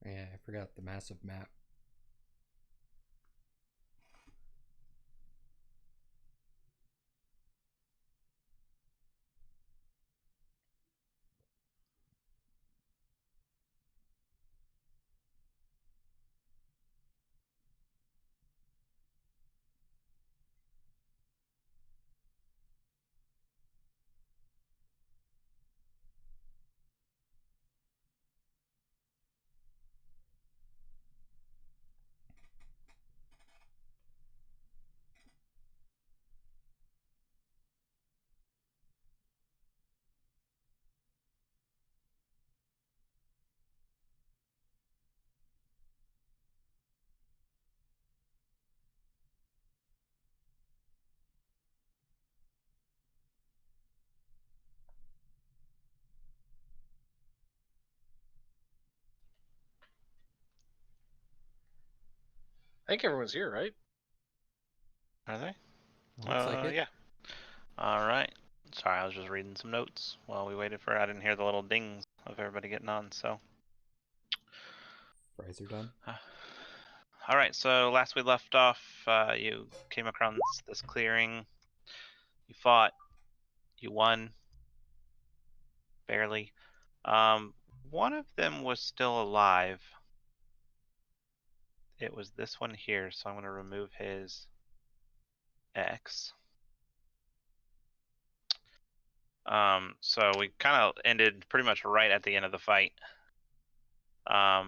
Yeah, I forgot the massive map. I think everyone's here, right? Are they? Looks like it. Yeah. All right. Sorry, I was just reading some notes while we waited for. I didn't hear the little dings of everybody getting on. So. Fries are done. All right. So last we left off, you came across this clearing. You fought. You won. Barely. One of them was still alive. It was this one here, so I'm going to remove his X. So we kind of ended pretty much right at the end of the fight. I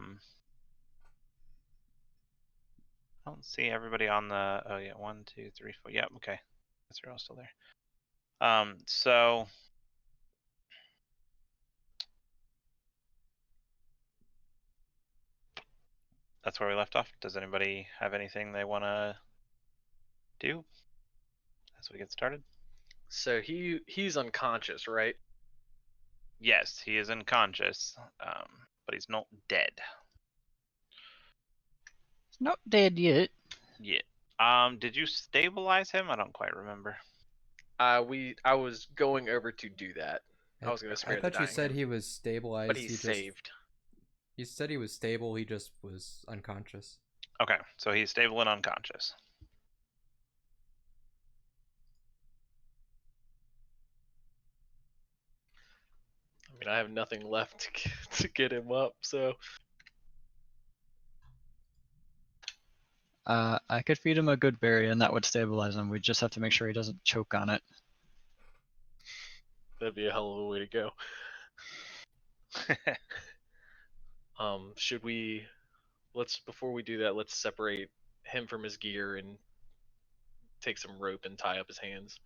don't see everybody on the. Oh yeah, 1, 2, 3, 4. Yep. Okay, guess you're all still there. So that's where we left off. Does anybody have anything they want to do as we get started? So he's unconscious, right? Yes, he is unconscious, but he's not dead. He's not dead yet. Yeah. Did you stabilize him? I don't quite remember. I was going over to do that. I was going to I spare the thought you dying said him, he was stabilized. but he's He just. saved. You said he was stable. He just was unconscious. Okay, so he's stable and unconscious. I mean, I have nothing left to get him up, so I could feed him a good berry and that would stabilize him. We just have to make sure he doesn't choke on it. that'd be a hell of a way to go. Should we? Before we do that, let's separate him from his gear and take some rope and tie up his hands.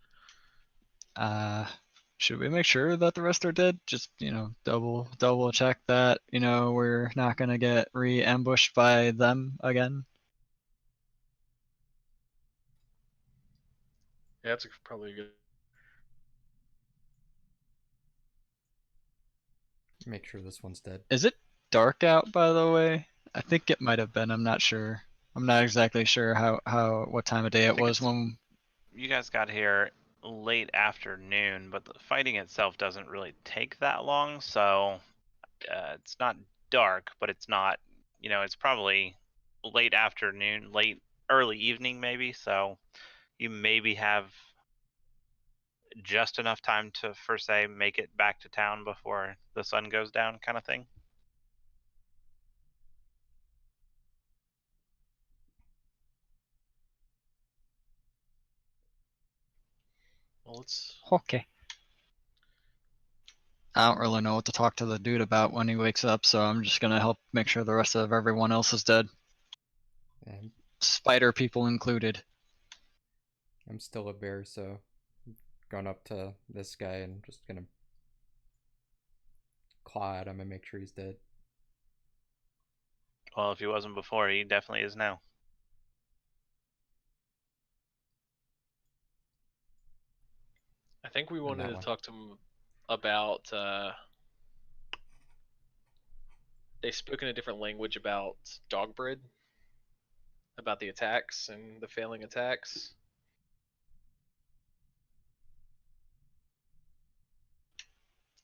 Should we make sure that the rest are dead? Just, double check that, we're not gonna get re-ambushed by them again. Yeah, that's probably a good. Make sure this one's dead. Is it dark out, by the way? I think it might have been. I'm not sure. I'm not exactly sure what time of day it was when. You guys got here late afternoon, but the fighting itself doesn't really take that long, so it's not dark, but it's not, it's probably late afternoon, early evening maybe, so you maybe have just enough time to, for say, make it back to town before the sun goes down kind of thing. Well, let's. Okay. I don't really know what to talk to the dude about when he wakes up, so I'm just gonna help make sure the rest of everyone else is dead. And Spider people included. I'm still a bear, so I'm going up to this guy and just gonna claw at him and make sure he's dead. Well, if he wasn't before, he definitely is now. I think we And wanted that to one. talk to him about. They spoke in a different language about Dogbred, about the attacks and the failing attacks.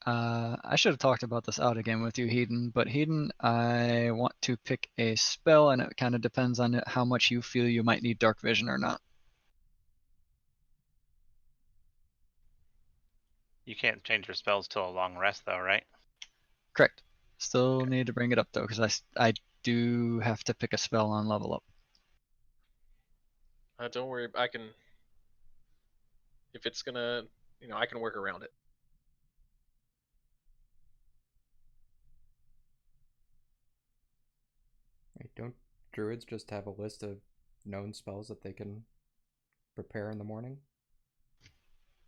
I should have talked about this out again with you, Hedon, but Hedon, I want to pick a spell, and it kind of depends on how much you feel you might need dark vision or not. You can't change your spells till a long rest, though, right? Correct. Still need to bring it up though, because I do have to pick a spell on level up. Don't worry, I can. If it's gonna, I can work around it. Wait, don't druids just have a list of known spells that they can prepare in the morning?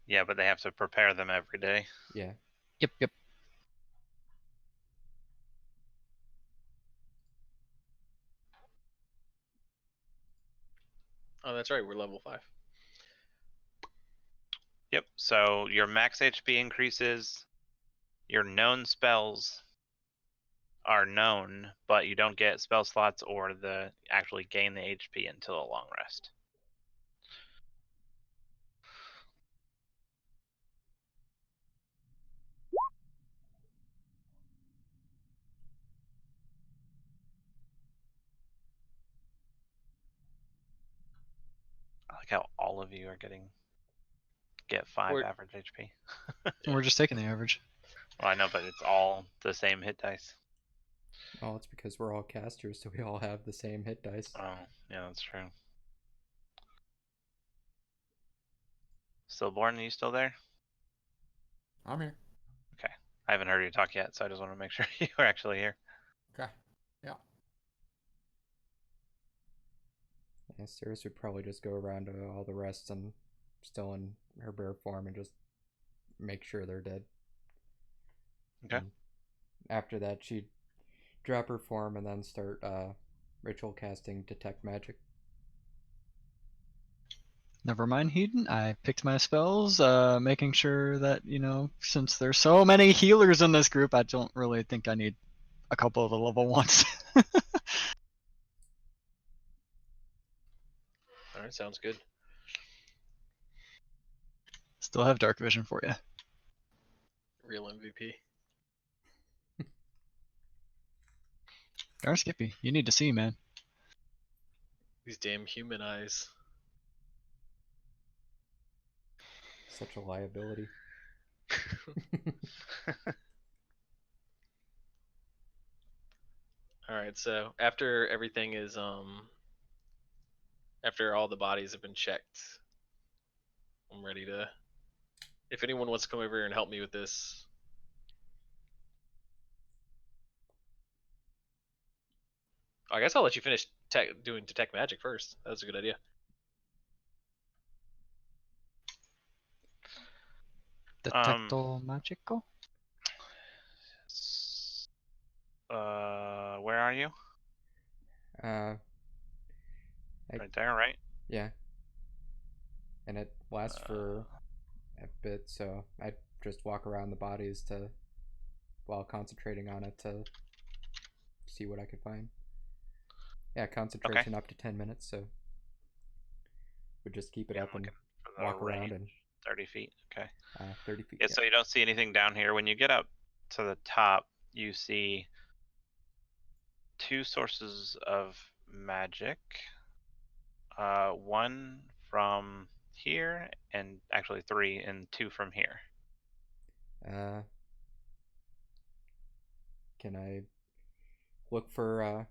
Yeah, but they have to prepare them every day. Yeah. Yep. Oh, that's right. We're level 5. Yep. So your max HP increases. Your known spells are known, but you don't get spell slots or the actually gain the HP until a long rest. I like how all of you are get 5 We're- average HP. We're just taking the average. Well, I know, but it's all the same hit dice. Well, it's because we're all casters, so we all have the same hit dice. Oh, yeah, that's true. Stillborn, are you still there? I'm here. I haven't heard you talk yet, so I just want to make sure you are actually here. Okay. Yeah. Yeah, Cirrus would probably just go around to all the rest and still in her bear form and just make sure they're dead. Okay. And after that, she'd drop her form and then start ritual casting Detect Magic. Never mind, Hedon. I picked my spells, making sure that, since there's so many healers in this group, I don't really think I need a couple of the level 1s. All right, sounds good. Still have dark vision for you. Real MVP. Darn Skippy, you need to see, man. These damn human eyes. Such a liability. All right, so after everything is after all the bodies have been checked, I'm ready to. If anyone wants to come over here and help me with this, I guess I'll let you finish doing detect magic first. That was a good idea. Detecto Magico? Where are you? I- Right there, right? Yeah. And it lasts for a bit, so I just walk around the bodies while concentrating on it to see what I could find. Yeah, concentration up to 10 minutes, so would just keep it Yeah, up and for the walk around range, and 30 feet. Okay. 30 feet. Yeah, so you don't see anything down here. When you get up to the top, you see 2 sources of magic. One from here, and actually 3, and 2 from here. Can I look for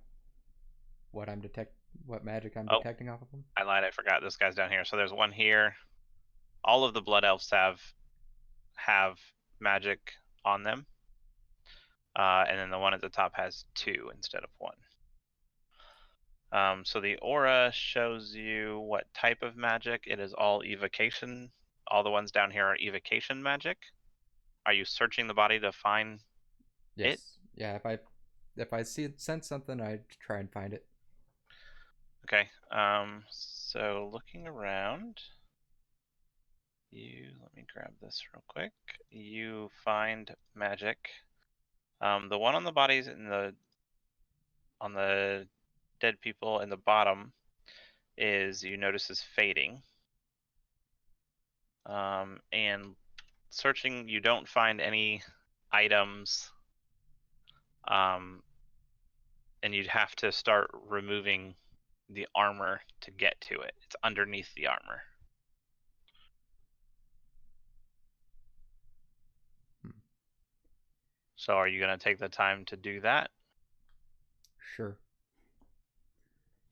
what magic I'm Oh. detecting off of them? I lied, I forgot. This guy's down here. So there's one here. All of the blood elves have magic on them. And then the one at the top has 2 instead of 1. So the aura shows you what type of magic. It is all evocation. All the ones down here are evocation magic. Are you searching the body to find Yes. Yeah, if I sense something, I try and find it. Okay. So looking around, let me grab this real quick. You find magic. The one on the bodies on the dead people in the bottom you notice is fading. And searching, you don't find any items, and you'd have to start removing the armor to get to it. It's underneath the armor. So are you going to take the time to do that? Sure.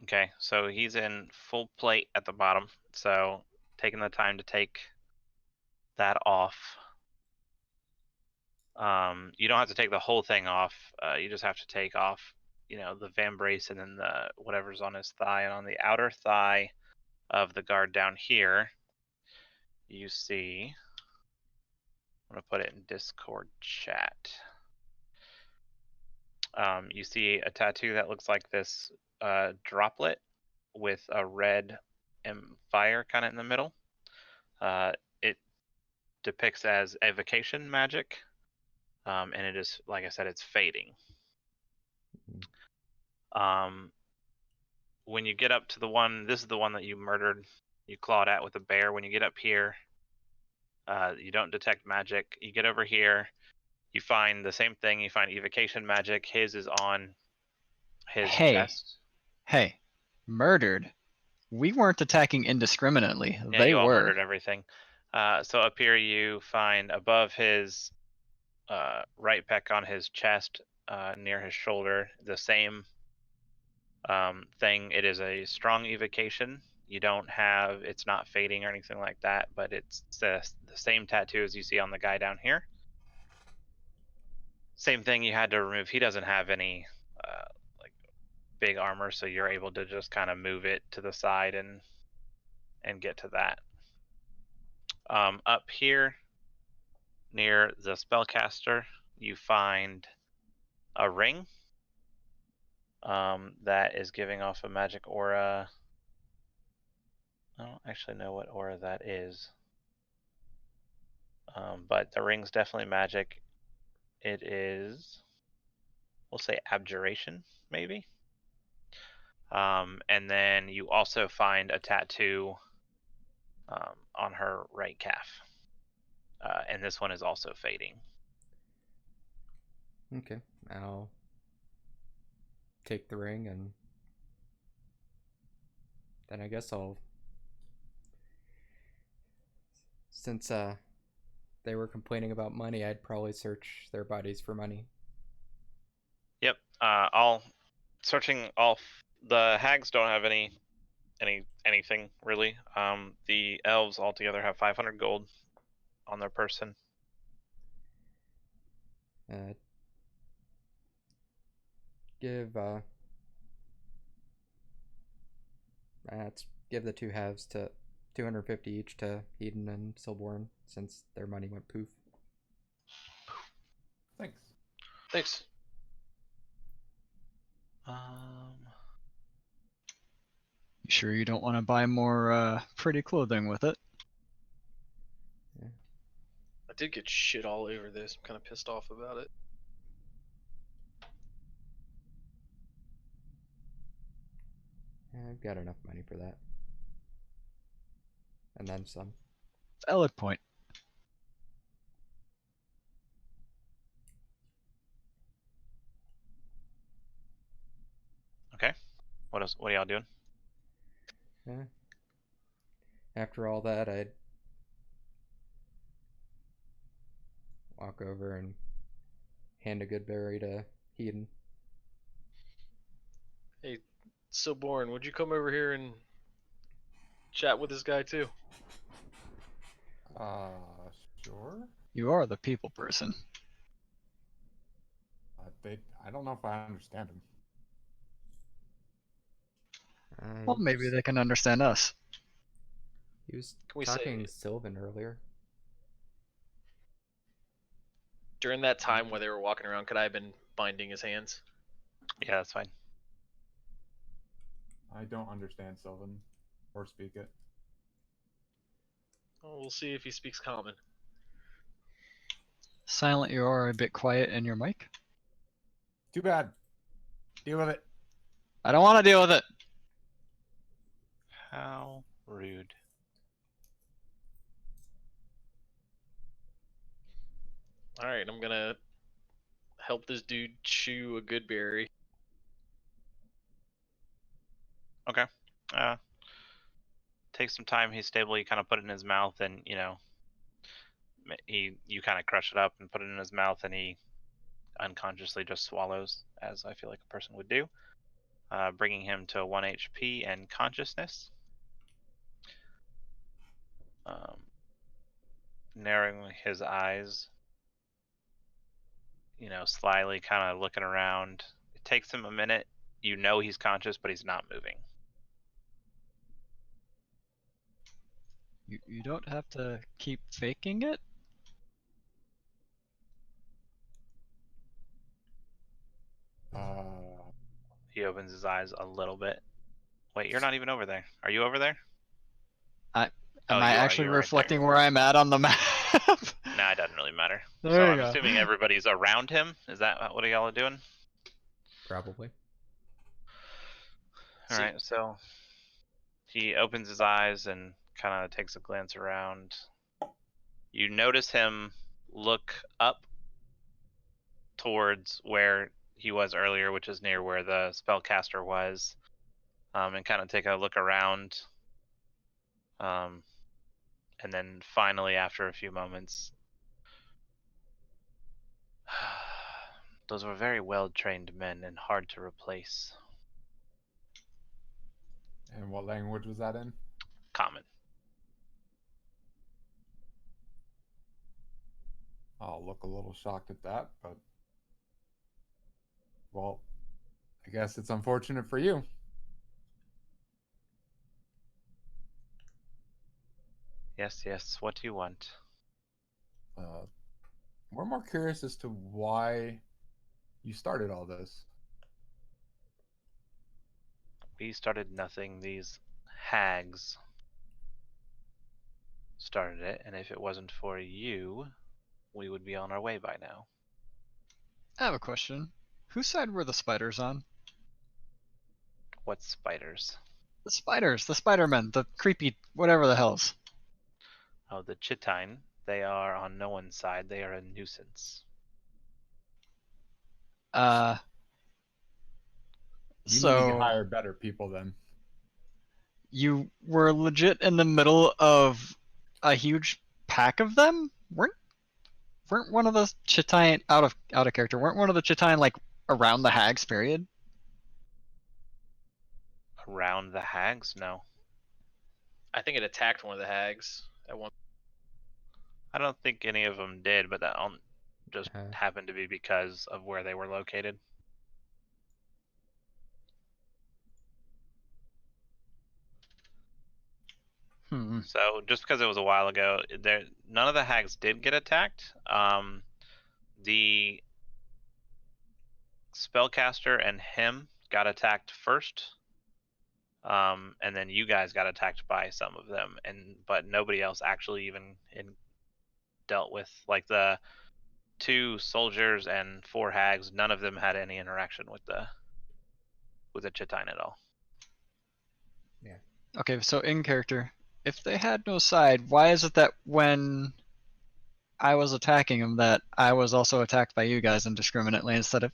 Okay, so he's in full plate at the bottom, so taking the time to take that off. You don't have to take the whole thing off. You just have to take off, the vambrace and then the whatever's on his thigh. And on the outer thigh of the guard down here, you see. I'm gonna put it in Discord chat. You see a tattoo that looks like this droplet with a red fire kind of in the middle. It depicts as evocation magic, and it is, like I said, it's fading. When you get up to the one, this is the one that you murdered, you clawed at with a bear. When you get up here, you don't detect magic. You get over here, you find the same thing. You find evocation magic. His is on his chest. Hey, murdered. We weren't attacking indiscriminately. Yeah, They you all were. murdered everything. So up here you find above his right pec on his chest, near his shoulder, the same thing. It is a strong evocation. You don't have, it's not fading or anything like that, but it's the same tattoo as you see on the guy down here. Same thing you had to remove. He doesn't have any like big armor, so you're able to just kind of move it to the side and get to that. Up here near the spellcaster, you find a ring that is giving off a magic aura. I don't actually know what aura that is, but the ring's definitely magic. It is, we'll say, abjuration, maybe. And then you also find a tattoo on her right calf, and this one is also fading. Okay, I'll take the ring, and then I guess I'll, since they were complaining about money, I'd probably search their bodies for money. Yep. All searching all. The hags don't have anything really. The elves altogether have 500 gold on their person. Let's give the two halves to 250 each to Eden and Silborn, since their money went poof. Thanks. Thanks. You sure you don't want to buy more pretty clothing with it? I did get shit all over this. I'm kind of pissed off about it. I've got enough money for that. And then some. Valid point. Okay. What are y'all doing? After all that, I'd walk over and hand a good berry to Eden. Hey, Silborn, would you come over here and chat with this guy too? Sure. You are the people person. I don't know if I understand him. Well, maybe they can understand us. He was Can we talking say- Sylvan earlier. During that time where they were walking around, could I have been binding his hands? Yeah, that's fine. I don't understand Sylvan or speak it. Oh, we'll see if he speaks common. Silent, you are a bit quiet in your mic. Too bad. Deal with it. I don't want to deal with it. How rude. Alright, I'm gonna help this dude chew a good berry. Okay. Take some time. He's stable. You kind of put it in his mouth, and you kind of crush it up and put it in his mouth, and he unconsciously just swallows, as I feel like a person would do, bringing him to 1 HP and consciousness. Narrowing his eyes, slyly kind of looking around. It takes him a minute. You know he's conscious, but he's not moving. You don't have to keep faking it. He opens his eyes a little bit. Wait, you're not even over there. Are you over there? Am I you are, actually you're right reflecting where I'm at on the map? Nah, it doesn't really matter. There So you I'm go. assuming everybody's around him. Is that what y'all are doing? Probably. All See- right, so he opens his eyes and kind of takes a glance around. You notice him look up towards where he was earlier, which is near where the spellcaster was, and kind of take a look around. And then finally, after a few moments, those were very well-trained men and hard to replace. And what language was that in? Common. I'll look a little shocked at that, but well, I guess it's unfortunate for you. Yes, what do you want? We're more curious as to why you started all this. We started nothing. These hags started it, and if it wasn't for you, we would be on our way by now. I have a question. Whose side were the spiders on? What spiders? The spiders, the Spider-Men, the creepy whatever the hell's. Oh, the Chitine. They are on no one's side. They are a nuisance. You need to So hire better people then. you were legit in the middle of a huge pack of them? Weren't one of the Chitine out of character? Weren't one of the Chitine like around the hags period? Around the hags? No. I think it attacked one of the hags at one. I don't think any of them did, but that just Uh. happened to be because of where they were located. So just because it was a while ago, none of the hags did get attacked. The spellcaster and him got attacked first, and then you guys got attacked by some of them, but nobody else actually even dealt with, like, the 2 soldiers and 4 hags. None of them had any interaction with the Chitine at all. Okay, so in character, if they had no side, why is it that when I was attacking them that I was also attacked by you guys indiscriminately instead of,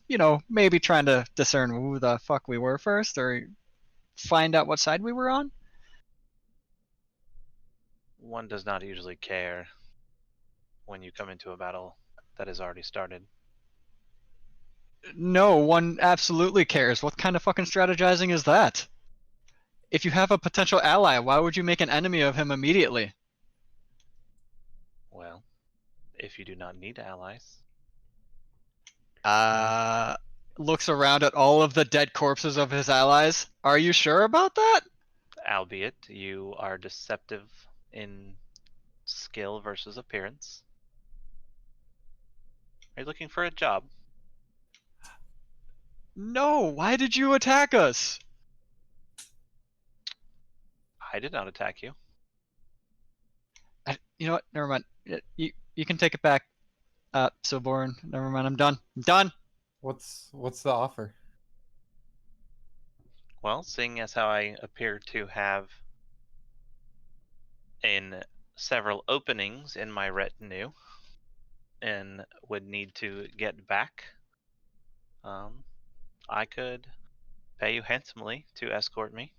maybe trying to discern who the fuck we were first or find out what side we were on? One does not usually care when you come into a battle that has already started. No, one absolutely cares. What kind of fucking strategizing is that? If you have a potential ally, why would you make an enemy of him immediately? Well, if you do not need allies. Looks around at all of the dead corpses of his allies. Are you sure about that? Albeit you are deceptive in skill versus appearance. Are you looking for a job? No, why did you attack us? I did not attack you. You know what? Never mind. You can take it back. Silborn. Never mind. I'm done. I'm done. What's the offer? Well, seeing as how I appear to have in several openings in my retinue and would need to get back I could pay you handsomely to escort me.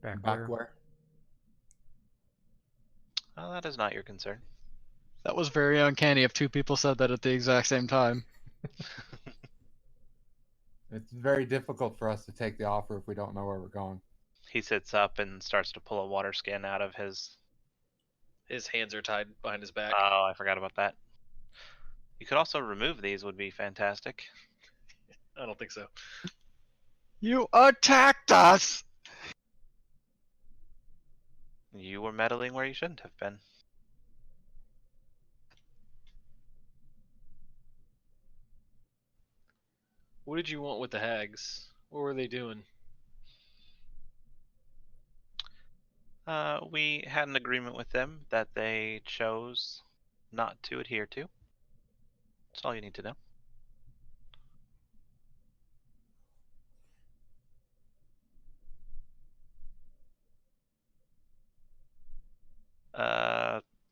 Back Back where? where? Well, that is not your concern. That was very uncanny if two people said that at the exact same time. It's very difficult for us to take the offer if we don't know where we're going. He sits up and starts to pull a water skin out of his. His hands are tied behind his back. Oh, I forgot about that. You could also remove these, would be fantastic. I don't think so. You attacked us! You were meddling where you shouldn't have been. What did you want with the hags? What were they doing? We had an agreement with them that they chose not to adhere to. That's all you need to know.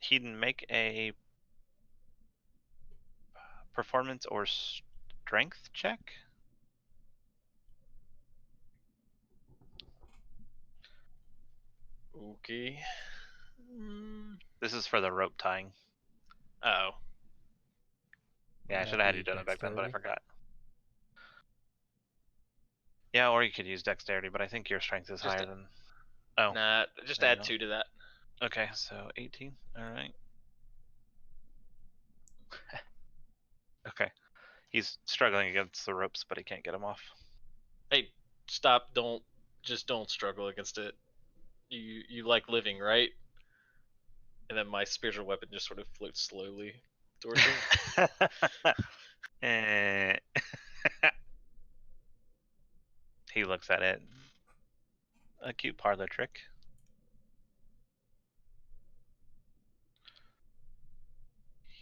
He'd make a performance or strength check. Okay. This is for the rope tying. Oh. Yeah, I Would should that have had be you done it back then, but I dexterity? forgot. Yeah, or you could use dexterity, but I think your strength is Just higher than. Oh, Nah, just there you add go. 2 to that. Okay, so 18. All right. Okay. He's struggling against the ropes, but he can't get them off. Hey, stop! Don't struggle against it. You like living, right? And then my spiritual weapon just sort of floats slowly towards him. Eh. He looks at it. A cute parlor trick.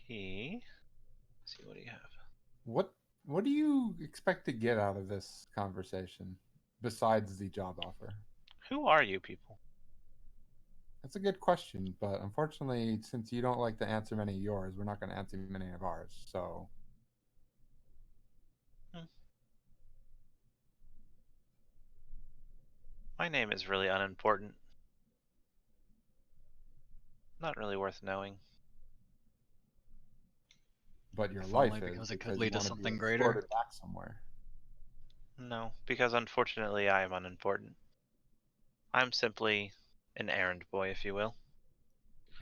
Let's see, what do you have? What do you expect to get out of this conversation besides the job offer? Who are you people? That's a good question, but unfortunately, since you don't like to answer many of yours, we're not going to answer many of ours. So, My name is really unimportant. Not really worth knowing. but your If life only is because it could because lead you to want something be greater. escorted back somewhere. No, because unfortunately I am unimportant. I'm simply an errand boy, if you will.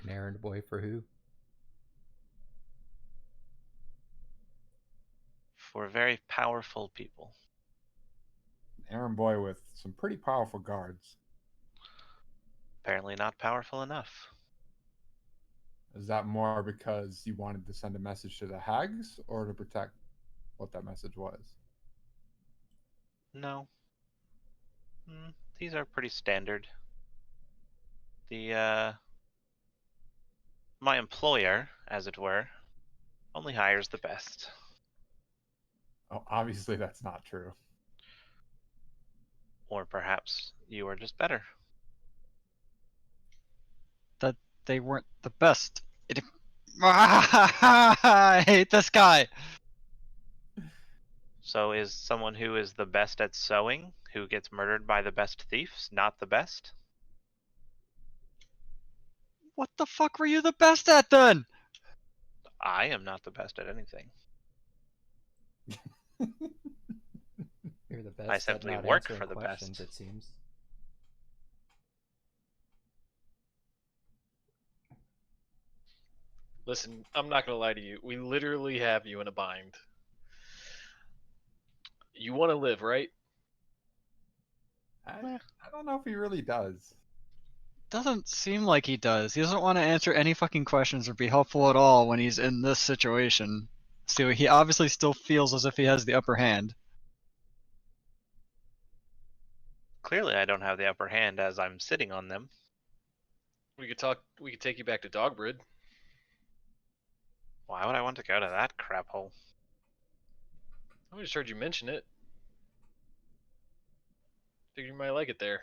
An errand boy for who? For very powerful people. Errand boy with some pretty powerful guards. Apparently not powerful enough. Is that more because you wanted to send a message to the hags or to protect what that message was? No. These are pretty standard. My employer, as it were, only hires the best. Oh, obviously that's not true. Or perhaps you are just better. That they weren't the best. I hate this guy. So is someone who is the best at sewing, who gets murdered by the best thieves, not the best? What the fuck were you the best at then? I am not the best at anything. You're the best at simply not work answering for the questions, best. it seems. Listen, I'm not gonna lie to you. We literally have you in a bind. You want to live, right? I don't know if he really does. Doesn't seem like he does. He doesn't want to answer any fucking questions or be helpful at all when he's in this situation. So he obviously still feels as if he has the upper hand. Clearly I don't have the upper hand as I'm sitting on them. We could talk. We could take you back to Dogbrid. Why would I want to go to that crap hole? I just heard you mention it. Figured you might like it there.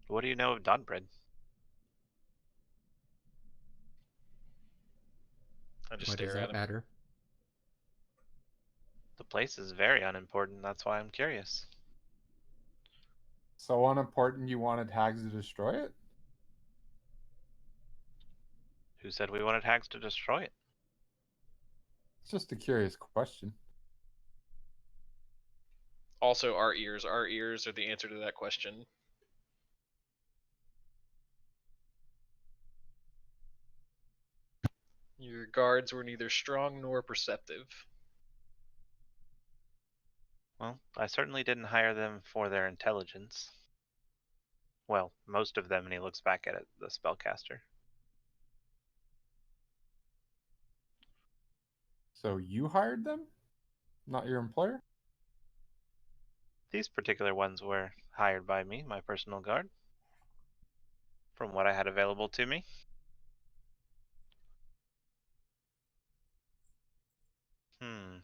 What do you know of Donbred? I just Why does stare at that him. matter? The place is very unimportant. That's why I'm curious. So unimportant you wanted hags to destroy it? Who said we wanted hags to destroy it? It's just a curious question. Also, our ears. Our ears are the answer to that question. Your guards were neither strong nor perceptive. Well, I certainly didn't hire them for their intelligence. Well, most of them, and he looks back at it, the spellcaster. So you hired them? Not your employer? These particular ones were hired by me, my personal guard, from what I had available to me. Hmm.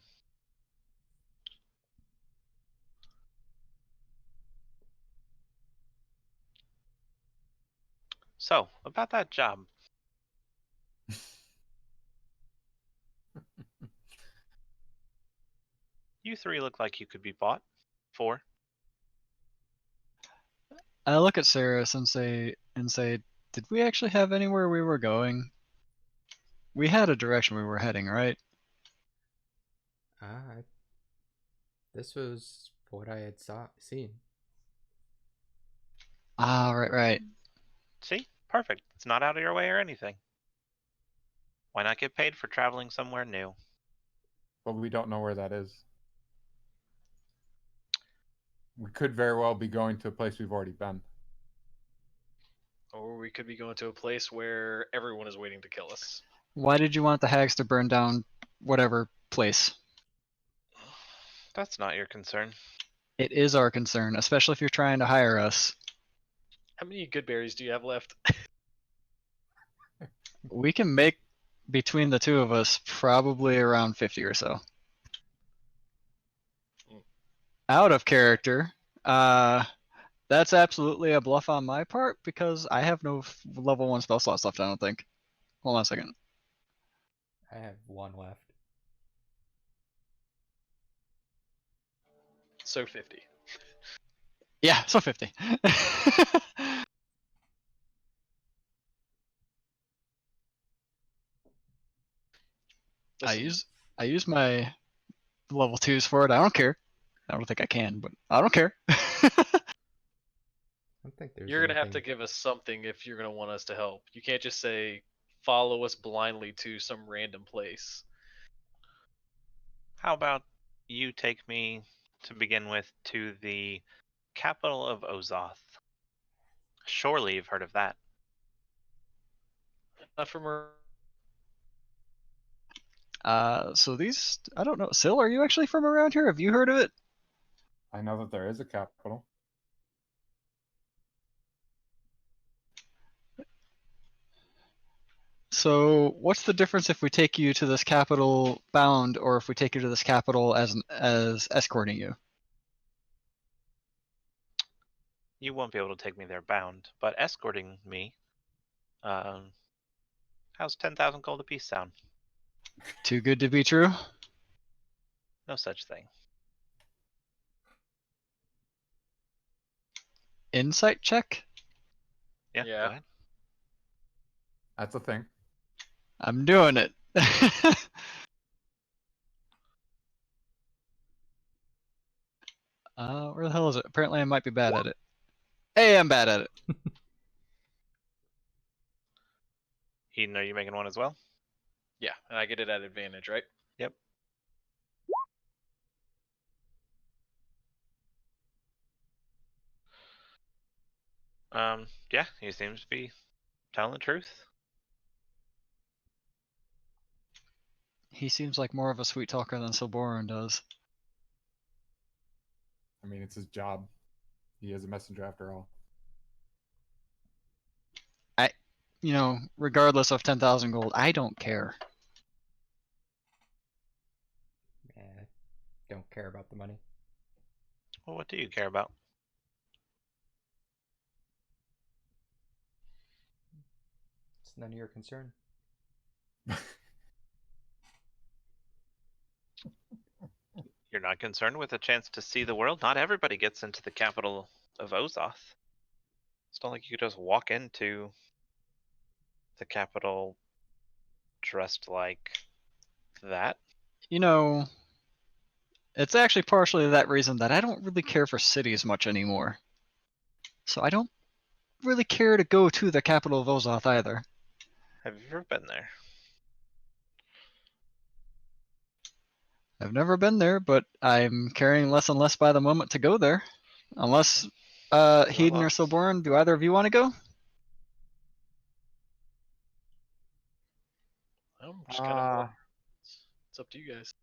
So, about that job. You three look like you could be bought. 4. I look at Saris and say, did we actually have anywhere we were going? We had a direction we were heading, right? Ah, this was what I had seen. Ah, right. See? Perfect. It's not out of your way or anything. Why not get paid for traveling somewhere new? But we don't know where that is. We could very well be going to a place we've already been. Or we could be going to a place where everyone is waiting to kill us. Why did you want the hags to burn down whatever place? That's not your concern. It is our concern, especially if you're trying to hire us. How many good berries do you have left? We can make, between the two of us, probably around 50 or so. Mm. Out of character, that's absolutely a bluff on my part because I have no level 1 spell slots left, I don't think. Hold on a second. I have 1 left. So 50. Yeah, so 50. Listen, I use my level 2s for it. I don't care. I don't think I can, but I don't care. I don't think there's you're gonna have to anything- give us something if you're gonna want us to help. You can't just say follow us blindly to some random place. How about you take me, to begin with, to the capital of Ozoth? Surely you've heard of that. Not from her. So these, I don't know. Sil, are you actually from around here? Have you heard of it? I know that there is a capital. So what's the difference if we take you to this capital bound, or if we take you to this capital as escorting you? You won't be able to take me there bound, but escorting me. How's 10,000 gold apiece sound? Too good to be true. No such thing. Insight check. Yeah, Yeah. go ahead. That's a thing. I'm doing it. Where the hell is it? Apparently I might be bad at it. Hey, I'm bad at it. Eden, are you making one as well? Yeah, and I get it at advantage, right? Yep. Yeah, he seems to be telling the truth. He seems like more of a sweet talker than Silboran does. I mean, it's his job. He is a messenger after all. You know, regardless of 10,000 gold, I don't care. don't care about the money. Well, what do you care about? It's none of your concern. You're not concerned with a chance to see the world? Not everybody gets into the capital of Ozoth. It's not like you could just walk into the capital dressed like that. You know, it's actually partially that reason that I don't really care for cities much anymore. So I don't really care to go to the capital of Ozoth either. Have you ever been there? I've never been there, but I'm caring less and less by the moment to go there. Unless, Hedon or Silborn, do either of you want to go? I'm just kind of. It's up to you guys.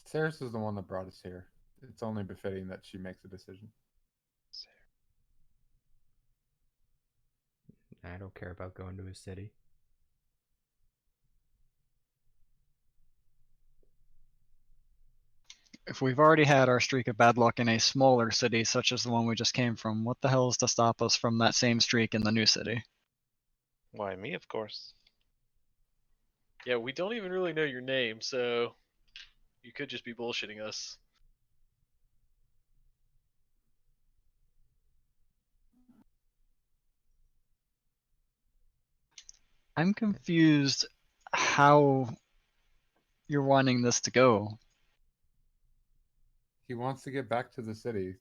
Ceres is the one that brought us here. It's only befitting that she makes a decision. I don't care about going to a city. If we've already had our streak of bad luck in a smaller city such as the one we just came from, what the hell is to stop us from that same streak in the new city? Why, me, of course. Yeah, we don't even really know your name, so you could just be bullshitting us. I'm confused how you're wanting this to go. He wants to get back to the city.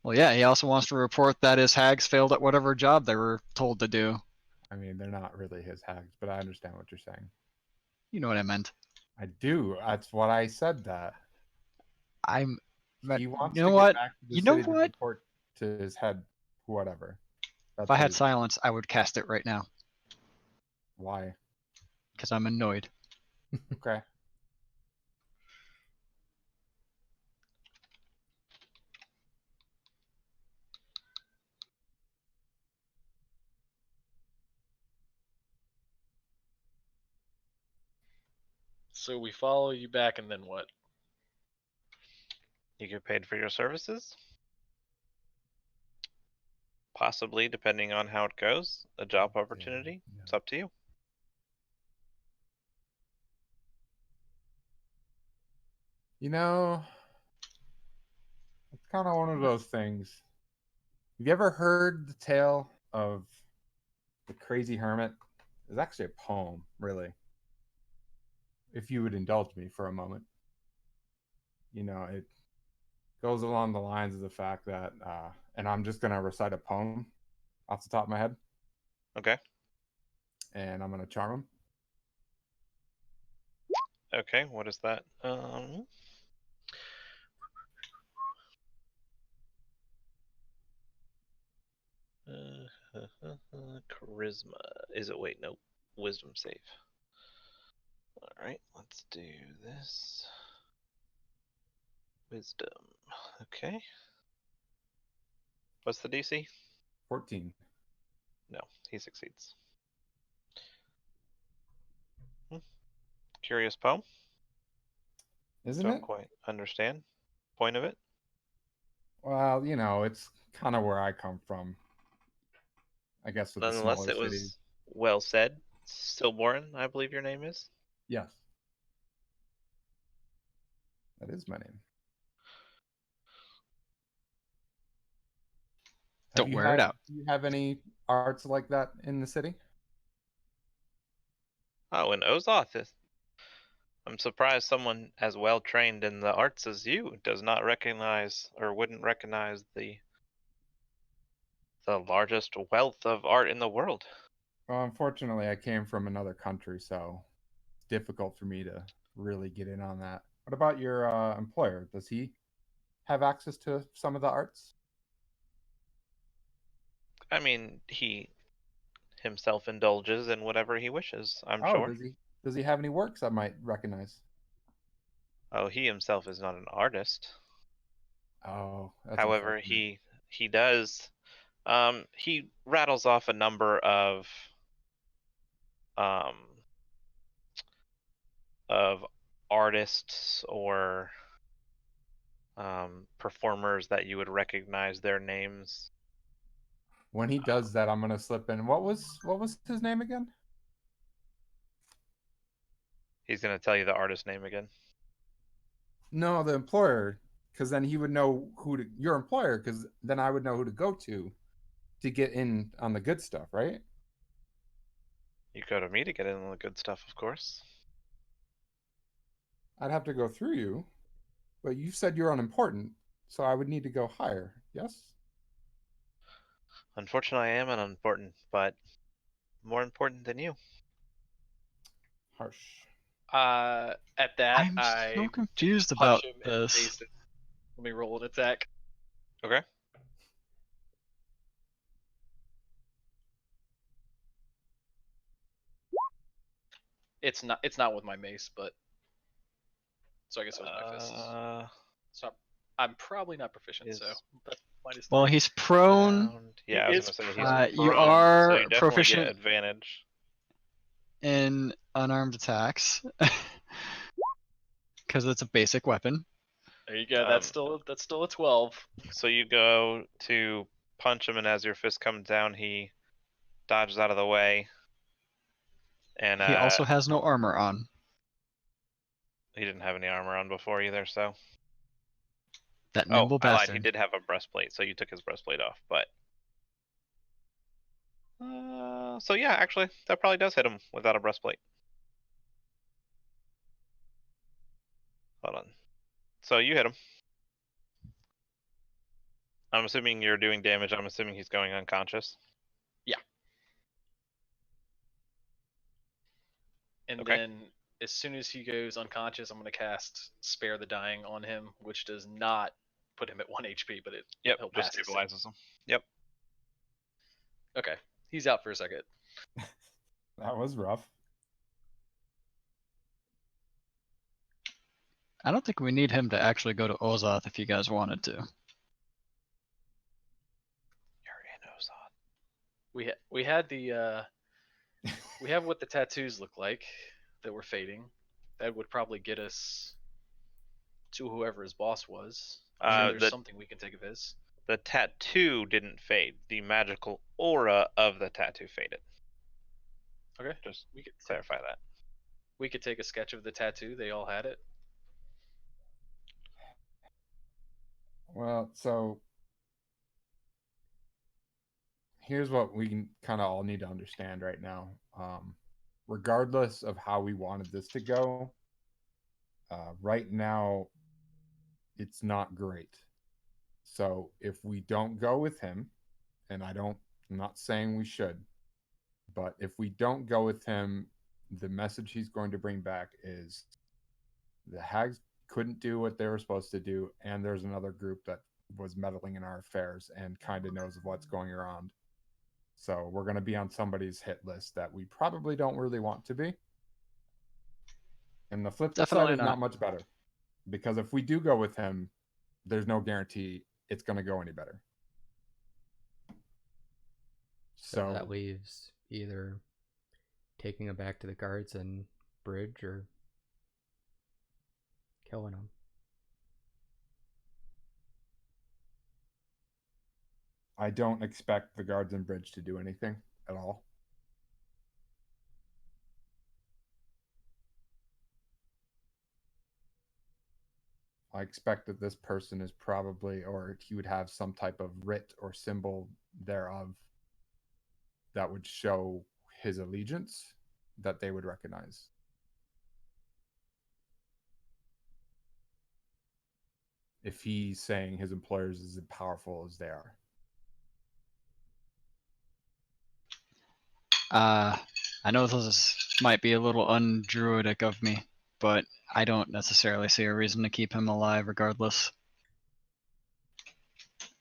Well, yeah, he also wants to report that his hags failed at whatever job they were told to do. I mean, they're not really his hags, but I understand what you're saying. You know what I meant. I do. That's what I said. That I'm. he wants You know to what? get back to the You know city to what? report to his head, whatever. That's If I what had he's- silence, I would cast it right now Why? because I'm annoyed. Okay. So we follow you back, and then what? You get paid for your services? Possibly, depending on how it goes. A job opportunity? Yeah. It's up to you. You know, it's kind of one of those things. Have you ever heard the tale of the Crazy Hermit? It's actually a poem, really. If you would indulge me for a moment. You know, it goes along the lines of the fact that, and I'm just going to recite a poem off the top of my head, Okay. and I'm going to charm him. Okay, what is that? Charisma. Is it? Wait, no. Wisdom save. Alright, let's do this. Wisdom. Okay. What's the DC? 14. No, he succeeds. Curious poem. Isn't Don't it? quite understand. Point of it? Well, you know, it's kind of where I come from. I guess with the Nonetheless, smaller it was cities. well said. Stillborn, I believe your name is. Yes. That is my name. Don't wear it out. Do you have any arts like that in the city? Oh, in Ozoth. I'm surprised someone as well trained in the arts as you does not recognize or wouldn't recognize the largest wealth of art in the world. Well, unfortunately, I came from another country, so it's difficult for me to really get in on that. What about your employer? Does he have access to some of the arts? I mean, he himself indulges in whatever he wishes, I'm sure. Does he? Does he have any works I might recognize? Oh, he himself is not an artist. Oh, that's However, unfortunate. he does he rattles off a number of um artists or performers that you would recognize their names. When he does that, I'm gonna slip in. What was his name again? He's gonna tell you the artist name again. No, the employer, because then he would know your employer, because then I would know who to go to get in on the good stuff, right? You go to me to get in on the good stuff, of course. I'd have to go through you, but you said you're unimportant, so I would need to go higher. Yes. Unfortunately, I am unimportant, but more important than you. Harsh. At that, I'm I so confused punch about him in the this. face. Let me roll an attack. Okay. It's not with my mace, but so I guess it was my fists. So I'm probably not proficient. So is- that's minus Well, 3. he's prone. Yeah, I He was is gonna say prone. he's You prone, are so you definitely proficient- get advantage. In unarmed attacks. Because it's a basic weapon. There you go. That's still a 12. So you go to punch him, and as your fist comes down, he dodges out of the way. And He also has no armor on. he didn't have any armor on before either, so. That Oh, nimble I lied. bastard. He did have a breastplate, so you took his breastplate off. But so yeah, actually, that probably does hit him without a breastplate. Hold on. So you hit him. I'm assuming you're doing damage. I'm assuming he's going unconscious. And Okay. then as soon as he goes unconscious, I'm going to cast Spare the Dying on him, which does not put him at 1 HP, but Yep, he'll just pass his stabilizes him. Yep. Okay, he's out for a second. That was rough. I don't think we need him to actually go to Ozoth if you guys wanted to. You're in Ozoth. We had the we have what the tattoos look like that were fading. That would probably get us to whoever his boss was. I'm sure there's something we can take of his. The tattoo didn't fade. The magical aura of the tattoo faded. Okay, Just we could clarify that. We could take a sketch of the tattoo. They all had it. Well, so here's what we kind of all need to understand right now. Regardless of how we wanted this to go, right now it's not great. So if we don't go with him, and I'm not saying we should, but if we don't go with him, the message he's going to bring back is the hags couldn't do what they were supposed to do, and there's another group that was meddling in our affairs and kind of knows what's going around. So we're going to be on somebody's hit list that we probably don't really want to be. And the flip Definitely side is not. not much better, because if we do go with him, there's no guarantee it's going to go any better. So So that leaves either taking him back to the guards and bridge or killing him. I don't expect the guards and bridge to do anything at all. I expect that this person is probably, or he would have some type of writ or symbol thereof that would show his allegiance that they would recognize. If he's saying his employers is as powerful as they are. I know might be a little undruidic of me, but I don't necessarily see a reason to keep him alive regardless.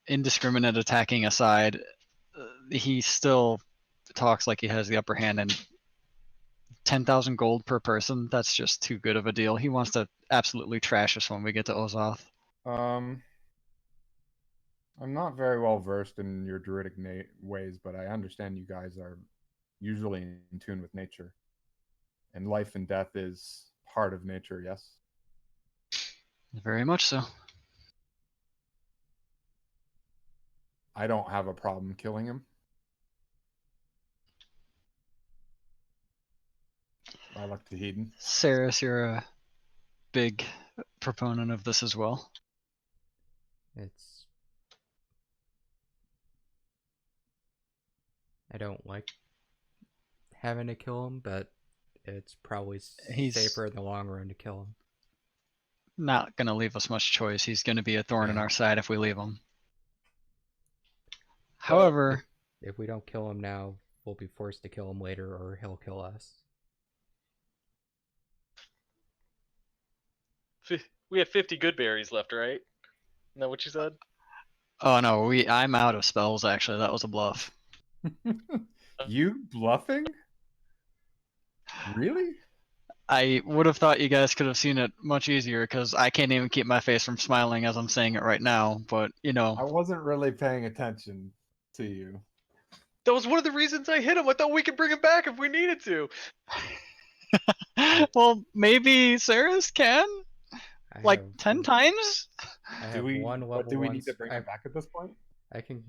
Indiscriminate attacking aside, he still talks like he has the upper hand, and 10,000 gold per person, that's just too good of a deal. He wants to absolutely trash us when we get to Ozoth. I'm not very well versed in your druidic ways, but I understand you guys are usually in tune with nature. And life and death is part of nature, yes? Very much so. I don't have a problem killing him. My luck to Hedon. Saris, you're a big proponent of this as well. It's. I don't like having to kill him, but it's probably He's- safer in the long run to kill him. Not gonna leave us much choice. He's gonna be a thorn in Yeah. our side if we leave him. However, If we don't kill him now, we'll be forced to kill him later, or he'll kill us. We had 50 good berries left, right? Isn't that what you said? oh no, I'm out of spells. Actually, that was a bluff. You bluffing? Really? I would have thought you guys could have seen it much easier because I can't even keep my face from smiling as I'm saying it right now. But I wasn't really paying attention to you. That was one of the reasons I hit him. I thought we could bring him back if we needed to. well, maybe Saris can I like have, 10 times. I Do have we? one level What do we one need to bring I, him back at this point? I can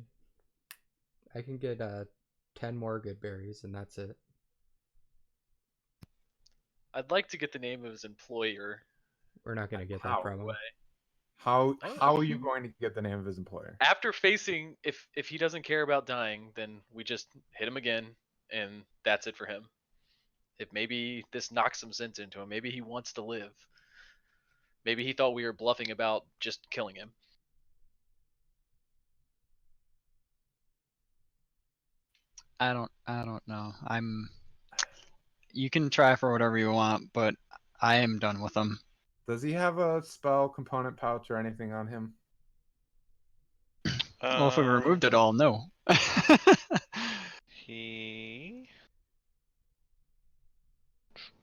get 10 more good berries, and that's it. I'd like to get the name of his employer. We're not gonna get How? that from him. How I don't how know. are you going to get the name of his employer? After facing, if he doesn't care about dying, then we just hit him again, and that's it for him. If maybe this knocks some sense into him, maybe he wants to live. Maybe he thought we were bluffing about just killing him. I don't know. You can try for whatever you want, but I am done with them. Does he have a spell component pouch or anything on him? Well, if we removed it all, no. He.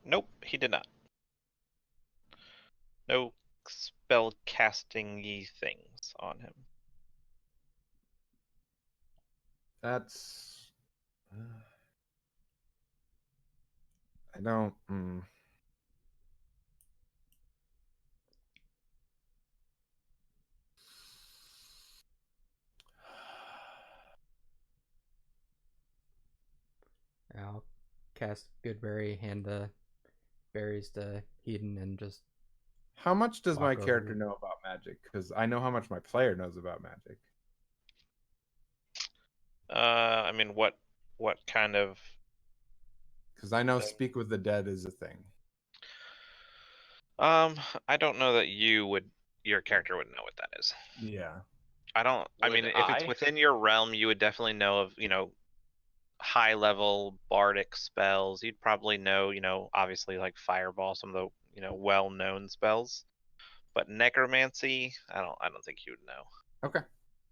Nope, he did not. No spell casting y things on him. That's. I don't. I'll cast Goodberry, hand the berries to Hedon, and just How much does my Walk over character him. know about magic? Because I know how much my player knows about magic. I mean, what kind of? Because I know Okay. speak with the dead is a thing. I don't know that your character would know what that is. Yeah. I don't. I Would mean, if it's I? within your realm, you would definitely know of high level bardic spells. You'd probably know obviously like fireball, some of the well known spells. But necromancy, I don't think you would know. Okay.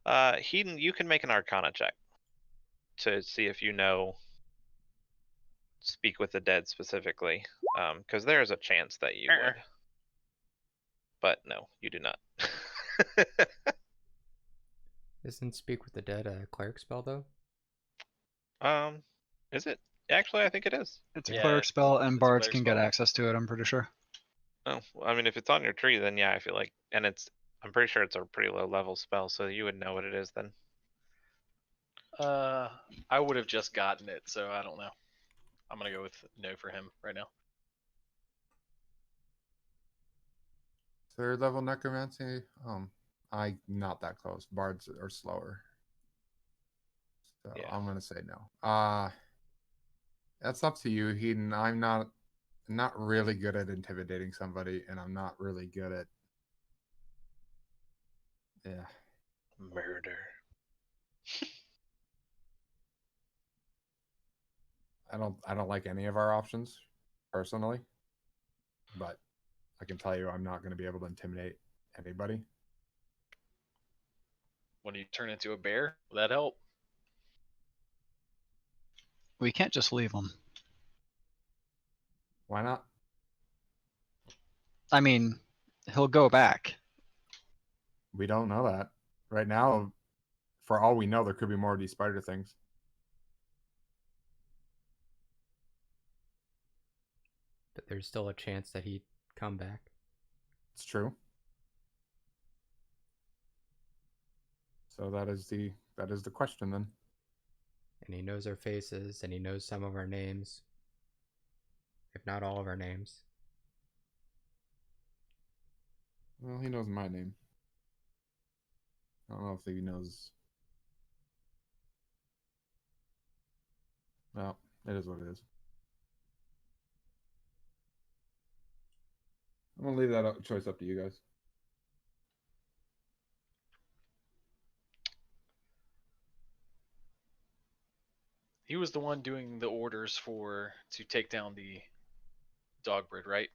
Hedon, you can make an Arcana check to see if you know speak with the dead specifically, because there is a chance that you would. But no, you do not. Isn't Speak with the Dead a cleric spell, though? Is it? Actually, I think it is. It's a Yeah, cleric spell, and it's a bards cleric can get spell. access to it, I'm pretty sure. Oh, well, I mean, if it's on your tree, then yeah, I feel like, and I'm pretty sure it's a pretty low level spell, so you would know what it is then. I would have just gotten it, so I don't know. I'm gonna go with no for him right now. Third level necromancy. I'm not that close. Bards are slower. So Yeah. I'm gonna say no. That's up to you, Hedon. I'm not really good at intimidating somebody, and I'm not really good at. Yeah. Murder. I don't like any of our options, personally. But I can tell you I'm not going to be able to intimidate anybody. When you turn into a bear, will that help? We can't just leave them. Why not? I mean, he'll go back. We don't know that. Right now, for all we know, there could be more of these spider things. But there's still a chance that he'd come back. It's true. So that is the question then. And he knows our faces, and he knows some of our names. I if not all of our names. Well, he knows my name. I don't know if he knows. Well, it is what it is. I'm gonna leave that choice up to you guys. He was the one doing the orders to take down the Dogbred, right?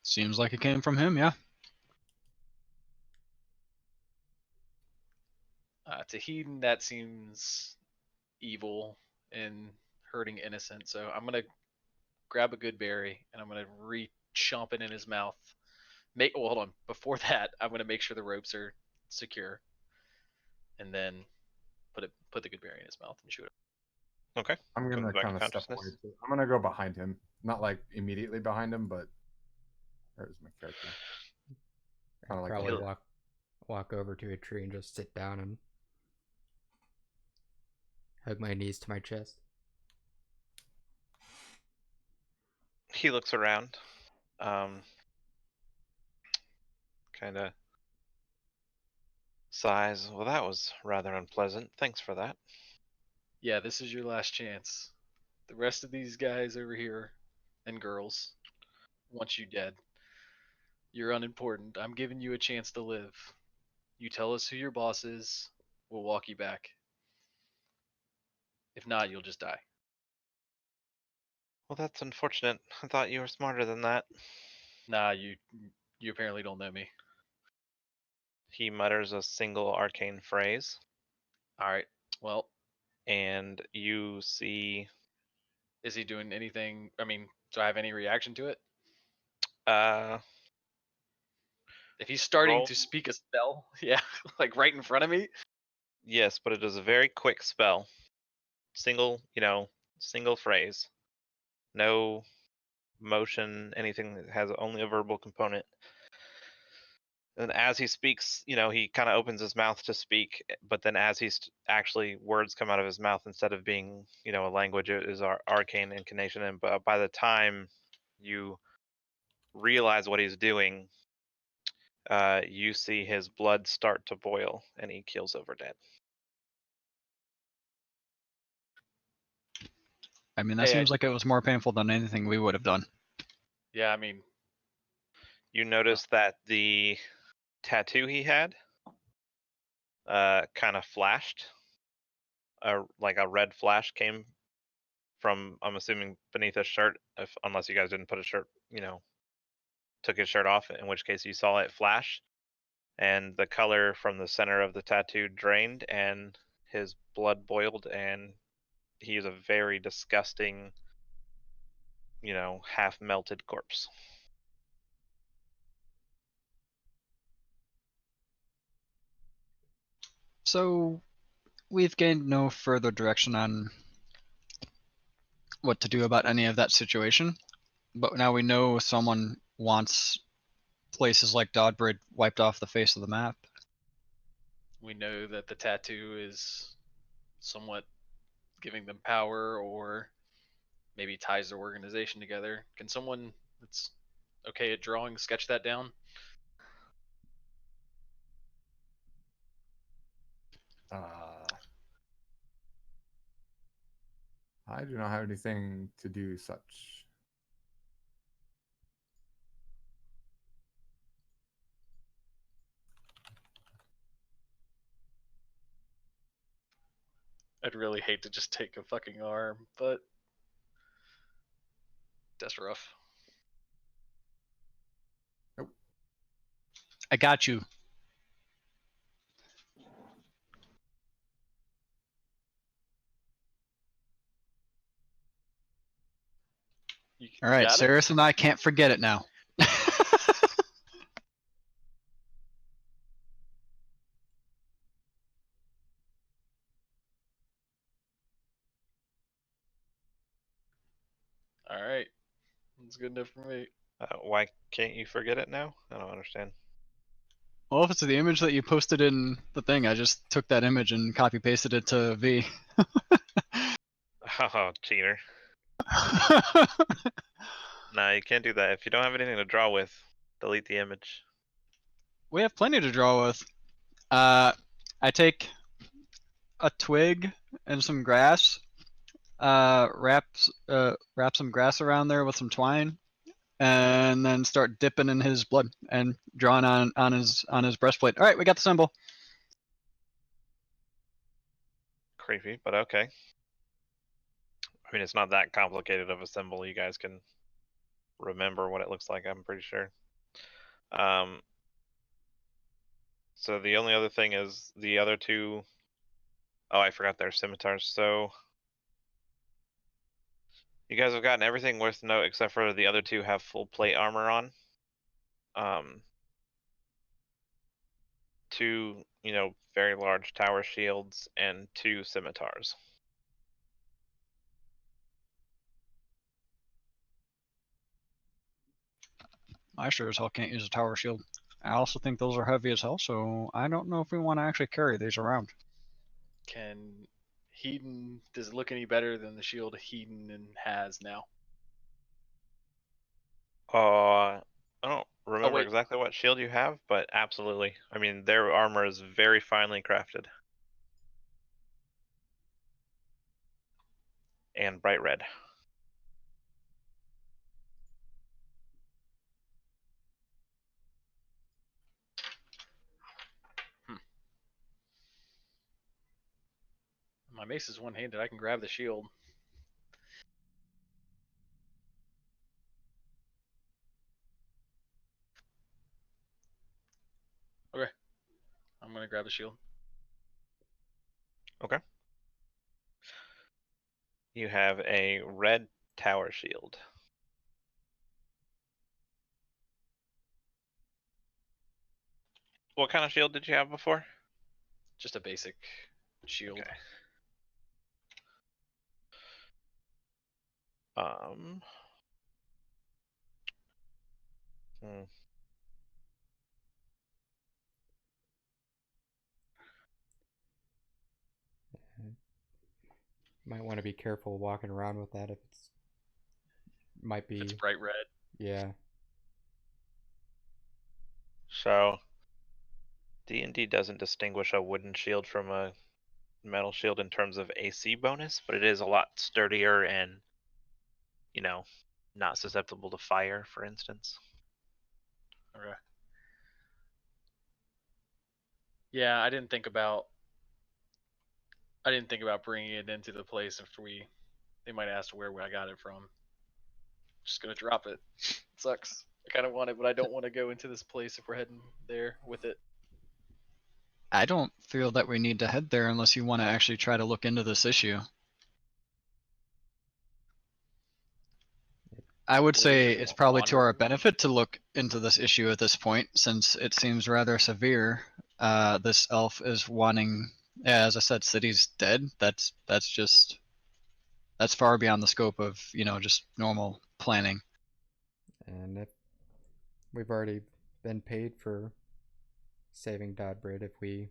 Seems like it came from him, yeah. To Hedon, that seems evil and hurting innocent. So I'm gonna grab a good berry and I'm gonna re-chomp it in his mouth. Hold on. Before that, I'm gonna make sure the ropes are secure, and then put the good berry in his mouth and shoot it. Okay. I'm Put gonna it back kind to of step away. consciousness. I'm gonna go behind him, not like immediately behind him, but there's my character. Kind of like Probably a- walk over to a tree and just sit down and hug my knees to my chest. He looks around. Kind of sighs. Well, that was rather unpleasant. Thanks for that. Yeah, this is your last chance. The rest of these guys over here and girls want you dead. You're unimportant. I'm giving you a chance to live. You tell us who your boss is, we'll walk you back. If not, you'll just die. Well, that's unfortunate. I thought you were smarter than that. Nah, you apparently don't know me. He mutters a single arcane phrase, All right. Well, and you see is he doing anything? I mean, do I have any reaction to it? If he's starting Roll. to speak a spell, yeah, like right in front of me. yes, but it is a very quick spell. Single phrase. No motion, anything that has only a verbal component. And as he speaks, he kind of opens his mouth to speak, but then as actually words come out of his mouth instead of being, a language, it is arcane incantation. And by the time you realize what he's doing, you see his blood start to boil and he keels over dead. I mean, that Hey, seems like it was more painful than anything we would have done. Yeah, I mean, You notice that the tattoo he had kind of flashed. Like a red flash came from, I'm assuming, beneath his shirt, unless you guys didn't put a shirt, took his shirt off, in which case you saw it flash, and the color from the center of the tattoo drained, and his blood boiled, and he is a very disgusting, half melted corpse. So, we've gained no further direction on what to do about any of that situation, but now we know someone wants places like Dodbrid wiped off the face of the map. we know that the tattoo is somewhat giving them power or maybe ties their organization together. Can someone that's okay at drawing sketch that down? I do not have anything to do such. I'd really hate to just take a fucking arm, but that's rough. I got you. All right, got it? Saris and I can't forget it now. All right, that's good enough for me. Why can't you forget it now? I don't understand. Well, if it's the image that you posted in the thing, I just took that image and copy pasted it to V. Oh, cheater. No, you can't do that. If you don't have anything to draw with, delete the image. We have plenty to draw with. I take a twig and some grass, wrap some grass around there with some twine, and then start dipping in his blood and drawing on his breastplate. All right, we got the symbol. Creepy, but okay. I mean, it's not that complicated of a symbol. You guys can remember what it looks like, I'm pretty sure. So the only other thing is the other two. Oh, I forgot their scimitars. So you guys have gotten everything worth note except for the other two have full plate armor on. Two, very large tower shields and two scimitars. I sure as hell can't use a tower shield. I also think those are heavy as hell, so I don't know if we want to actually carry these around. Can Hedon, does it look any better than the shield Hedon has now? I don't remember wait. exactly what shield you have, but absolutely. I mean, their armor is very finely crafted. And bright red. My mace is one-handed. I can grab the shield. Okay. I'm gonna grab the shield. Okay. You have a red tower shield. What kind of shield did you have before? Just a basic shield. Okay. Hmm. Might want to be careful walking around with that if it's might be. If it's bright red. Yeah. So D&D doesn't distinguish a wooden shield from a metal shield in terms of AC bonus, but it is a lot sturdier and, not susceptible to fire, for instance. Okay. Yeah, I didn't think about bringing it into the place if they might ask where I got it from. Just gonna drop it. It sucks. I kind of want it, but I don't want to go into this place if we're heading there with it. I don't feel that we need to head there unless you want to actually try to look into this issue. I would Well, say we just it's probably to wander our around. benefit to look into this issue at this point, since it seems rather severe. This elf is wanting, yeah, as I said, city's dead. That's far beyond the scope of just normal planning. And if we've already been paid for saving Dodbrid, if we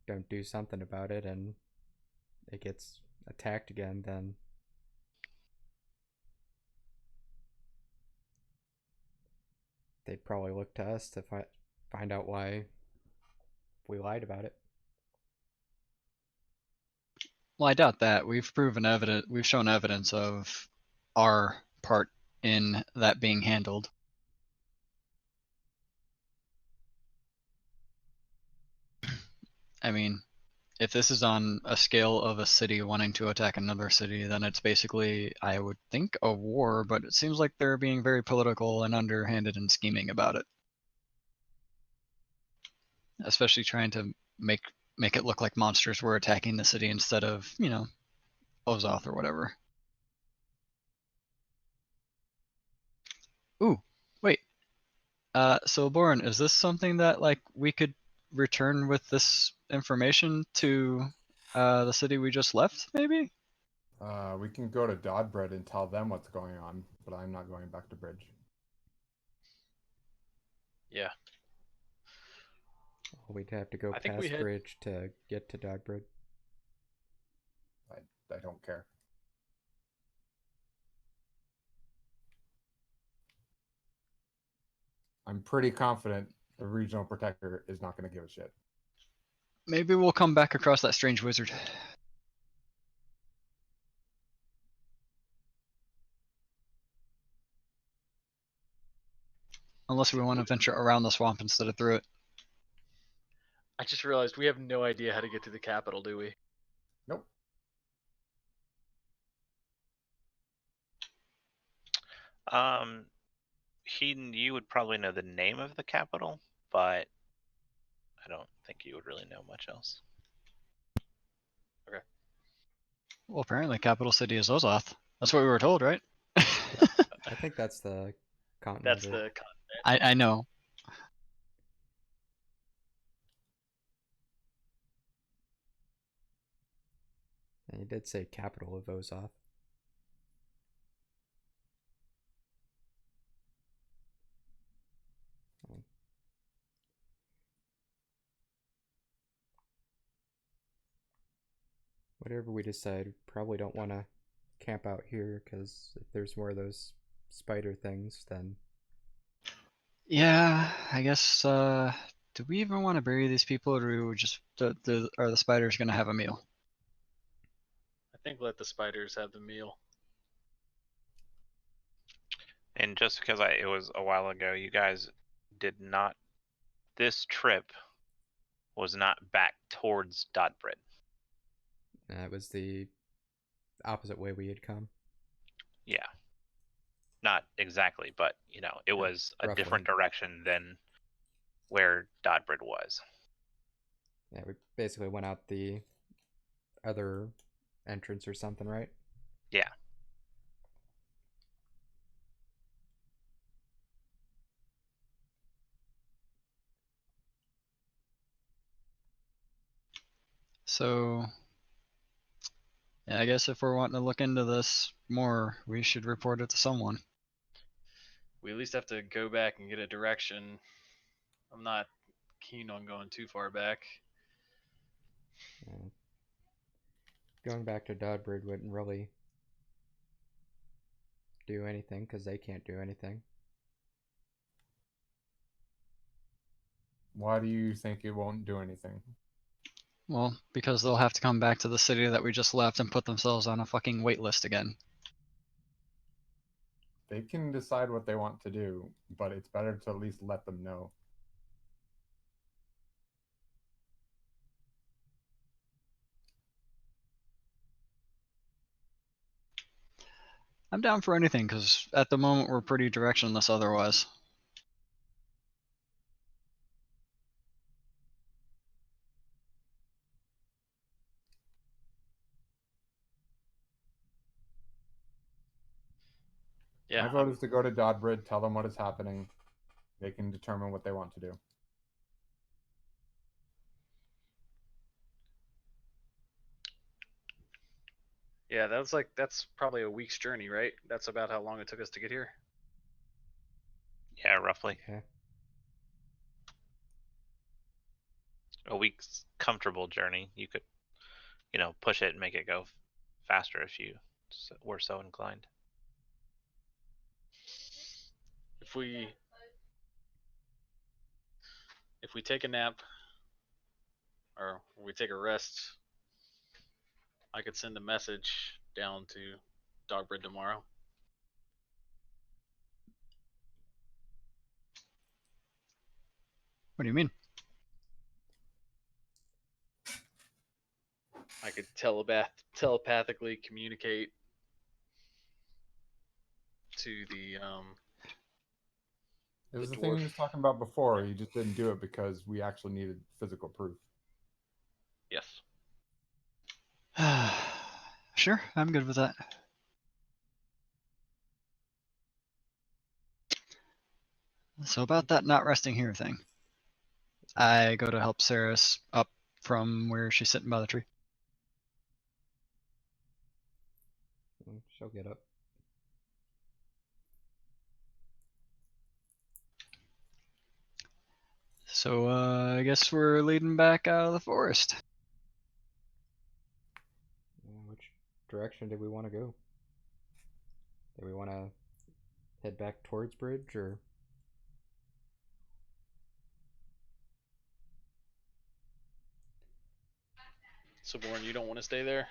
don't do something about it and it gets attacked again, then they'd probably look to us to find out why we lied about it. Well, I doubt that. We've shown evidence of our part in that being handled. I mean, if this is on a scale of a city wanting to attack another city, then it's basically, I would think, a war, but it seems like they're being very political and underhanded and scheming about it. Especially trying to make it look like monsters were attacking the city instead of, Ozoth or whatever. Ooh, wait. So Boren, is this something that we could return with this information to the city we just left, maybe? We can go to Dodbred and tell them what's going on, but I'm not going back to Bridge. Yeah. We'd have to go I think we past had- Bridge to get to Dodbrid. I don't care. I'm pretty confident the regional protector is not going to give a shit. Maybe we'll come back across that strange wizard. Unless we want to venture around the swamp instead of through it. I just realized we have no idea how to get to the capital, do we? Nope. You would probably know the name of the capital, but I don't think you would really know much else. Well, apparently capital city is Ozoth. That's what we were told, right? I think that's the continent. That's or- the. I know. And you did say capital of Ozoth. Whatever we decide, probably don't want to camp out here because if there's more of those spider things, then Yeah, I guess. Do we even want to bury these people, or do we just are the spiders gonna have a meal? I think let the spiders have the meal. And just because it was a while ago, you guys did not. This trip was not back towards Dodbrid. it was the opposite way we had come. Yeah. Not exactly, but it was a roughly. different direction than where Dodbrid was. Yeah, we basically went out the other entrance or something, right? Yeah. So, yeah, I guess if we're wanting to look into this more, we should report it to someone. We at least have to go back and get a direction. I'm not keen on going too far back. Yeah. Going back to Dodbrid wouldn't really do anything because they can't do anything. Why do you think it won't do anything? Well, because they'll have to come back to the city that we just left and put themselves on a fucking wait list again. They can decide what they want to do, but it's better to at least let them know. I'm down for anything, because at the moment we're pretty directionless otherwise. Yeah, My vote is to go to Dodbrid, tell them what is happening. They can determine what they want to do. yeah, that's probably a week's journey, right? That's about how long it took us to get here. Yeah, roughly. Yeah. A week's comfortable journey. You could, push it and make it go faster if you were so inclined. If we take a nap or we take a rest, I could send a message down to Dogbrid tomorrow. What do you mean? I could telepathically communicate to the It was The the thing dwarf. he was talking about before. He just didn't do it because we actually needed physical proof. yes. Sure, I'm good with that. So about that not resting here thing. I go to help Saris up from where she's sitting by the tree. She'll get up. So I guess we're leading back out of the forest. Which direction did we want to go? Do we want to head back towards Bridge or? Suborn, you don't want to stay there?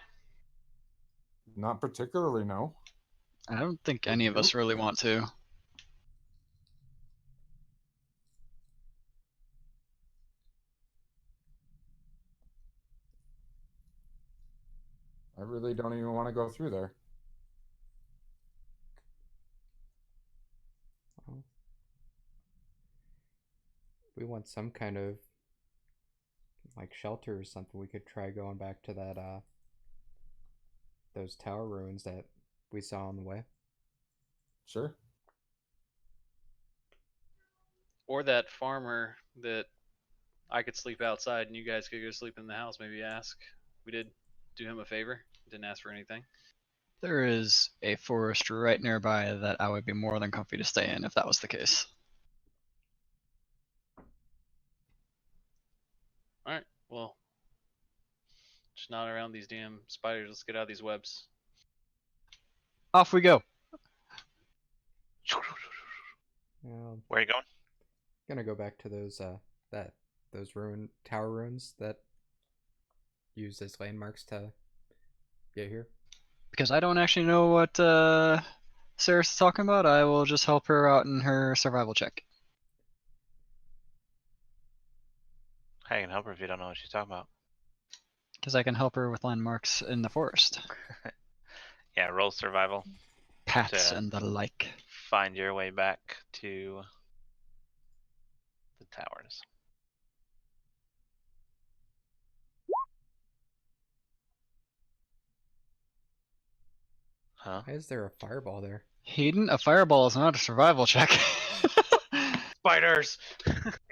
Not particularly, no. I don't think Would any of you? us really want to. I really don't even want to go through there. Well, we want some kind of like shelter or something. We could try going back to that those tower ruins that we saw on the way. Sure. Or that farmer that I could sleep outside and you guys could go sleep in the house. Maybe ask. We did do him a favor. Didn't ask for anything. There is a forest right nearby that I would be more than comfy to stay in if that was the case. All right. Well, just not around these damn spiders. Let's get out of these webs. Off we go. Where are you going? Gonna go back to those those tower ruins that use as landmarks to get here. Because I don't actually know what Sarah's talking about, I will just help her out in her survival check. I can help her if you don't know what she's talking about. Because I can help her with landmarks in the forest. Yeah, roll survival. Paths To- and the like. Find your way back to the towers. Huh? Why is there a fireball there? Hayden, a fireball is not a survival check. Spiders!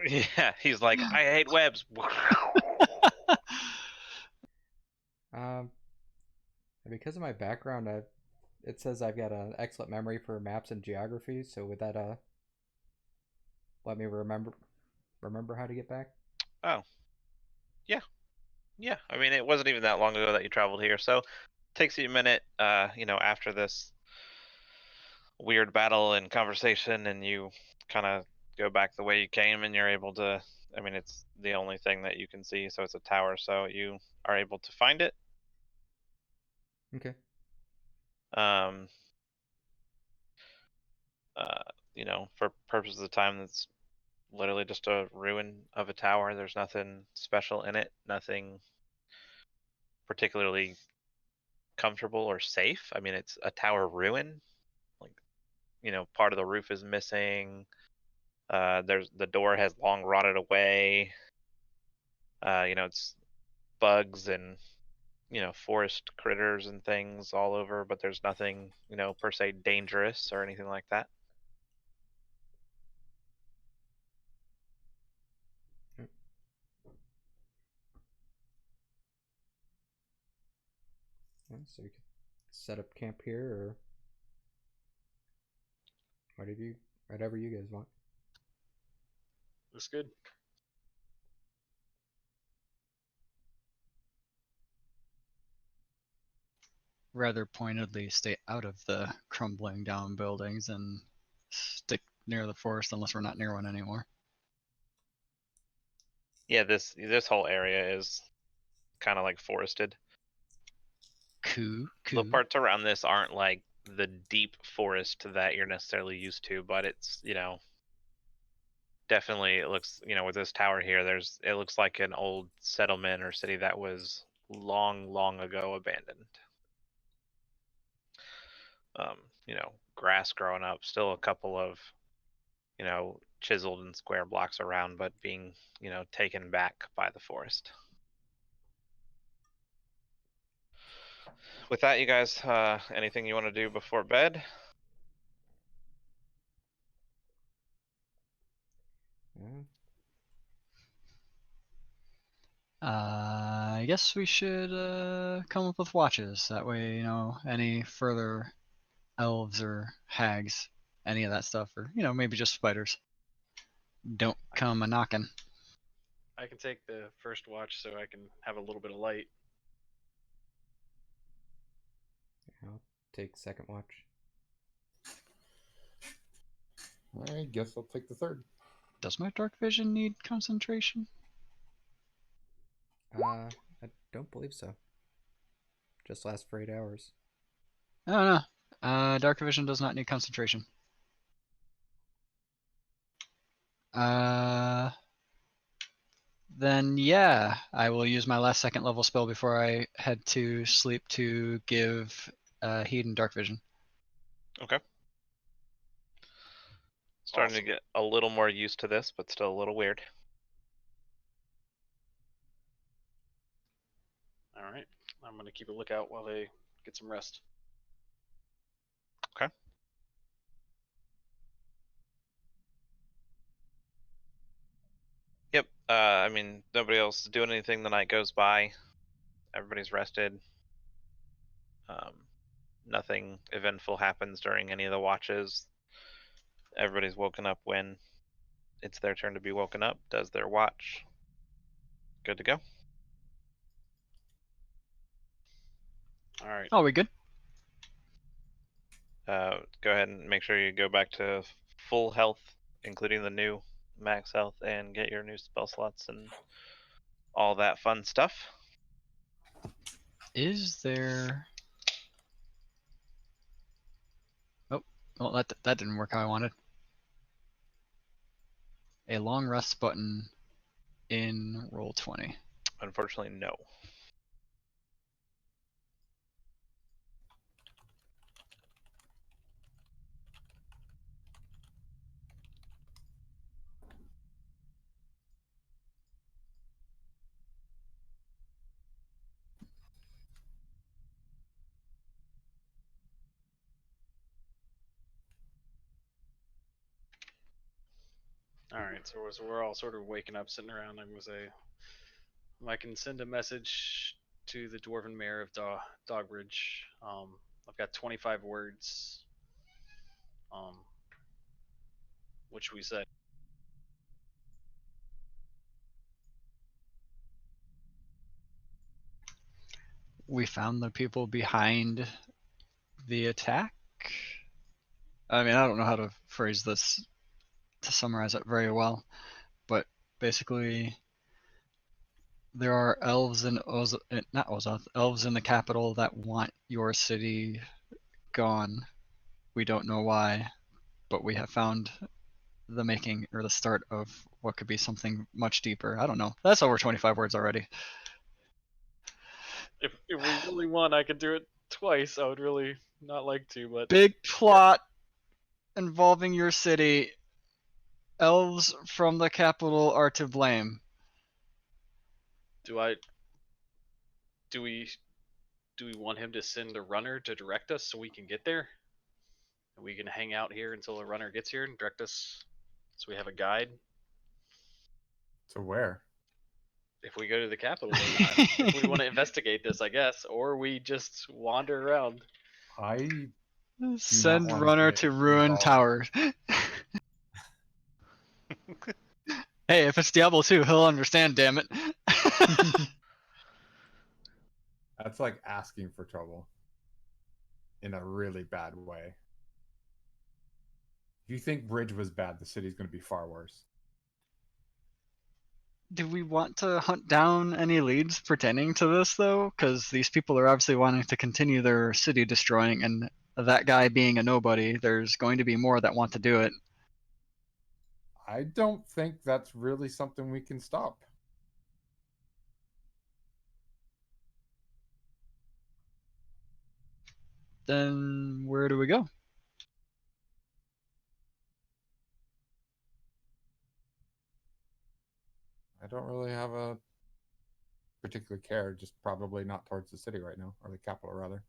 Yeah, he's like, I hate webs. Because of my background, it says I've got an excellent memory for maps and geography. So would that let me remember how to get back? Oh. Yeah, I mean, it wasn't even that long ago that you traveled here, so takes you a minute, after this weird battle and conversation, and you kind of go back the way you came, and you're able to, I mean, it's the only thing that you can see, so it's a tower, so you are able to find it. Okay. For purposes of time, it's literally just a ruin of a tower. There's nothing special in it, nothing particularly comfortable or safe. I mean, it's a tower ruin. Like, part of the roof is missing. The door has long rotted away. It's bugs and forest critters and things all over, but there's nothing per se dangerous or anything like that. Yeah, so you could set up camp here or whatever you guys want. Looks good. Rather pointedly stay out of the crumbling down buildings and stick near the forest unless we're not near one anymore. Yeah, this whole area is kind of like forested. Cool. The parts around this aren't like the deep forest that you're necessarily used to, but it's, definitely it looks, with this tower here, it looks like an old settlement or city that was long ago abandoned. Grass growing up, still a couple of, chiseled and square blocks around, but being, taken back by the forest. With that, you guys, anything you want to do before bed? Yeah. I guess we should come up with watches. That way, any further elves or hags, any of that stuff, or maybe just spiders, don't come a knocking. I can take the first watch so I can have a little bit of light. I'll take second watch. I guess I'll take the third. Does my dark vision need concentration? I don't believe so. Just lasts for 8 hours. No, no. Dark Vision does not need concentration. Then yeah, I will use my last second level spell before I head to sleep to give Hedon Dark Vision. Okay. Starting to Awesome. get a little more used to this, but still a little weird. All right. I'm gonna keep a lookout while they get some rest. Okay. Yep. I mean, nobody else is doing anything. The night goes by. Everybody's rested. Nothing eventful happens during any of the watches. Everybody's woken up when it's their turn to be woken up, does their watch. Good to go. All right. Oh, we good? Go ahead and make sure you go back to full health, including the new max health, and get your new spell slots and all that fun stuff. Is there? Oh, well, that didn't work how I wanted. A long rest button in Roll20. Unfortunately, no. All right. So we're all sort of waking up, sitting around. I'm gonna say, I can send a message to the Dwarven Mayor of Dogbridge. I've got 25 words. What should we say? We found the people behind the attack. I mean, I don't know how to phrase this to summarize it very well, but basically, there are elves in not Ozoth, elves in the capital that want your city gone. We don't know why, but we have found the making or the start of what could be something much deeper. I don't know. That's over 25 words already. If we really want, I could do it twice. I would really not like to, but Big plot involving your city. Elves from the capital are to blame. do we want him to send a runner to direct us so we can get there? And we can hang out here until a runner gets here and direct us, so we have a guide. So where? If we go to the capital or not. If we want to investigate this, I guess, or we just wander around. I Send wanna runner get to ruin involved. tower. Hey, if it's Diablo 2, he'll understand, damn it. That's like asking for trouble in a really bad way. If you think Bridge was bad, the city's going to be far worse. Do we want to hunt down any leads pertaining to this, though? Because these people are obviously wanting to continue their city destroying, and that guy being a nobody, there's going to be more that want to do it. I don't think that's really something we can stop. Then where do we go? I don't really have a particular care, just probably not towards the city right now, or the capital rather.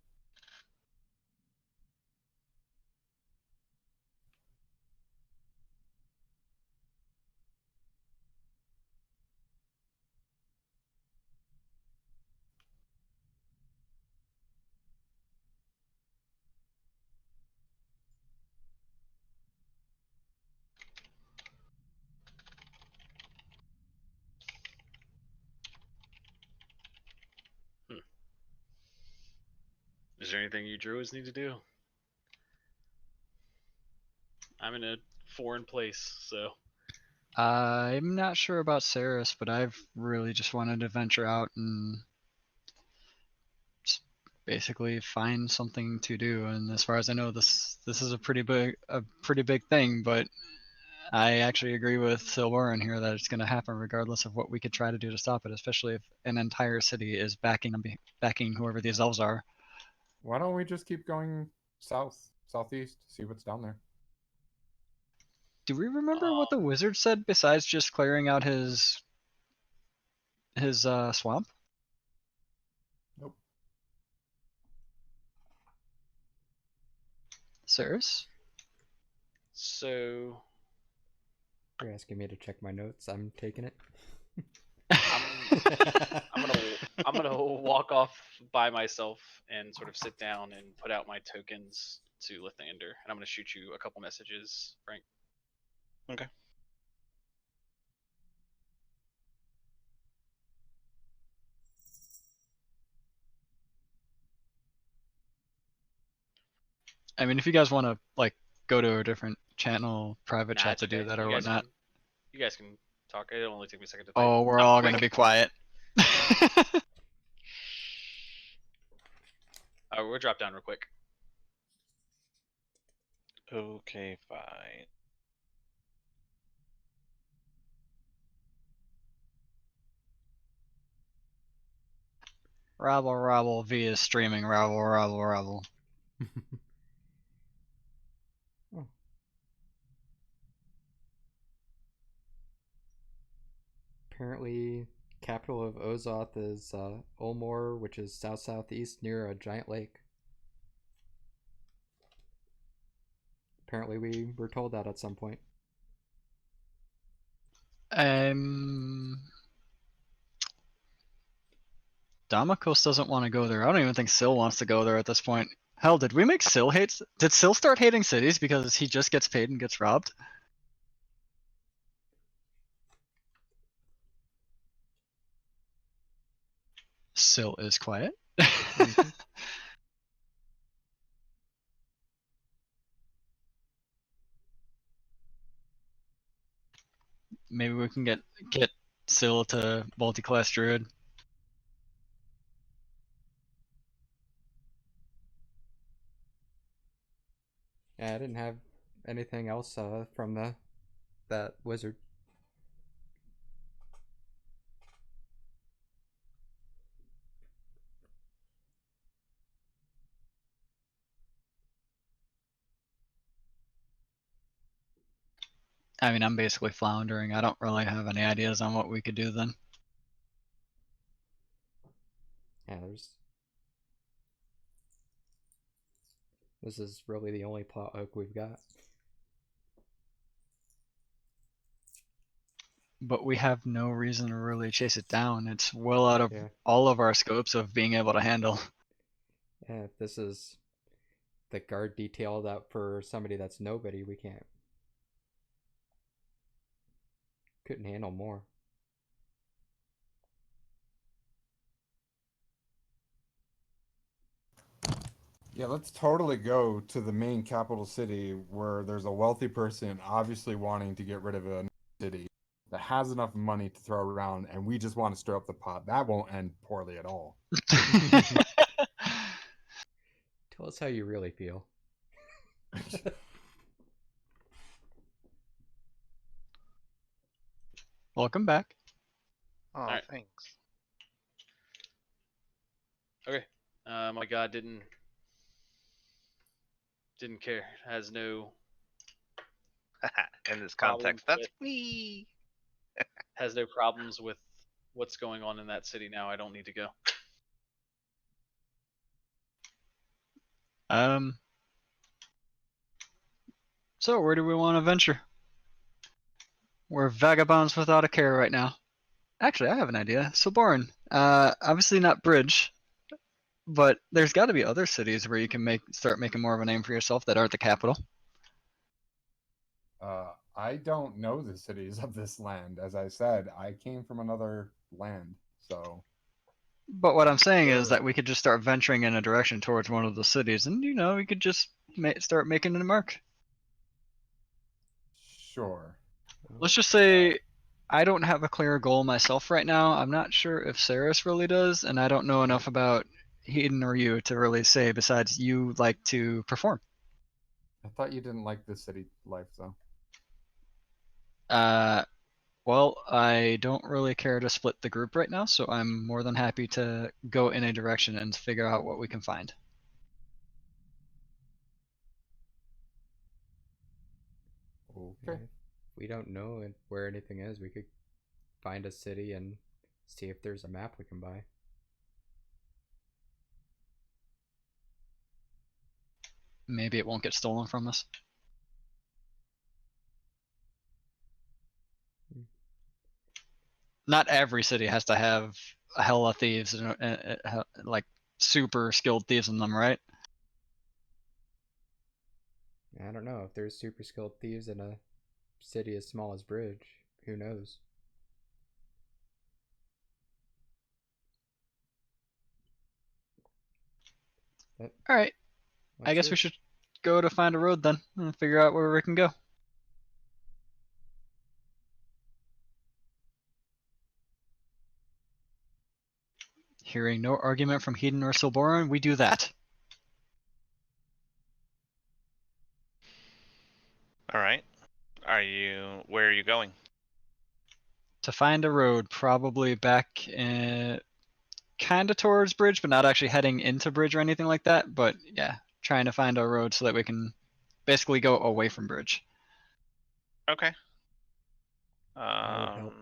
Is there anything you druids need to do? I'm in a foreign place, so I'm not sure about Saris, but I've really just wanted to venture out and basically find something to do. And as far as I know, this is a pretty big thing. But I actually agree with Silverin here that it's going to happen regardless of what we could try to do to stop it, especially if an entire city is backing whoever these elves are. Why don't we just keep going southeast, see what's down there? Do we remember what the wizard said besides just clearing out his swamp? Nope. Sirs? So You're asking me to check my notes. I'm taking it. I'm gonna walk off by myself and sort of sit down and put out my tokens to Lathander, and I'm gonna shoot you a couple messages, Frank. Okay. I mean, if you guys want to like go to a different channel, private Nah, chat it's to do okay. that or You guys whatnot. you guys can talk. It'll only take me a second to type. Oh, we're I'm all quick. gonna be quiet. We'll drop down real quick. Okay, fine. Rabble, rabble, V is streaming. Rabble, rabble, rabble. Oh. Apparently, capital of Ozoth is Ulmor, which is south-southeast near a giant lake. Apparently, we were told that at some point. Damakos doesn't want to go there. I don't even think Syl wants to go there at this point. Hell, did we make Syl hate? Did Syl start hating cities because he just gets paid and gets robbed? Syl is quiet. Maybe we can get Syl to multi-class druid. Yeah, I didn't have anything else from that wizard. I mean, I'm basically floundering. I don't really have any ideas on what we could do then. Yeah, this is really the only plot hook we've got. But we have no reason to really chase it down. It's well out of Yeah. all of our scopes of being able to handle. Yeah, if this is the guard detailed out for somebody that's nobody, we couldn't handle more. Yeah, let's totally go to the main capital city where there's a wealthy person obviously wanting to get rid of a city that has enough money to throw around, and we just want to stir up the pot. That won't end poorly at all. Tell us how you really feel. Welcome back. Oh, Alright. thanks. Okay. My god didn't care. Has no In this Problem context, that's with- me. has no problems with what's going on in that city now. I don't need to go. So where do we want to venture? We're vagabonds without a care right now. Actually, I have an idea. So Borin, obviously not Bridge, but there's got to be other cities where you can start making more of a name for yourself that aren't the capital. I don't know the cities of this land. As I said, I came from another land, so. But what I'm saying is Sure. that we could just start venturing in a direction towards one of the cities, and we could just start making a mark. Sure. Let's just say I don't have a clear goal myself right now. I'm not sure if Saris really does, and I don't know enough about Heaton or you to really say besides you like to perform? I thought you didn't like the city life, though. Well, I don't really care to split the group right now, so I'm more than happy to go in a direction and figure out what we can find. Okay. If we don't know where anything is, we could find a city and see if there's a map we can buy. Maybe it won't get stolen from us. Not every city has to have a hell of thieves and like super skilled thieves in them, right? I don't know if there's super skilled thieves in a city as small as Bridge. Who knows? All right. I guess we should go to find a road then and figure out where we can go. Hearing no argument from Hedon or Silboran, we do that. All right. Where are you going? To find a road, probably back kind of towards Bridge, but not actually heading into Bridge or anything like that. But yeah, trying to find a road so that we can basically go away from Bridge. Okay. would help.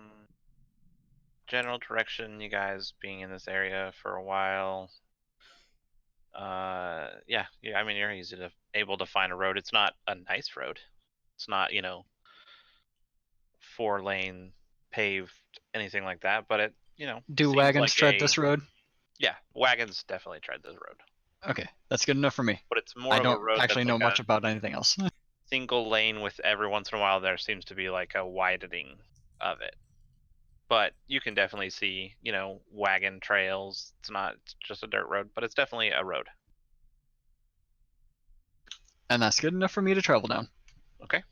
General direction, you guys being in this area for a while. Yeah. I mean, you're able to find a road. It's not a nice road. It's not, 4-lane paved, anything like that. But it, Do seems wagons like tread this road? Yeah, wagons definitely tread this road. Okay, that's good enough for me. But it's more I of a don't road actually that's know like much a about anything else. single lane with every once in a while there seems to be like a widening of it. But you can definitely see, wagon trails. It's not just a dirt road, but it's definitely a road. And that's good enough for me to travel down. Okay.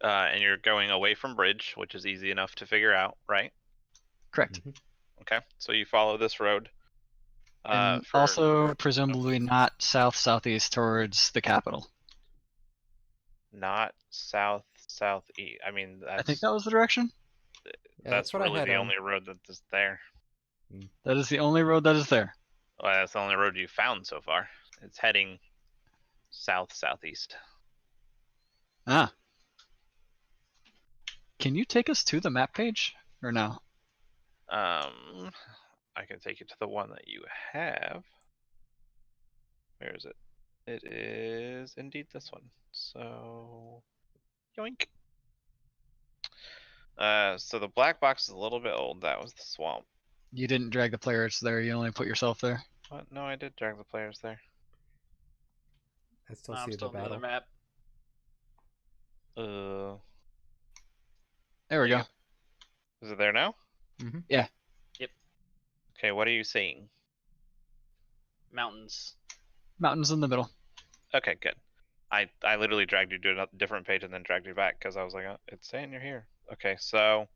And you're going away from Bridge, which is easy enough to figure out, right? Correct. Okay, so you follow this road. And also presumably not southeast towards the capital. Not southeast. I mean, I think that was the direction. Yeah, that's what I really had the on. only road that is there. That is the only road that is there. Well, that's the only road you found so far. It's heading southeast. Ah. Can you take us to the map page or no? I can take you to the one that you have. Where is it? It is indeed this one. So, yoink. So the black box is a little bit old. That was the swamp. You didn't drag the players there. You only put yourself there. What? No, I did drag the players there. I still I'm see still the on the other battle. map. There we There go. you Is it there now? Mm-hmm. Yeah. Yep. Okay, what are you seeing? Mountains. Mountains in the middle. Okay, good. I literally dragged you to a different page and then dragged you back because I was like, oh, it's saying you're here. Okay, so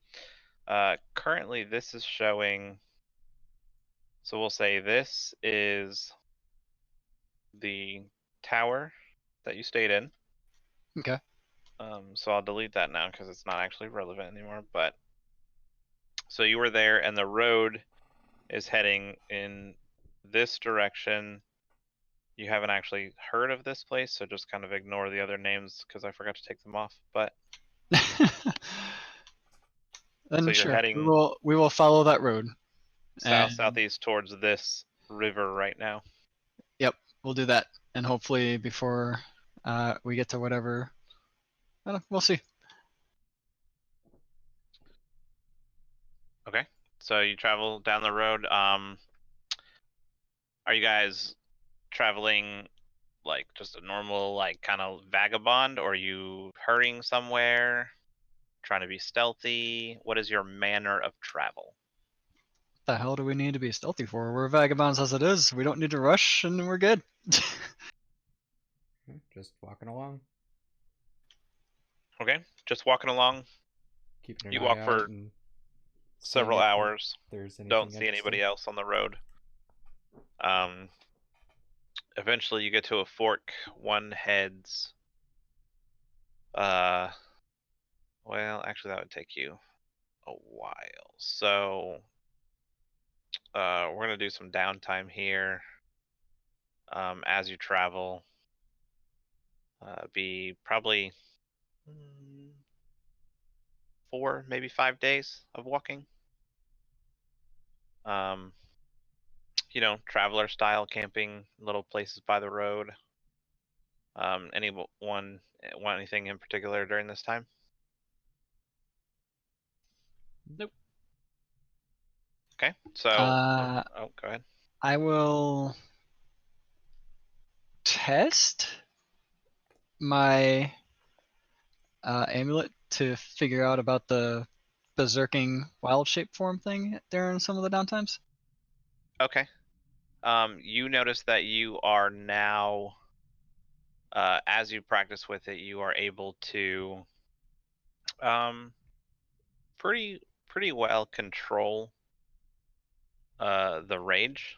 currently this is showing. So we'll say this is the tower that you stayed in. Okay. So I'll delete that now because it's not actually relevant anymore. But so you were there, and the road is heading in this direction. You haven't actually heard of this place, so just kind of ignore the other names because I forgot to take them off. But Then so you're sure, heading we will follow that road. southeast towards this river right now. Yep, we'll do that, and hopefully before we get to whatever, I don't know, we'll see. Okay, so you travel down the road. Are you guys traveling like just a normal, like kind of vagabond, or are you hurrying somewhere, trying to be stealthy? What is your manner of travel? The hell do we need to be stealthy for? We're vagabonds as it is. We don't need to rush, and we're good. Just walking along. Okay, just walking along. Keeping an You eye walk out for and seeing several if hours. There's anything Don't see interesting. anybody else on the road. Eventually, you get to a fork. One heads. Well, actually, that would take you a while. So, we're gonna do some downtime here. As you travel, be probably 4, maybe 5 days of walking. Traveler style camping, little places by the road. Anyone want anything in particular during this time? Nope. Okay, so go ahead. I will test my amulet to figure out about the berserking wild shape form thing during some of the downtimes. Okay. You notice that you are now, as you practice with it, you are able to, pretty well control, the rage.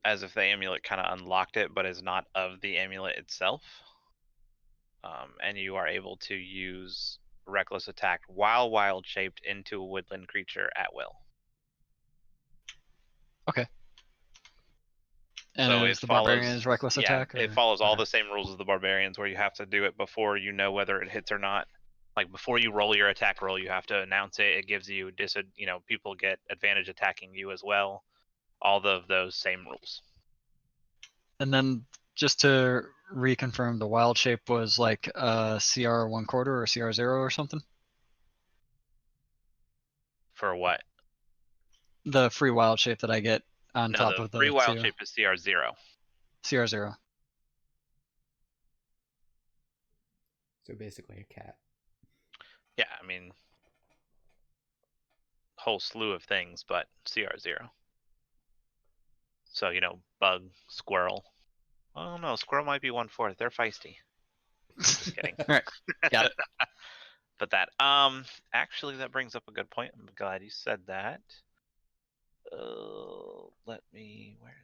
As if the amulet kind of unlocked it, but is not of the amulet itself. And you are able to use reckless attack while wild shaped into a woodland creature at will. Okay. And So is it the follows, barbarian's reckless attack? it or- follows all okay. the same rules as the barbarians, where you have to do it before you know whether it hits or not. Like before you roll your attack roll, you have to announce it. It gives you people get advantage attacking you as well. All of those same rules. And then just to reconfirm, the wild shape was like CR 1/4 or CR 0 or something? For what? The free wild shape that I get on No, top the of the free wild 2. shape is CR0. CR 0. So basically a cat. Yeah, I mean, whole slew of things, but CR0. So, bug, squirrel. Oh no, squirrel might be 1/4. They're feisty. Just kidding. Alright, got it. But that, actually, that brings up a good point. I'm glad you said that. Where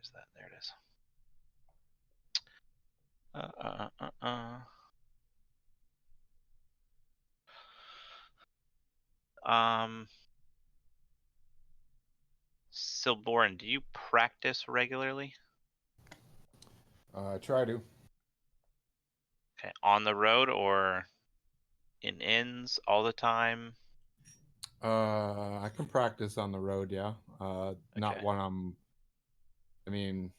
is that? There it is. Silborin, do you practice regularly? Try to. Okay, on the road or in inns all the time? I can practice on the road, yeah. Not Okay. when I'm. I mean,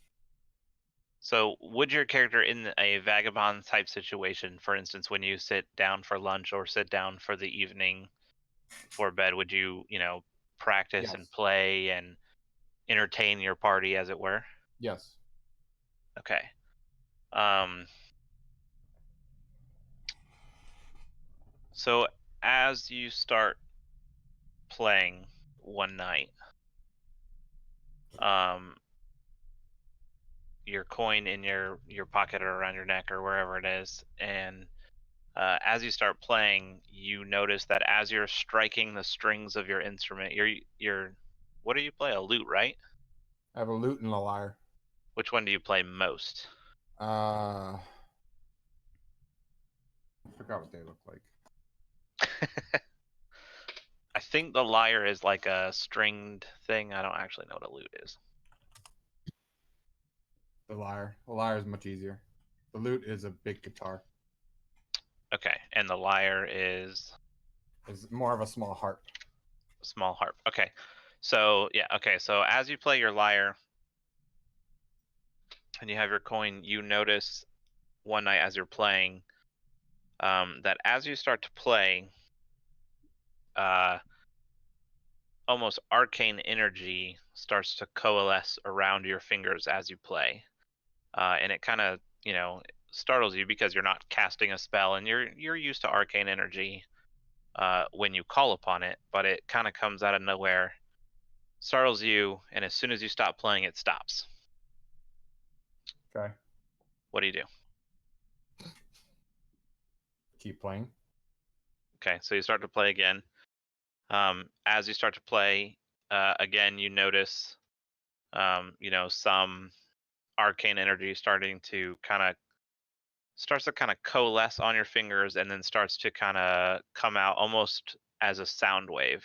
So, would your character in a vagabond type situation, for instance, when you sit down for lunch or sit down for the evening for bed, would you, practice Yes. and play and entertain your party, as it were? yes. Okay. So as you start playing one night, your coin in your pocket or around your neck or wherever it is, and as you start playing, you notice that as you're striking the strings of your instrument, you're what do you play? A lute, right? I have a lute and a lyre. Which one do you play most? I forgot what they look like. I think the lyre is like a stringed thing. I don't actually know what a lute is. The lyre. The lyre is much easier. The lute is a big guitar. Okay, and the lyre is It's more of a small harp. small harp. Okay. So, yeah, okay. So as you play your lyre and you have your coin, you notice one night as you're playing that as you start to play, almost arcane energy starts to coalesce around your fingers as you play. And it kind of, startles you because you're not casting a spell and you're used to arcane energy when you call upon it, but it kind of comes out of nowhere, startles you, and as soon as you stop playing, it stops. Okay. What do you do? Keep playing. Okay, so you start to play again. As you start to play, again, you notice, some arcane energy starts to kind of coalesce on your fingers, and then starts to kind of come out almost as a sound wave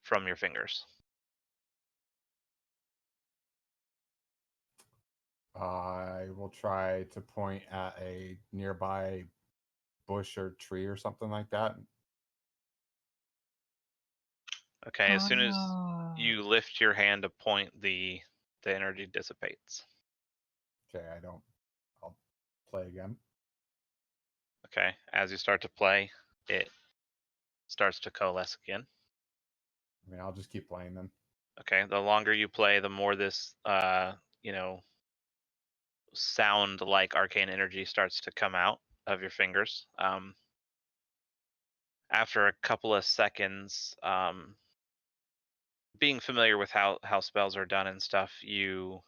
from your fingers. I will try to point at a nearby bush or tree or something like that. Okay, as soon as Ah. you lift your hand to point, the energy dissipates. Okay, I'll play again. Okay, as you start to play, it starts to coalesce again. I mean, I'll just keep playing then. Okay, the longer you play, the more this, sound like arcane energy starts to come out of your fingers. After a couple of seconds, being familiar with how spells are done and stuff, you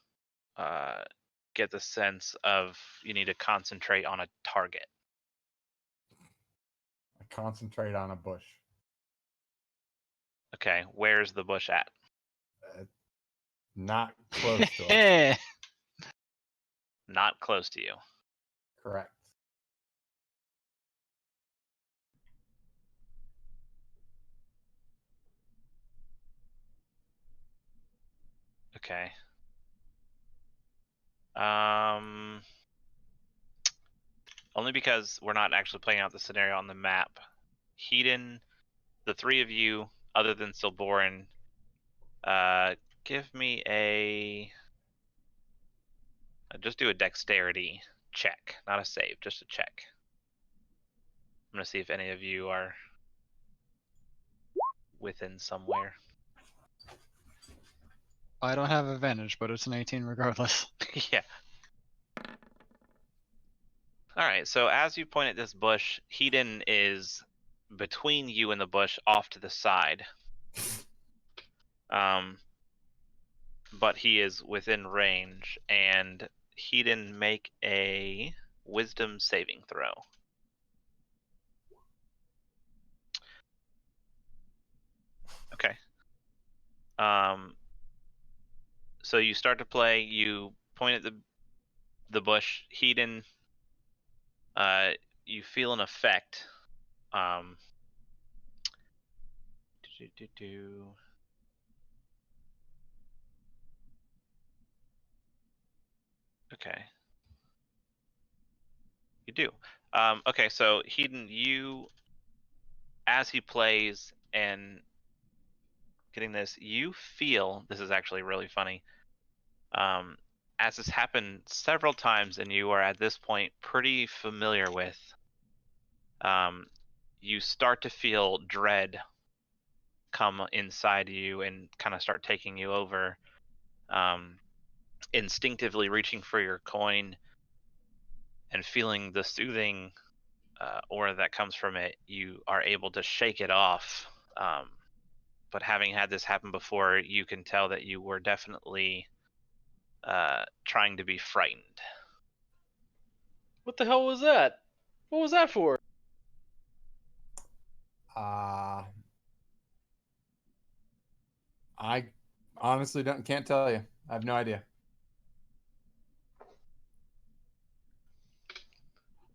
get the sense of you need to concentrate on a target. I concentrate on a bush. Okay, where's the bush at? Not close to it. Not close to you. Correct. Okay. Only because we're not actually playing out the scenario on the map. Hedon, the three of you, other than Silborin, give me just do a dexterity check, not a save, just a check. I'm gonna see if any of you are within somewhere. I don't have advantage, but it's an 18 regardless. Yeah. All right. So as you point at this bush, Hedon is between you and the bush, off to the side. But he is within range, and Hedon, make a Wisdom saving throw. Okay. So you start to play. You point at the bush. Hedon, you feel an effect. Okay. You do. Okay, so Hedon, as he plays and getting this, you feel, this is actually really funny, as this happened several times and you are at this point pretty familiar with, you start to feel dread come inside you and kind of start taking you over. Instinctively reaching for your coin and feeling the soothing aura that comes from it, you are able to shake it off. But having had this happen before, you can tell that you were definitely trying to be frightened. What the hell was that? What was that for? I honestly can't tell you. I have no idea.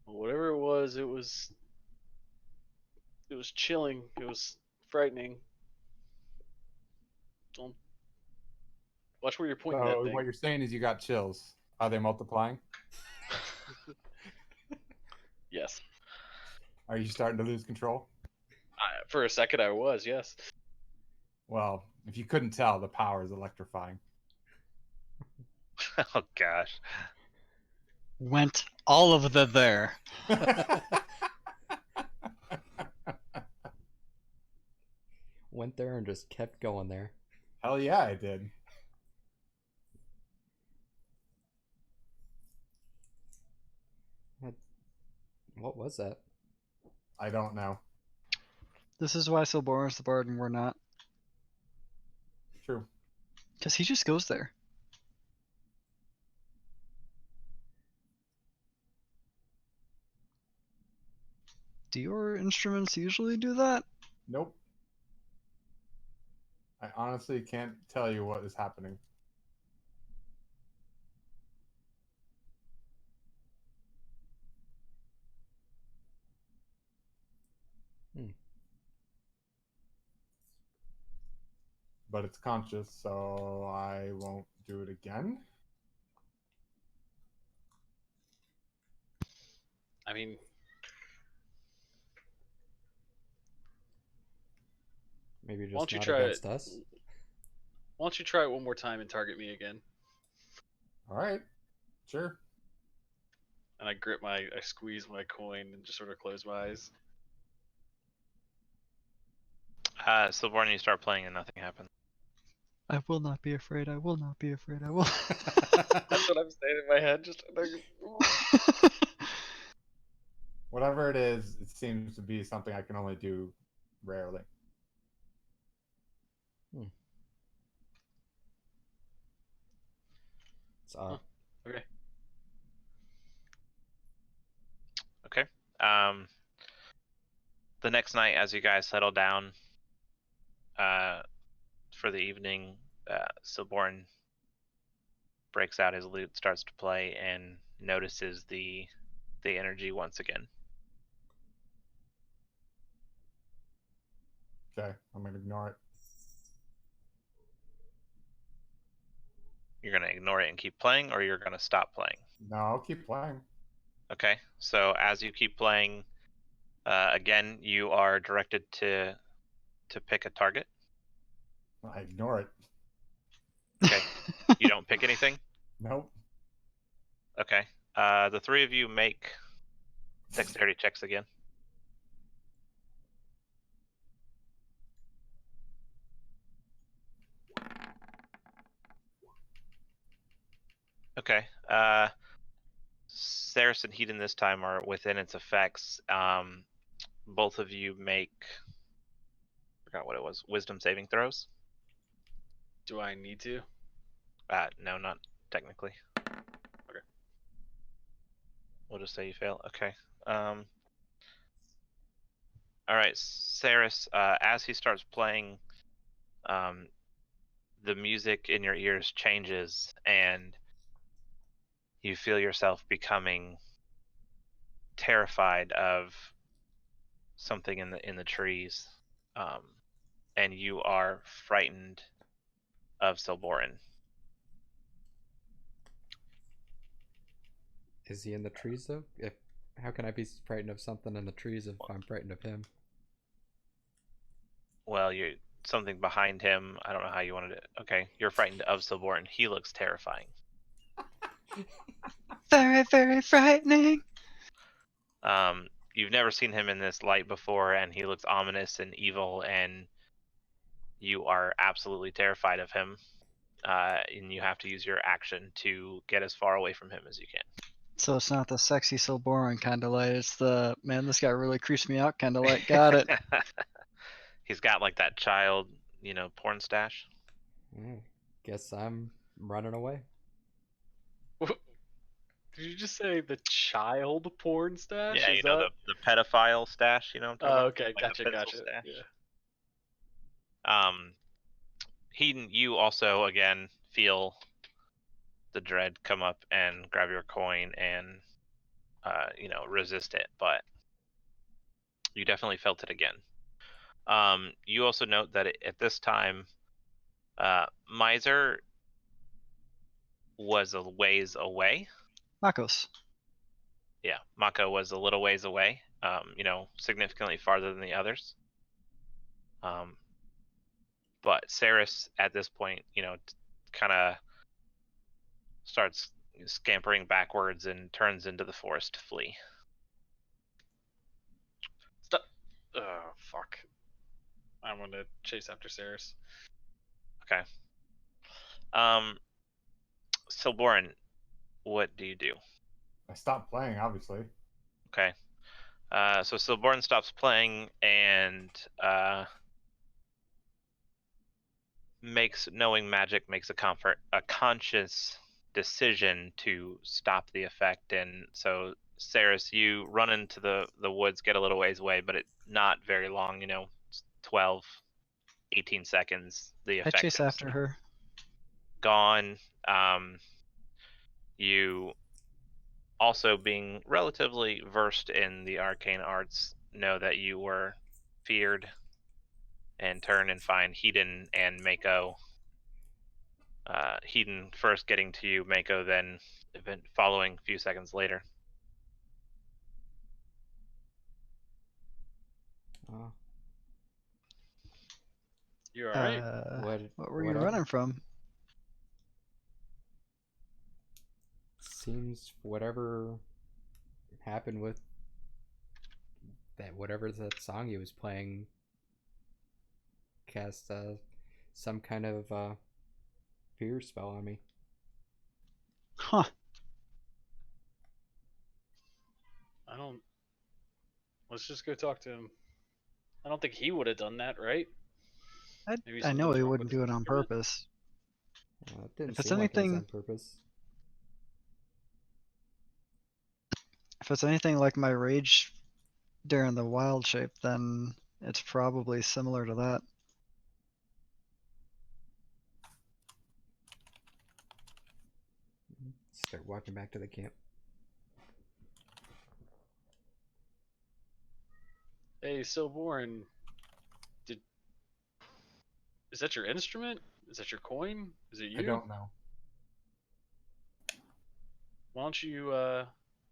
Whatever it was chilling. It was frightening. Don't watch where you're pointing that So thing. what you're saying is you got chills. Are they multiplying? Yes. Are you starting to lose control? For a second, I was. Yes. Well, if you couldn't tell, the power is electrifying. Oh gosh. Went all of the there. Went there and just kept going there. Hell yeah, I did. What was that? I don't know. This is why Silborin's the bard and we're not. True. Because he just goes there. Do your instruments usually do that? Nope. I honestly can't tell you what is happening. But it's conscious, so I won't do it again. I mean, Maybe why just don't you not try against it? us. Why don't you try it one more time and target me again? All right, sure. And I squeeze my coin and just sort of close my eyes. Silverborn, you start playing and nothing happens. I will not be afraid. I will not be afraid. I will. That's what I'm saying in my head. Just Whatever it is, it seems to be something I can only do rarely. It's odd. okay. Okay. The next night, as you guys settle down for the evening, Silborn breaks out his lute, starts to play, and notices the energy once again. Okay, I'm gonna ignore it. You're gonna ignore it and keep playing, or you're gonna stop playing? No, I'll keep playing. Okay. So as you keep playing, again, you are directed to pick a target. I ignore it. Okay. You don't pick anything? Nope. Okay. The three of you make dexterity checks again. Okay. Ceres and Hedon this time are within its effects. Both of you make, forgot what it was, wisdom saving throws. Do I need to? No, not technically. Okay. We'll just say you fail. Okay. All right, Ceres. As he starts playing, the music in your ears changes, and you feel yourself becoming terrified of something in the trees, and you are frightened of Silborin. Is he in the trees though? How can I be frightened of something in the trees if I'm frightened of him? Well, you something behind him. I don't know how you wanted it. Okay, you're frightened of Silborin. He looks terrifying. Very, very frightening. You've never seen him in this light before, and he looks ominous and evil, and you are absolutely terrified of him. And you have to use your action to get as far away from him as you can. So it's not the sexy, so boring kind of light. It's the, man, this guy really creeps me out kind of light. Got it. He's got like that child, porn stash. Guess I'm running away. Did you just say the child porn stash? Yeah, Is the pedophile stash. You know what I'm talking Oh, about? okay, Like gotcha, the pencil gotcha. stash. Yeah. Hedon, you also again feel the dread come up and grab your coin and resist it, but you definitely felt it again. You also note that at this time, Miser was a ways away. Makos. Yeah, Mako was a little ways away, significantly farther than the others. But Ceres at this point, kind of starts scampering backwards and turns into the forest to flee. Stop. Oh, fuck. I'm gonna chase after Ceres. Okay. Silborin, what do you do? I stopped playing, obviously. Okay. So Silborin stops playing and knowing magic makes a conscious decision to stop the effect. And so Ceres, you run into the woods, get a little ways away, but it's not very long, 12 18 seconds, the I effect chase is after her. gone. You also, being relatively versed in the arcane arts, know that you were feared and turn and find Hedon and Mako. Hedon first getting to you, Mako then event following a few seconds later. Oh, You all right? What were you whatever. running from? Seems whatever happened with that, whatever that song he was playing, cast some kind of fear spell on me. Huh. I don't. Let's just go talk to him. I don't think he would have done that, right? Maybe I know something's he wrong wouldn't with do his it on instrument? purpose. It didn't If it's seem like it was anything- on purpose. If it's anything like my rage during the wild shape, then it's probably similar to that. Start walking back to the camp. Hey, Stillborn. Is that your instrument? Is that your coin? Is it you? I don't know. Why don't you?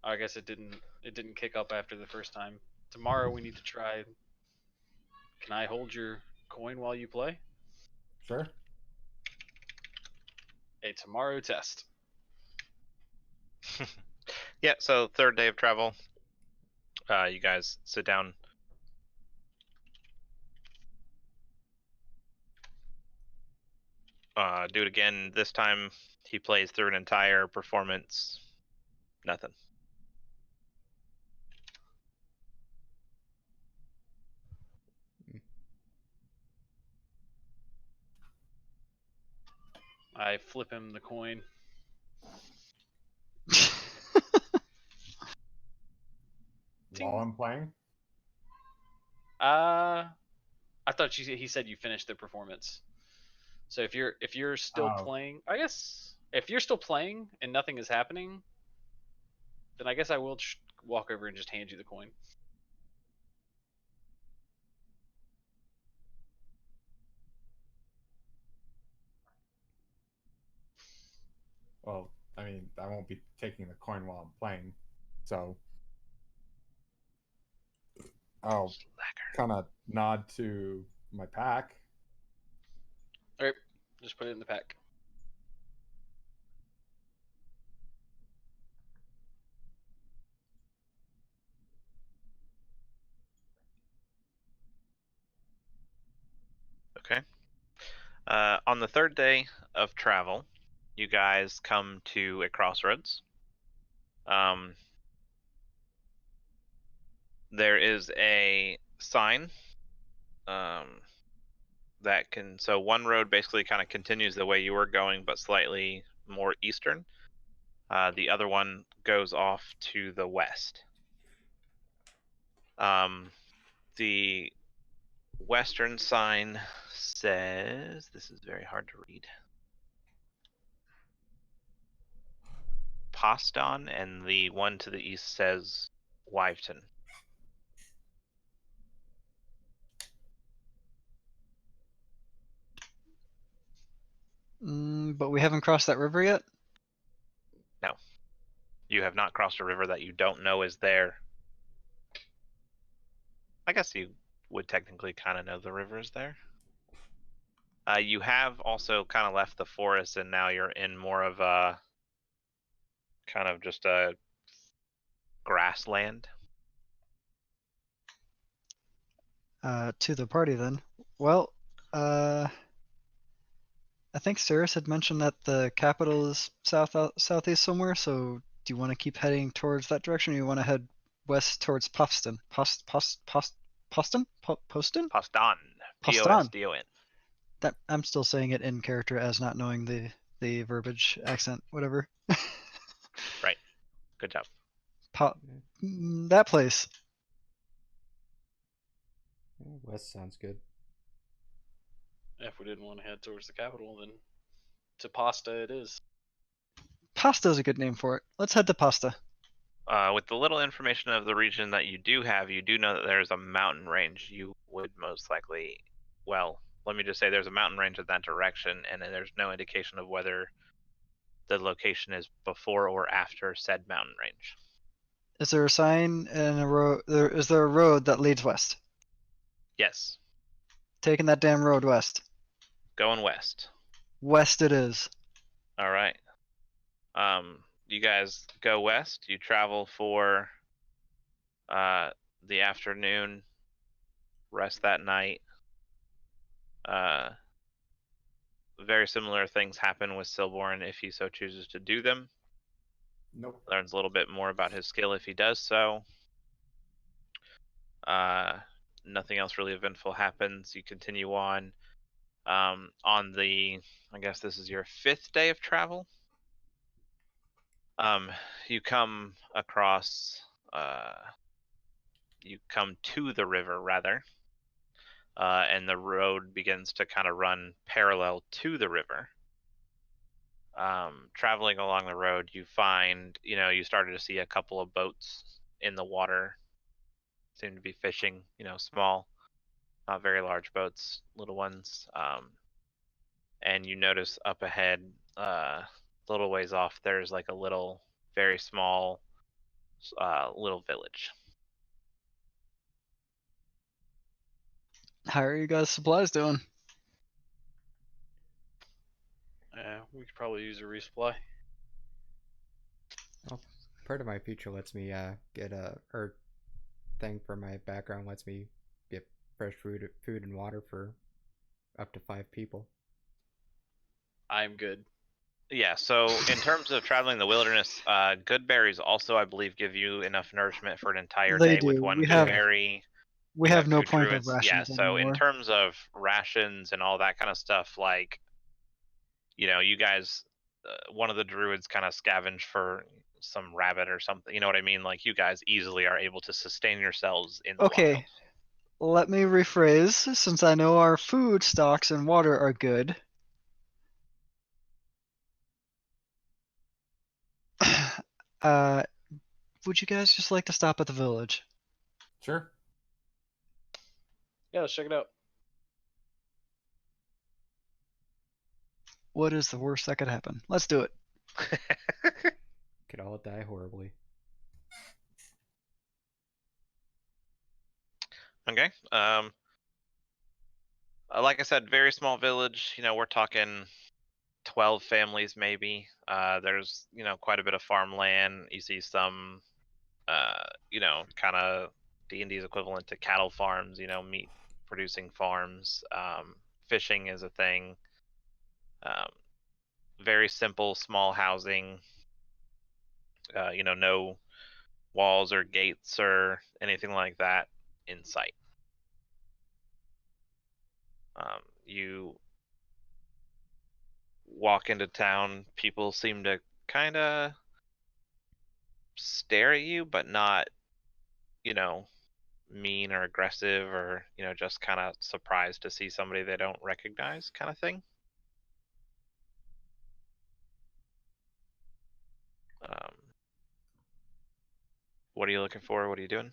I guess it didn't kick up after the first time. Tomorrow we need to try. Can I hold your coin while you play? Sure. A tomorrow test. Yeah, so third day of travel. You guys sit down. Do it again. This time he plays through an entire performance. Nothing. I flip him the coin. While I'm playing. I thought he said you finished the performance. So if you're still Oh. playing, I guess if you're still playing and nothing is happening, then I guess I will walk over and just hand you the coin. Well, I mean, I won't be taking the coin while I'm playing, so I'll kind of nod to my pack. All right, just put it in the pack. Okay. On the third day of travel, you guys come to a crossroads. There is a sign that can. So one road basically kind of continues the way you were going, but slightly more eastern. The other one goes off to the west. The western sign says, this is very hard to read, Poston, and the one to the east says Wiveton. But we haven't crossed that river yet? No. You have not crossed a river that you don't know is there. I guess you would technically kind of know the river is there. You have also kind of left the forest, and now you're in more of a kind of just a grassland. To the party then. Well, I think Cirrus had mentioned that the capital is southeast somewhere, so do you want to keep heading towards that direction, or you want to head west towards Poston? Poston? Poston? Poston. Poston. P-O-S-D-O-N. That I'm still saying it in character as not knowing the verbiage, accent, whatever. Right. Good job. That place. Yeah, west sounds good. If we didn't want to head towards the capital, then to Pasta it is. Pasta's a good name for it. Let's head to Pasta. With the little information of the region that you do have, you do know that there's a mountain range. You would most likely, well, let me just say there's a mountain range in that direction, and then there's no indication of whether the location is before or after said mountain range. Is there a sign and a road? Is there a road that leads west? Yes, Taking that damn road west. going west. West it is. All right. You guys go west. You travel for the afternoon. Rest that night. Very similar things happen with Silborn if he so chooses to do them. Nope. Learns a little bit more about his skill if he does so. Nothing else really eventful happens. You continue on. On the, I guess this is your 5th day of travel. You come across, you come to the river rather, and the road begins to kind of run parallel to the river. Traveling along the road, you find, you started to see a couple of boats in the water, seem to be fishing, small, not very large boats, little ones. And you notice up ahead, a little ways off, there's like a little, very small, little village. How are you guys' supplies doing? We could probably use a resupply. Part of my feature lets me get or thing for my background lets me get fresh food and water for up to 5 people. I'm good. Yeah, so in terms of traveling the wilderness, good berries also, I believe, give you enough nourishment for an entire They day with do. one We good have- berry. We You have no 2 point druids. of rations Yeah, so anymore. in terms of rations and all that kind of stuff, like, you guys, one of the druids kind of scavenged for some rabbit or something. You know what I mean? Like, you guys easily are able to sustain yourselves in the Okay, let me rephrase. Since I know our food stocks and water are good, would you guys just like to stop at the village? Sure. Yeah, let's check it out. What is the worst that could happen? Let's do it. wild. Could all die horribly. Okay. Like I said, very small village. We're talking 12 families maybe. There's, quite a bit of farmland. You see some, kind of D&D's equivalent to cattle farms, meat producing farms. Fishing is a thing. Very simple, small housing. No walls or gates or anything like that in sight. You walk into town, people seem to kind of stare at you, but not, mean or aggressive or, just kind of surprised to see somebody they don't recognize kind of thing. What are you looking for? What are you doing?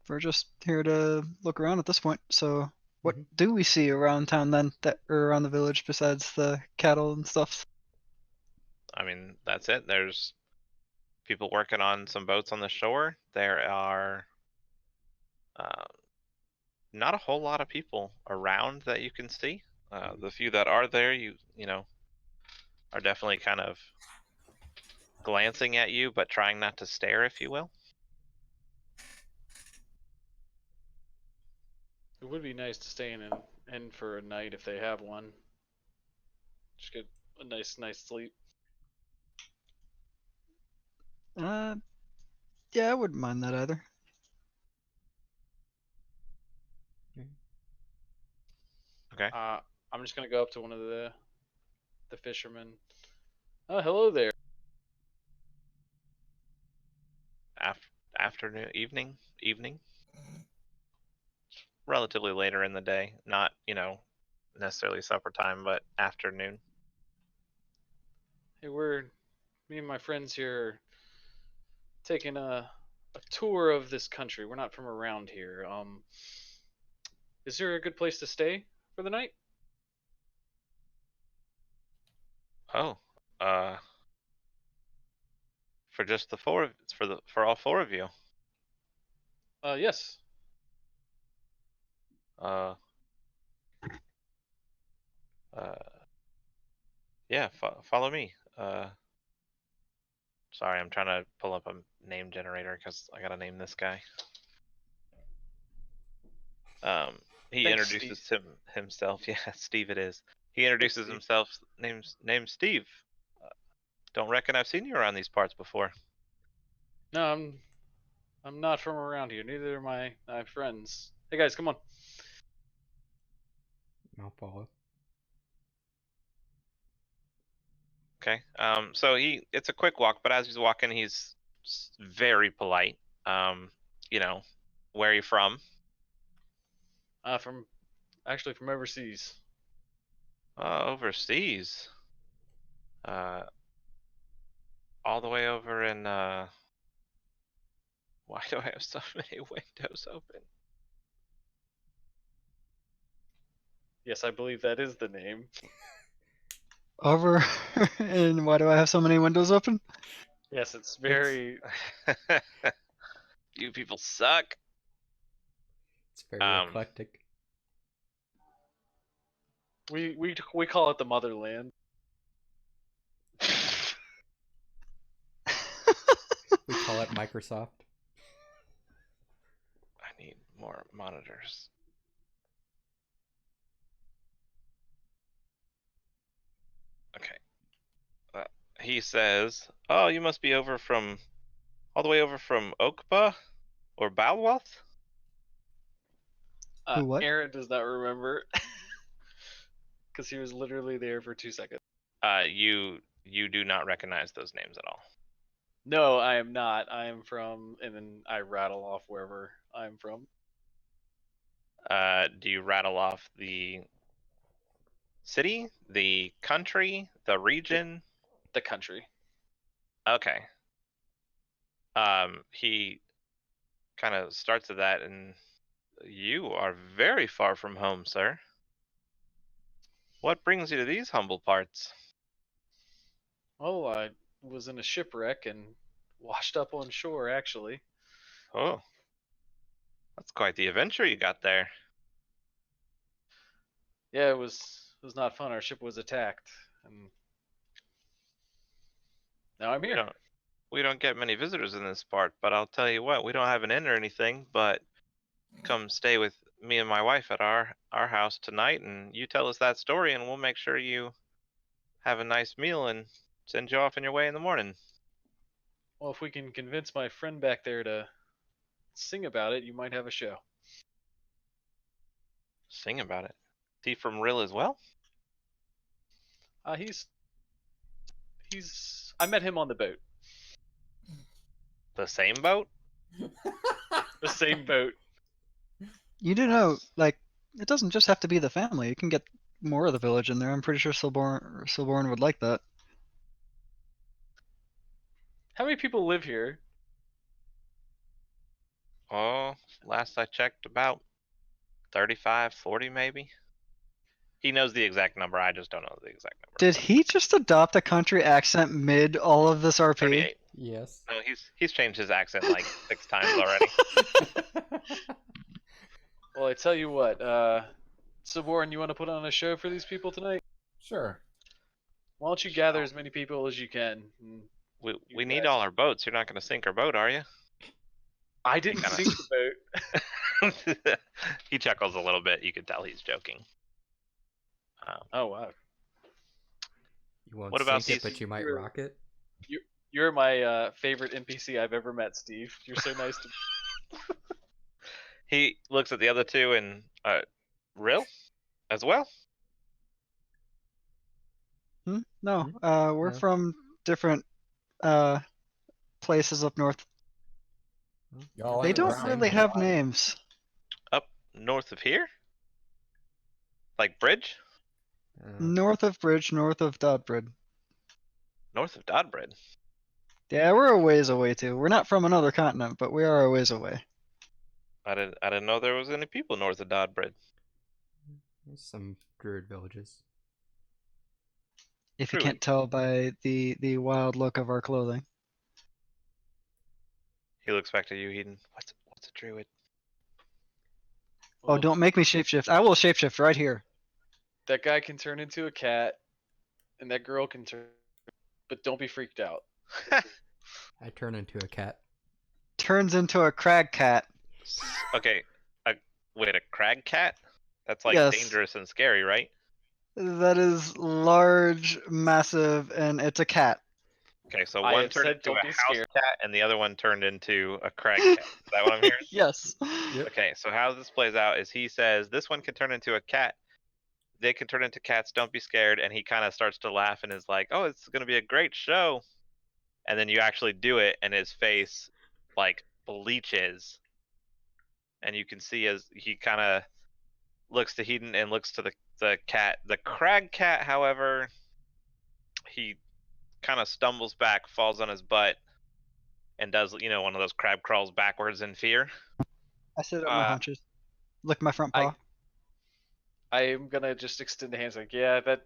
We're just here to look around at this point. So, what Mhm. do we see around town then, or around the village besides the cattle and stuff? I mean, that's it. There's people working on some boats on the shore. There are not a whole lot of people around that you can see. The few that are there, you know, are definitely kind of glancing at you, but trying not to stare, if you will. It would be nice to stay in for a night if they have one. Just get a nice sleep. Yeah, I wouldn't mind that either. Okay. I'm just gonna go up to one of the fishermen. Oh, hello there. Afternoon, evening. relatively later in the day, not necessarily supper time, but afternoon. Hey, me and my friends here are taking a tour of this country. We're not from around here. Is there a good place to stay for the night? Oh, for just the four of for all four of you. Yes. Uh, yeah, follow me. Sorry, I'm trying to pull up a name generator because I gotta name this guy. He Thanks, introduces himself. Yeah, Steve it is. He introduces Steve. himself. Name's Steve. Don't reckon I've seen you around these parts before. No, I'm not from around here. Neither are my friends. Hey guys, come on. I'll follow. Okay. So it's a quick walk, but as he's walking, he's very polite. Where are you from? From overseas. Overseas. All the way over in why do I have so many windows open? Yes, I believe that is the name. Over, and why do I have so many windows open? Yes, it's very. You people suck. It's very eclectic. We call it the motherland. We call it Microsoft. I need more monitors. Okay. He says, "Oh, you must be all the way over from Oakba or Balwath?" Who, what? Aaron does not remember because he was literally there for 2 seconds. You do not recognize those names at all. No, I am not. I am from, and then I rattle off wherever I'm from. Do you rattle off the city, the country, the region? The country. Okay. He kind of starts with that, and you are very far from home, sir. What brings you to these humble parts? Oh, I was in a shipwreck and washed up on shore, actually. Oh, that's quite the adventure you got there. Yeah, it was not fun. Our ship was attacked, and now I'm here. We don't get many visitors in this part, but I'll tell you what, we don't have an inn or anything, but come stay with me and my wife at our house tonight, and you tell us that story, and we'll make sure you have a nice meal and send you off on your way in the morning. Well, if we can convince my friend back there to sing about it, you might have a show. Sing about it. Is he from Rill as well? He's. I met him on the boat. The same boat? The same boat. You do know, like, it doesn't just have to be the family. You can get more of the village in there. I'm pretty sure Silborn would like that. How many people live here? Oh, last I checked, about 35, 40 maybe. He knows the exact number, I just don't know the exact number. Did he just adopt a country accent mid all of this RP? 38. Yes. No, he's changed his accent like 6 times already. Well, I tell you what, Silborn, you want to put on a show for these people tonight? Sure. Why don't you gather as many people as you can? We need all our boats. You're not going to sink our boat, are you? I didn't sink the boat. He chuckles a little bit. You can tell he's joking. Oh wow. You won't What about sink it, these- but you might rock it. You're my favorite NPC I've ever met, Steve. You're so nice to me. He looks at the other two and Rill as well. No, we're No. from different places up north. Y'all They hang don't around really a have lot. names. north of here? Like Bridge? North of Bridge, north of Dodbrid. North of Dodbrid. Yeah, we're a ways away too. We're not from another continent, but we are a ways away. I didn't know there was any people north of Dodbrid. There's some druid villages. If you Truly. can't tell by the wild look of our clothing. He looks back to you, Eden. What's a druid? Oh, Well, don't make me shapeshift. I will shapeshift right here. That guy can turn into a cat, and that girl can turn. But don't be freaked out. I turn into a cat. Turns into a crag cat. Okay, wait, a crag cat? That's like Yes. dangerous and scary, right? That is large, massive, and it's a cat. Okay, so I one have turned said into don't a be house scared. cat, and the other one turned into a crag cat. Is that what I'm hearing? Yes. Yep. Okay, so how this plays out is he says this one can turn into a cat. They can turn into cats. Don't be scared. And he kind of starts to laugh and is like, "Oh, it's gonna be a great show." And then you actually do it, and his face like bleaches, and you can see as he kind of looks to Hedon and looks to the cat. The crag cat, however, he kind of stumbles back, falls on his butt, and does one of those crab crawls backwards in fear. I sit up my hunches. Lick my front paw. I am gonna just extend the hands like, yeah, that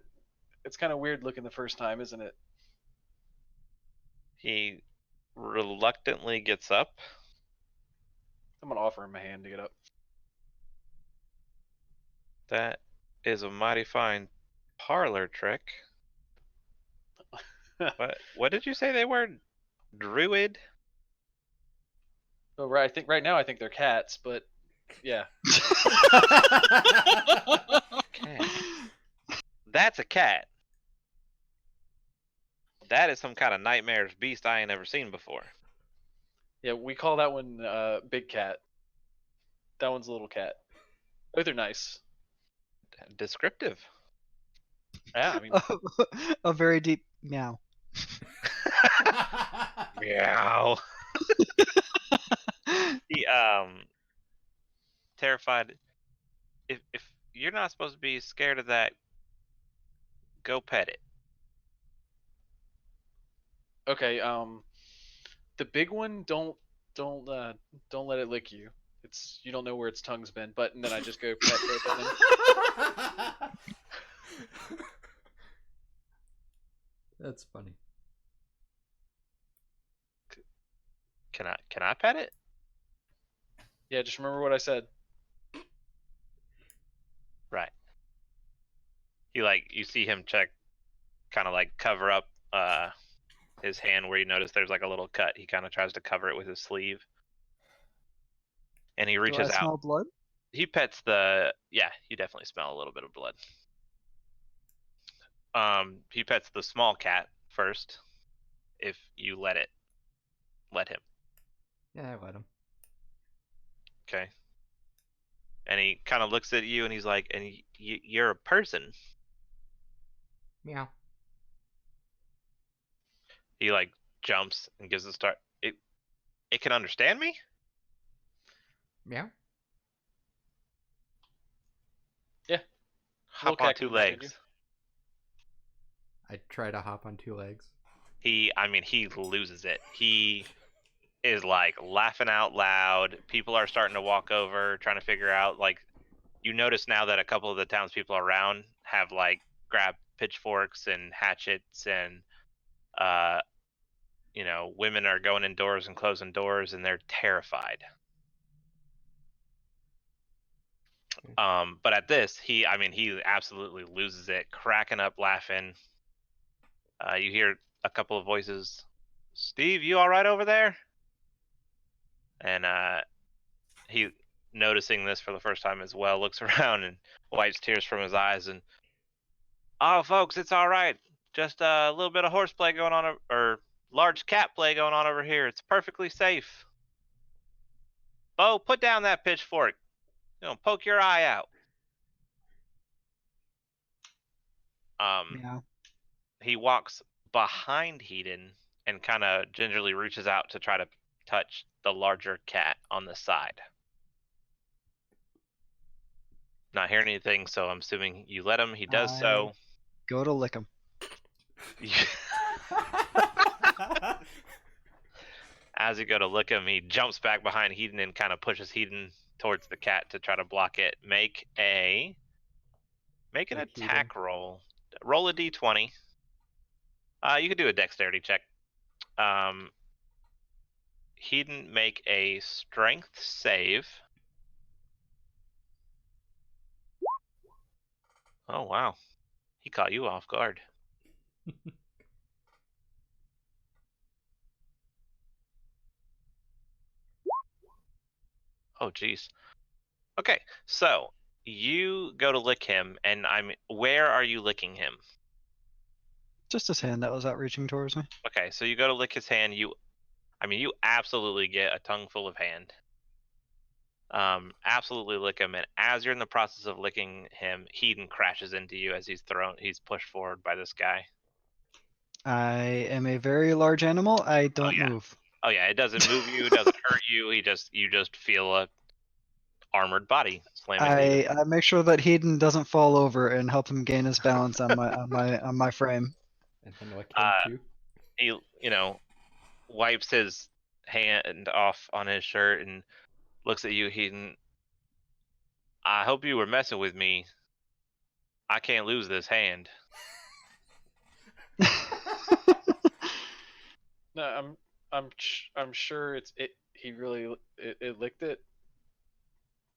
it's kind of weird looking the first time, isn't it? He reluctantly gets up. I'm gonna offer him a hand to get up. That is a mighty fine parlor trick. What did you say they were? Druid? Oh, right. I think right now they're cats, but yeah. Cat. That's a cat. That is some kind of nightmarish beast I ain't ever seen before. Yeah, we call that one Big Cat. That one's a little cat. Both are nice. Descriptive. Yeah, I mean, A very deep meow. Meow. He terrified. If you're not supposed to be scared of that, go pet it. okay. The big one, don't let it lick you. You don't know where its tongue's been. But and then I just go pet both of them. That's funny. Can I pet it? Yeah, just remember what I said. Right. You see him kind of like cover up his hand where you notice there's like a little cut. He kind of tries to cover it with his sleeve, and he Do reaches I out. smell blood? He pets yeah, you definitely smell a little bit of blood. He pets the small cat first, if you let him. Yeah, I let him. Okay. And he kind of looks at you and he's like, and you're a person. Meow. He like jumps and gives a start. It can understand me? Meow. Yeah. Hop Little on cat can two understand legs. I try to hop on 2 legs. He loses it. He is like laughing out loud. People are starting to walk over, trying to figure out, like, you notice now that a couple of the townspeople around have like grabbed pitchforks and hatchets, and women are going indoors and closing doors, and they're terrified. But at this, he absolutely loses it, cracking up laughing. You hear a couple of voices. Steve, you all right over there? And he, noticing this for the first time as well, looks around and wipes tears from his eyes and, "Oh, folks, it's all right. Just a little bit of horseplay going on, or large cat play going on over here. It's perfectly safe. Bo, put down that pitchfork. Poke your eye out." Meow. He walks behind Hedon and kind of gingerly reaches out to try to touch the larger cat on the side. not hearing anything, so I'm assuming you let him. He does so. Go to lick him. As you go to lick him, he jumps back behind Hedon and kind of pushes Hedon towards the cat to try to block it. Make an Like attack roll. Roll a d20. You could do a dexterity check. Hedon, make a strength save. Oh wow, he caught you off guard. Oh geez. Okay, so you go to lick him, and where are you licking him? Just his hand that was out reaching towards me. Okay, so you go to lick his hand. You absolutely get a tongue full of hand. Absolutely lick him, and as you're in the process of licking him, Hedon crashes into you as he's pushed forward by this guy. I am a very large animal. I don't yeah. move. Oh yeah, it doesn't move you, it doesn't hurt you. You just feel a armored body slam into you. I make sure that Hedon doesn't fall over and help him gain his balance on my frame. And then lick him too. He wipes his hand off on his shirt and looks at you, Hedon. I hope you were messing with me. I can't lose this hand. No, I'm sure it it licked it.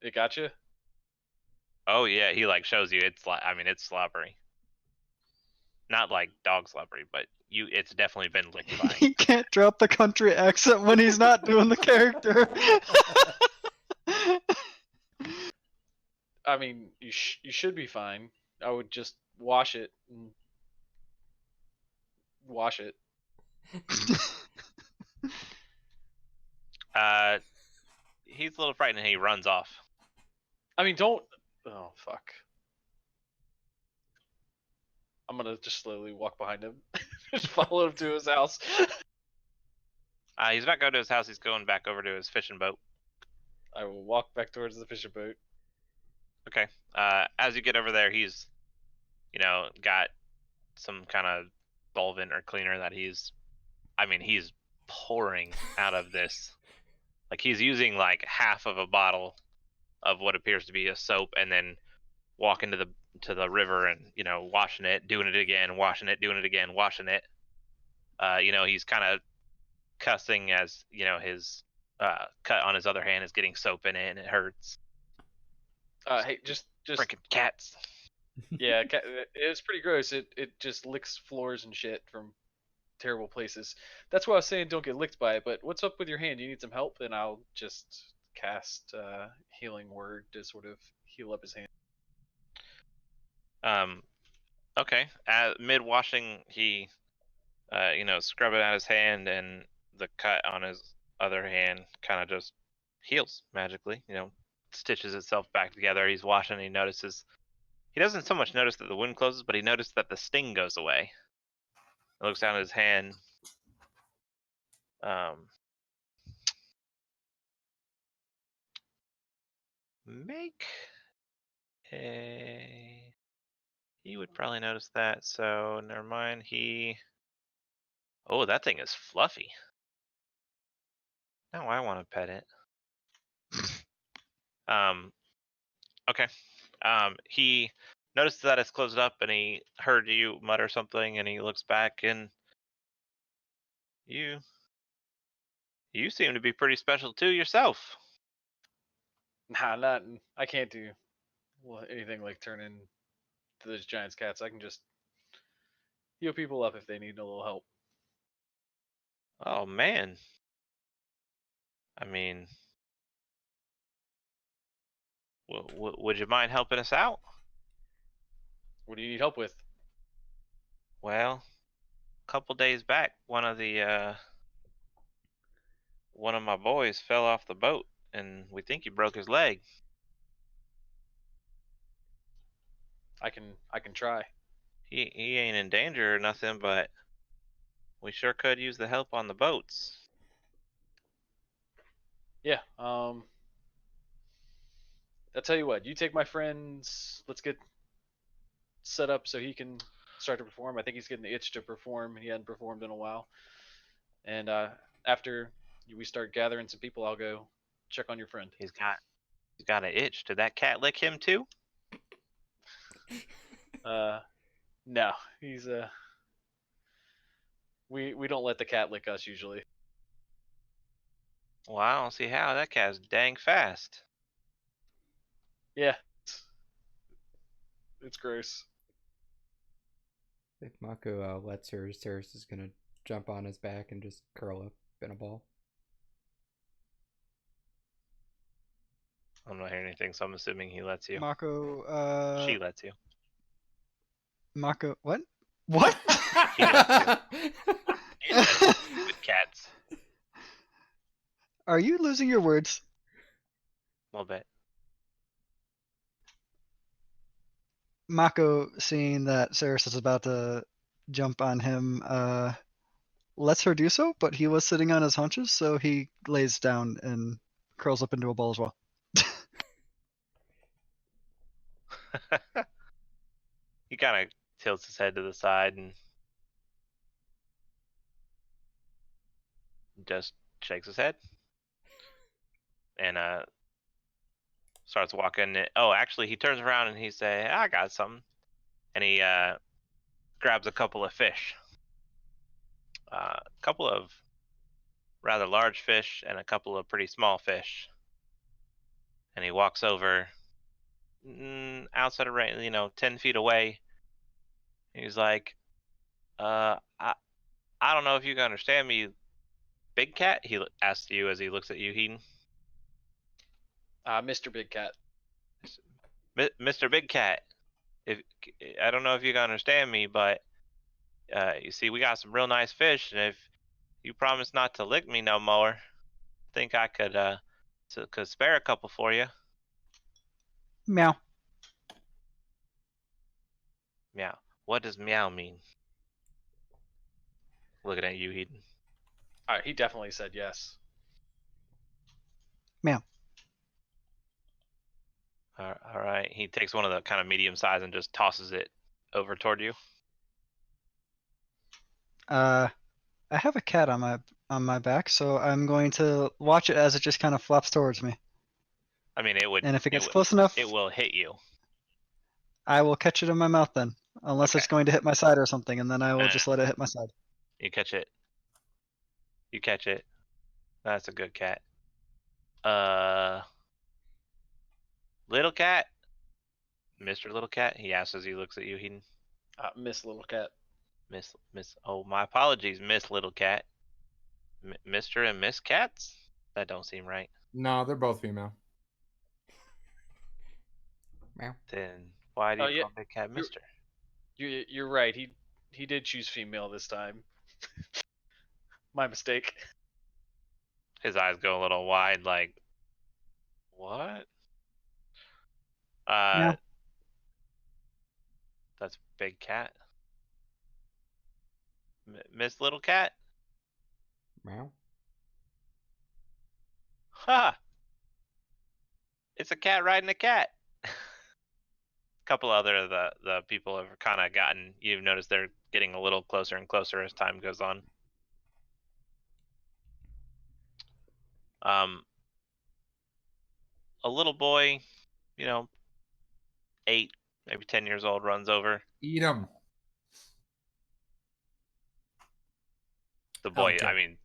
It got you. Oh yeah, he shows you. It's it's slobbery. Not like dog slobbery, but it's definitely been licked by. He can't drop the country accent when he's not doing the character. I mean, you should be fine. I would just wash it. Wash it. He's a little frightened and he runs off. I mean, don't. Oh fuck. I'm gonna just slowly walk behind him, just follow him to his house. He's not going to his house. He's going back over to his fishing boat. I will walk back towards the fishing boat. Okay. As you get over there, he's, got some kind of solvent or cleaner that he's pouring out of this. Like he's using like half of a bottle of what appears to be a soap, and then walking to the river and washing it, doing it again, washing it, doing it again, washing it. He's kind of cussing as his cut on his other hand is getting soap in it and it hurts. Hey, just Freaking cats. Yeah, it's pretty gross. It just licks floors and shit from terrible places. That's why I was saying don't get licked by it. But what's up with your hand? You need some help? And I'll just cast healing word to sort of heal up his hand. Okay. Mid washing, he scrub it out his hand, and the cut on his other hand kind of just heals magically. Stitches itself back together. He's washing. And he doesn't so much notice that the wound closes, but he noticed that the sting goes away. He looks down at his hand. He would probably notice that, so never mind. Oh, that thing is fluffy. Now I want to pet it. Okay. He noticed that it's closed up, and he heard you mutter something, and he looks back, and you seem to be pretty special too yourself. Nah, I can't do anything like turn into those giant cats. I can just heal people up if they need a little help. Oh man. I mean, would you mind helping us out? What do you need help with? Well, a couple days back, one of my boys fell off the boat, and we think he broke his leg. I can try. He ain't in danger or nothing, but we sure could use the help on the boats. Yeah. I'll tell you what. You take my friends. Let's get set up so he can start to perform. I think he's getting the itch to perform. He hadn't performed in a while. And after we start gathering some people, I'll go check on your friend. He's got an itch. Did that cat lick him too? No, he's we don't let the cat lick us usually. Well, I don't see how. That cat's dang fast. Yeah, it's gross. If Mako lets her, Cirrus is gonna jump on his back and just curl up in a ball. I'm not hearing anything, so I'm assuming he lets you. Mako, She lets you. Mako, what? What? He lets you. He lets you with cats. Are you losing your words? A little bit. Mako, seeing that Ceres is about to jump on him, lets her do so, but he was sitting on his haunches, so he lays down and curls up into a ball as well. He kind of tilts his head to the side and just shakes his head and starts walking. Oh, actually, he turns around and he say, "I got something," and he grabs a couple of fish, a couple of rather large fish and a couple of pretty small fish, and he walks over outside of range, 10 feet away. He's like, I don't know if you can understand me, Big Cat. He asks you as he looks at you, Heaton. Mr. Big Cat. Mr. Big Cat, if I don't know if you can understand me, but you see, we got some real nice fish, and if you promise not to lick me no more, I think I could spare a couple for you. Meow. Meow. What does meow mean? Looking at you, Heaton. He definitely said yes. Meow. All right. He takes one of the kind of medium size and just tosses it over toward you. I have a cat on my back, so I'm going to watch it as it just kind of flops towards me. I mean, it would. And if it gets close enough, it will hit you. I will catch it in my mouth then. Unless Okay. it's going to hit my side or something, and then I will just let it hit my side. You catch it. You catch it. That's a good cat. Little cat. Mr. Little Cat. He asks as he looks at you, Heaton. Miss Little Cat. Miss. Oh, my apologies, Miss Little Cat. Mr. and Miss Cats? That don't seem right. No, they're both female. Meow. Then why do Oh, you yeah. call Big Cat Mister? You're right. He did choose female this time. My mistake. His eyes go a little wide, like, what? Meow. That's Big Cat. Miss Little Cat? Meow. Ha! It's a cat riding a cat. A couple other of the people have kind of gotten, you've noticed they're getting a little closer and closer as time goes on. A little boy, 8, maybe 10 years old, runs over. Eat them. The boy, Okay. I mean,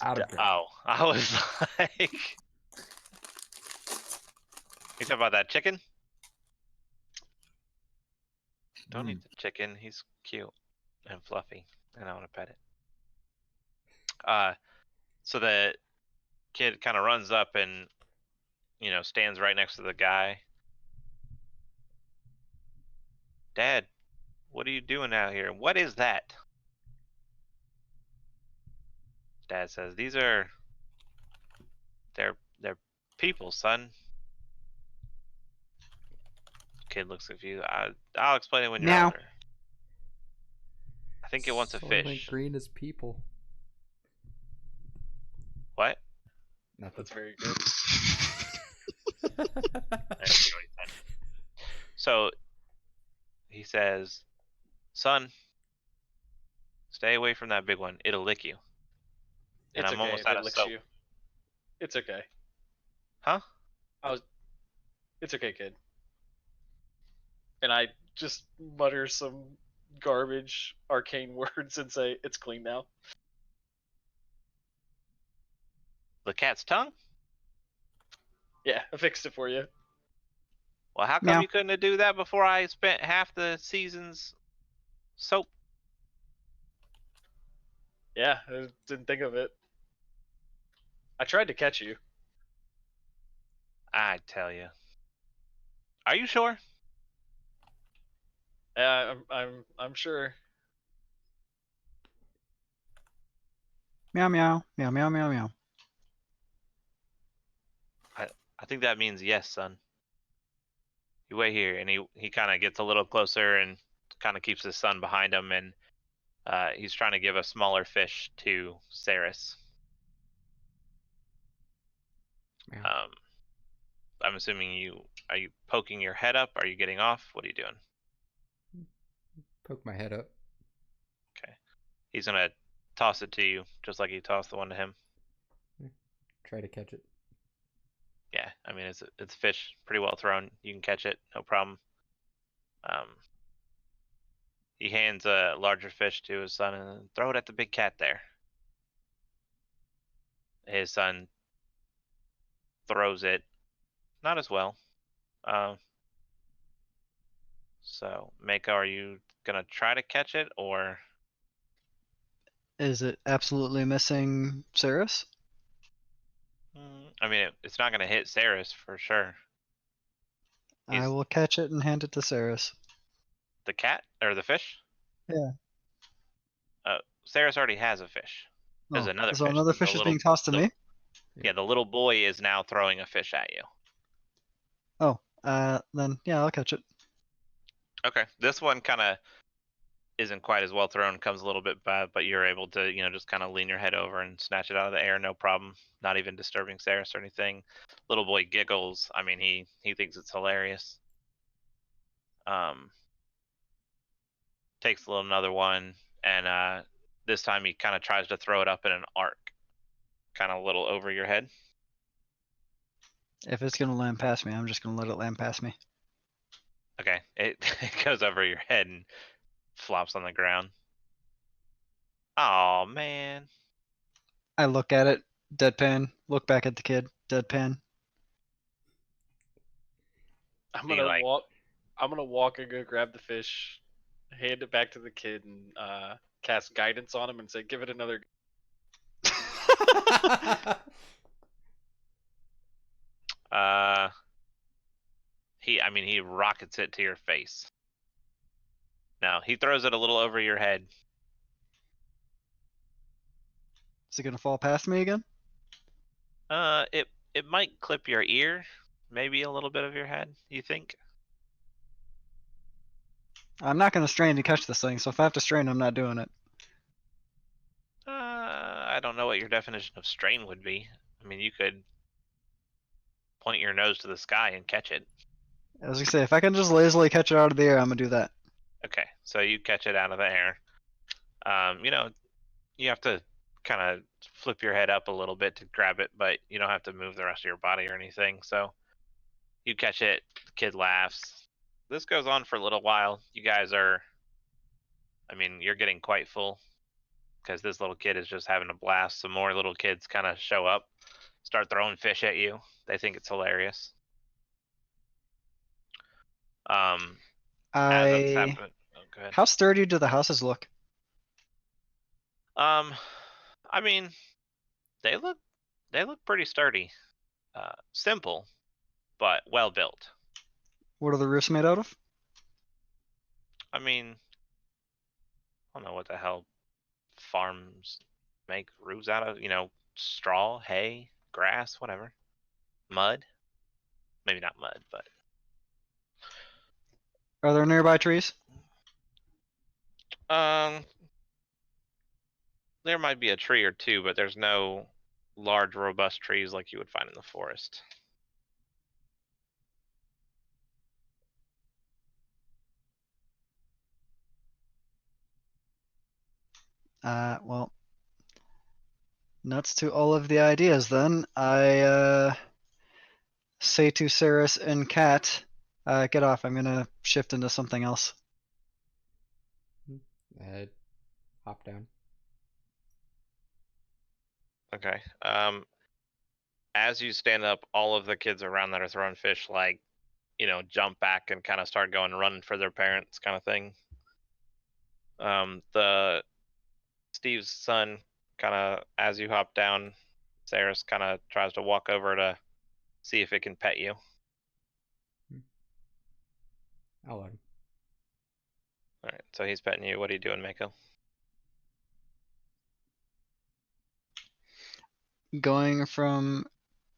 Out of breath. oh, I was like, you talking about that chicken? Don't eat the chicken. He's cute and fluffy, and I want to pet it. So the kid kind of runs up and, stands right next to the guy. Dad, what are you doing out here? What is that? Dad says, they're people, son. Kid looks at you. I'll explain it when you're Meow. older. I think it wants a Soylent fish. Green is people. What? Nothing. That's very good. So he says, "Son, stay away from that big one. It'll lick you." And It's I'm okay almost if out it of licks soap. you. It's okay. Huh? It's okay, kid. And I just mutter some garbage arcane words and say, "It's clean now." The cat's tongue? Yeah, I fixed it for you. Well, how come Meow. you couldn't do that before I spent half the season's soap? Yeah, I didn't think of it. I tried to catch you. I tell you. Are you sure? Yeah, I'm sure. Meow meow meow meow meow meow. I think that means yes, son. You wait here, and he kind of gets a little closer and kind of keeps his son behind him, and he's trying to give a smaller fish to Saris. Yeah. I'm assuming are you poking your head up? Are you getting off? What are you doing? Poke my head up. Okay. He's gonna toss it to you, just like he tossed the one to him. Try to catch it. Yeah, I mean it's a fish, pretty well thrown. You can catch it, no problem. He hands a larger fish to his son and throw it at the big cat there. His son throws it, not as well. So Mako, are you gonna try to catch it or? Is it absolutely missing Cirrus? I mean, it's not gonna hit Saris for sure. I He's will catch it and hand it to Cirrus. the cat or the fish? Yeah. Saris already has a fish. There's Oh, another so fish. another The fish is little- being tossed to the- me? Yeah, the little boy is now throwing a fish at you. Oh, then yeah, I'll catch it. Okay, this one kind of isn't quite as well thrown, comes a little bit bad, but you're able to, just kind of lean your head over and snatch it out of the air, no problem. Not even disturbing Saris or anything. Little boy giggles. I mean, he thinks it's hilarious. Takes another one, and this time he kind of tries to throw it up in an arc, kind of a little over your head. If it's gonna land past me, I'm just gonna let it land past me. Okay, it goes over your head and flops on the ground. Oh man. I look at it, deadpan, look back at the kid, deadpan. I'm Do you gonna like- walk. I'm gonna walk and go grab the fish, hand it back to the kid, and cast guidance on him and say, "Give it another." He rockets it to your face. No, he throws it a little over your head. Is it gonna fall past me again? It might clip your ear, maybe a little bit of your head, you think? I'm not gonna strain to catch this thing, so if I have to strain, I'm not doing it. I don't know what your definition of strain would be. I mean, you could point your nose to the sky and catch it. As I say, if I can just lazily catch it out of the air, I'm gonna do that. Okay, so you catch it out of the air. You have to kind of flip your head up a little bit to grab it, but you don't have to move the rest of your body or anything. So you catch it, the kid laughs. This goes on for a little while. You guys are, you're getting quite full because this little kid is just having a blast. Some more little kids kind of show up, start throwing fish at you. They think it's hilarious. As that's happening, go ahead. How sturdy do the houses look? I mean, they look pretty sturdy. Simple, but well built. What are the roofs made out of? I mean, I don't know what the hell farms make roofs out of. Straw, hay, grass, whatever. Mud. Maybe not mud, but Are there nearby trees? there might be a tree or two, but there's no large, robust trees like you would find in the forest. Well, nuts to all of the ideas then. I say to Saris and Kat, get off. I'm gonna shift into something else. Hop down. Okay. As you stand up, all of the kids around that are throwing fish, like, jump back and kind of start going running for their parents, kind of thing. The Steve's son, kind of as you hop down, Saris kind of tries to walk over to see if it can pet you. I'll let him. All right, so he's petting you. What are you doing, Mako? Going from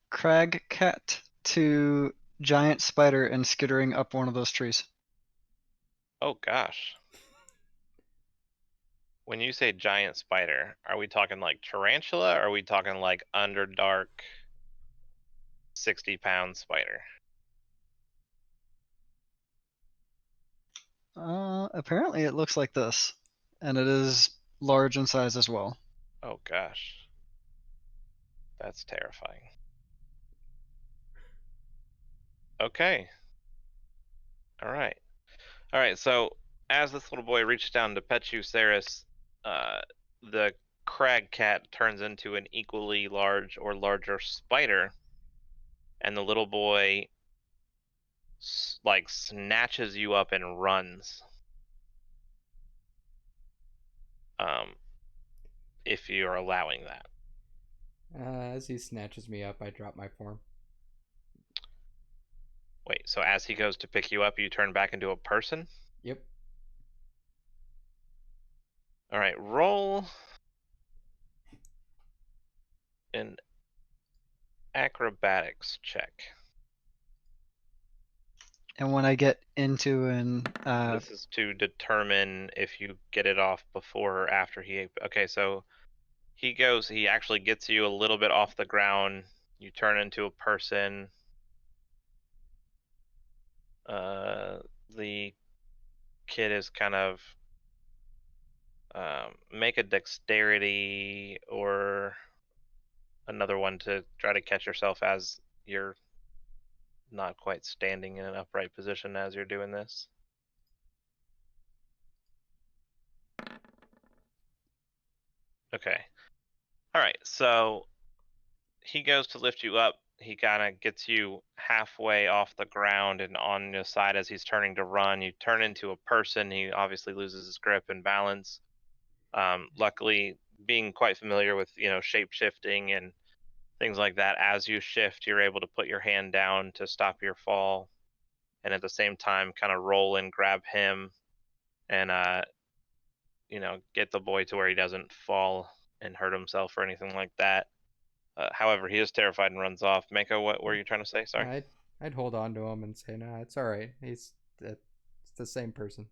crag cat to giant spider and skittering up one of those trees. Oh gosh. When you say giant spider, are we talking like tarantula, or are we talking like underdark 60-pound spider? Apparently it looks like this, and it is large in size as well. Oh gosh. That's terrifying. Okay. All right. All right, so as this little boy reaches down to pet you, Saris, the crag cat turns into an equally large or larger spider, and the little boy like snatches you up and runs. If you're allowing that. As he snatches me up, I drop my form. Wait, so as he goes to pick you up, you turn back into a person? Yep. All right, roll an acrobatics check. And when I get into an This is to determine if you get it off before or after he. Okay, so he actually gets you a little bit off the ground. You turn into a person. The kid is kind of make a dexterity or another one to try to catch yourself as you're not quite standing in an upright position as you're doing this. Okay. All right, so he goes to lift you up. He kind of gets you halfway off the ground and on your side as he's turning to run. You turn into a person. He obviously loses his grip and balance. Luckily, being quite familiar with shape shifting and things like that, as you shift, you're able to put your hand down to stop your fall, and at the same time, kind of roll and grab him, and get the boy to where he doesn't fall and hurt himself or anything like that. However, he is terrified and runs off. Mako, what were you trying to say? Sorry. I'd hold on to him and say, "Nah, it's all right. It's the same person."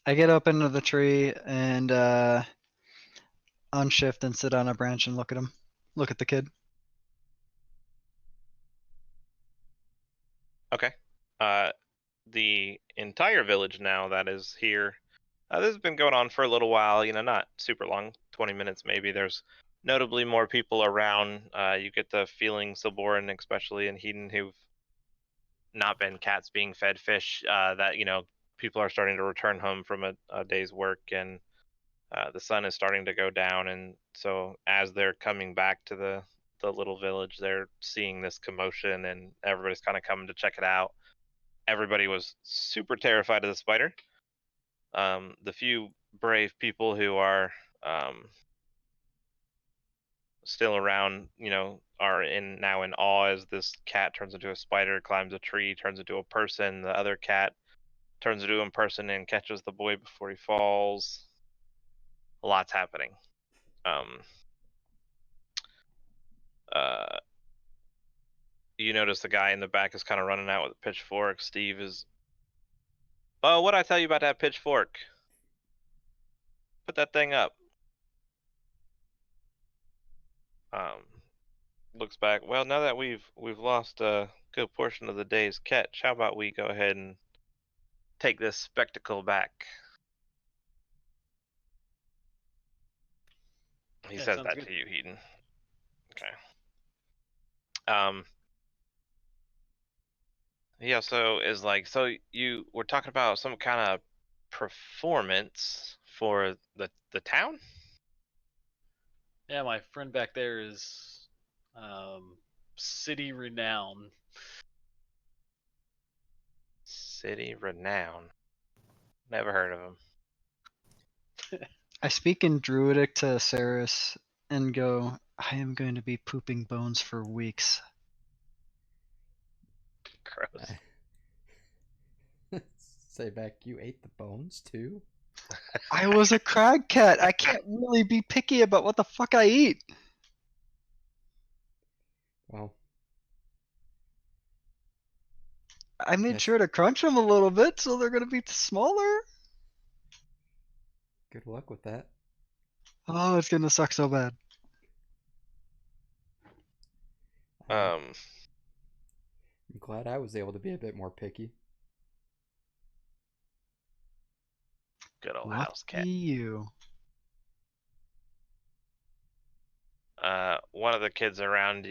I get up into the tree and unshift and sit on a branch and look at him. Look at the kid. Okay. The entire village now that is here. This has been going on for a little while. Not super long, 20 minutes maybe. There's notably more people around. You get the feeling, Silborin, especially in Hedon, who've not been cats being fed fish, that people are starting to return home from a day's work, and the sun is starting to go down, and so as they're coming back to the little village, they're seeing this commotion, and everybody's kind of coming to check it out. Everybody was super terrified of the spider. The few brave people who are still around, are now in awe as this cat turns into a spider, climbs a tree, turns into a person. The other cat turns into a person and catches the boy before he falls. A lot's happening. You notice the guy in the back is kind of running out with a pitchfork. Steve is, "Oh, what'd I tell you about that pitchfork? Put that thing up." Looks back. Well, now that we've lost a good portion of the day's catch, how about we go ahead and take this spectacle back? He Yeah, says sounds that good. to you, Heaton. Okay. He also is like, so you were talking about some kind of performance for the town? Yeah, my friend back there is city renowned. City renown. Never heard of him. I speak in Druidic to Saris and go, I am going to be pooping bones for weeks. Gross. Say back, you ate the bones too? I was a crag cat. I can't really be picky about what the fuck I eat. Well, I made Yes. sure to crunch them a little bit so they're going to be smaller. good luck with that. Oh, it's going to suck so bad. Um, I'm glad I was able to be a bit more picky. good old house cat. Lucky you. One of the kids around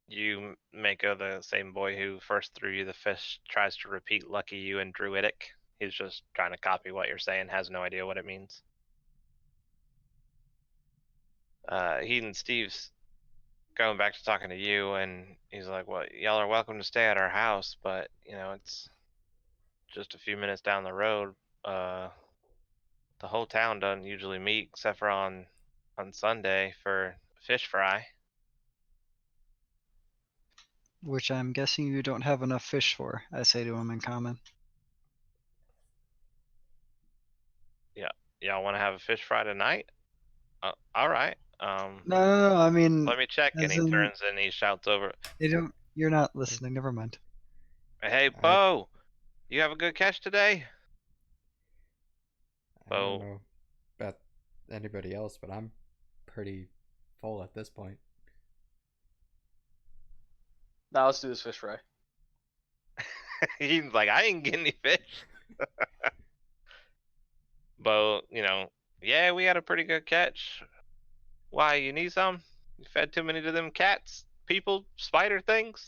you, Mako, the same boy who first threw you the fish, tries to repeat "lucky you" in Druidic. He's just trying to copy what you're saying, has no idea what it means. He and Steve's going back to talking to you, and he's like, "Well, y'all are welcome to stay at our house, but you know it's just a few minutes down the road. The whole town doesn't usually meet except for on Sunday for fish fry." Which I'm guessing you don't have enough fish for, I say to him in common. Y'all want to have a fish fry tonight? All right. No, I mean, Let me check. And as he in, turns and he shouts over, they don't. You're not listening. Never mind. "Hey, Bo, you have a good catch today?" I don't Bo, know about anybody else, but I'm pretty full at this point. Now let's do this fish fry. he's like, "I ain't getting any fish." Bo, yeah, we had a pretty good catch. Why, you need some? You fed too many to them cats, people, spider things?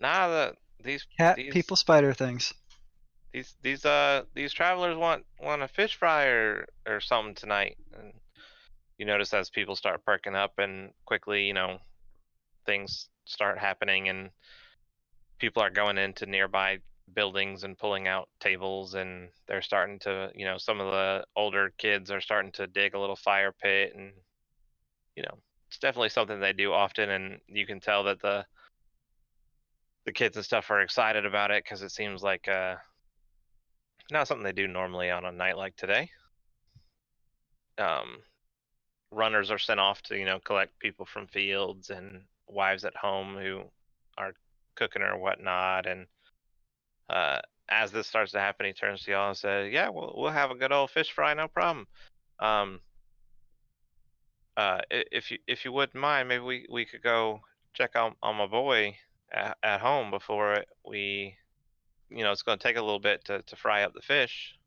Nah, these Cat, these people, spider things. these travelers want a fish fry or something tonight. And you notice as people start perking up and quickly, things start happening and people are going into nearby buildings and pulling out tables, and they're starting to, some of the older kids are starting to dig a little fire pit, and it's definitely something they do often, and you can tell that the kids and stuff are excited about it because it seems like not something they do normally on a night like today. Runners are sent off to collect people from fields and wives at home who are cooking or whatnot, and as this starts to happen, he turns to y'all and says, "Yeah, we'll have a good old fish fry, no problem. Um, if you wouldn't mind, maybe we could go check on my boy at home before we, it's going to take a little bit to fry up the fish."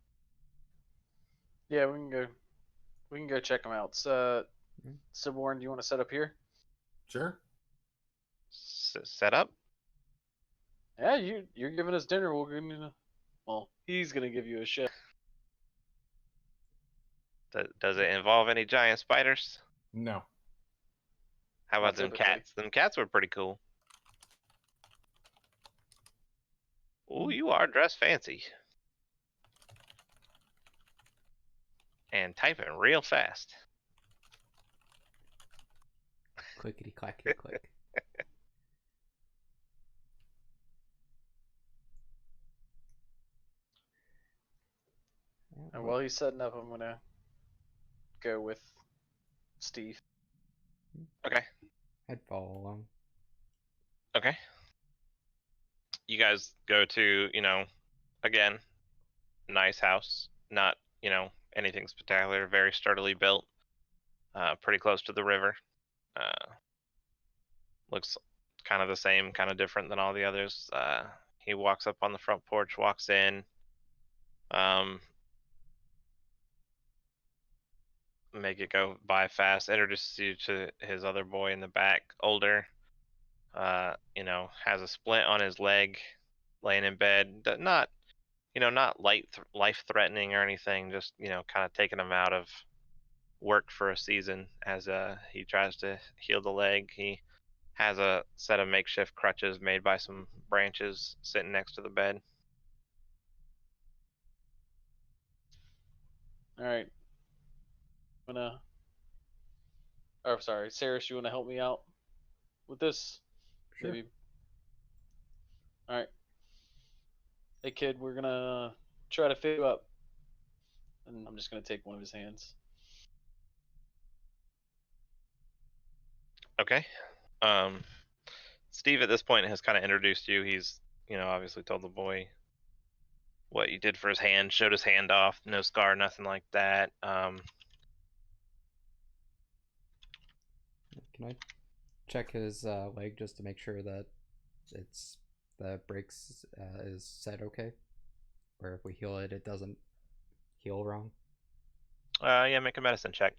Yeah, we can go. We can go check them out. Siborn, do you want to set up here? Sure. Set up. Yeah, you're giving us dinner. We'll give you. Well, he's gonna give you a ship. Does it involve any giant spiders? No. How about Not them typically. cats? Them cats were pretty cool. Ooh, you are dressed fancy. And typing real fast. Clickety clackety click. And while he's setting up, I'm gonna go with Steve. Okay. I'd follow along. Okay. You guys go to, again, nice house. Not, anything spectacular. Very sturdily built. Pretty close to the river. Looks kind of the same, kind of different than all the others. He walks up on the front porch, walks in. make it go by fast. Introduces you to his other boy in the back, older. Has a splint on his leg, laying in bed. Not, not life threatening or anything. Just kind of taking him out of work for a season as he tries to heal the leg. He has a set of makeshift crutches made by some branches sitting next to the bed. All right. Oh, sorry, Saris, you wanna help me out with this? Sure. Maybe. All right. Hey, kid, we're gonna try to fit you up, and I'm just gonna take one of his hands. Okay. Steve at this point has kind of introduced you. He's, obviously told the boy what you did for his hand, showed his hand off, no scar, nothing like that. Can I check his leg just to make sure that the breaks is set okay? Or if we heal it, it doesn't heal wrong? Yeah, make a medicine check.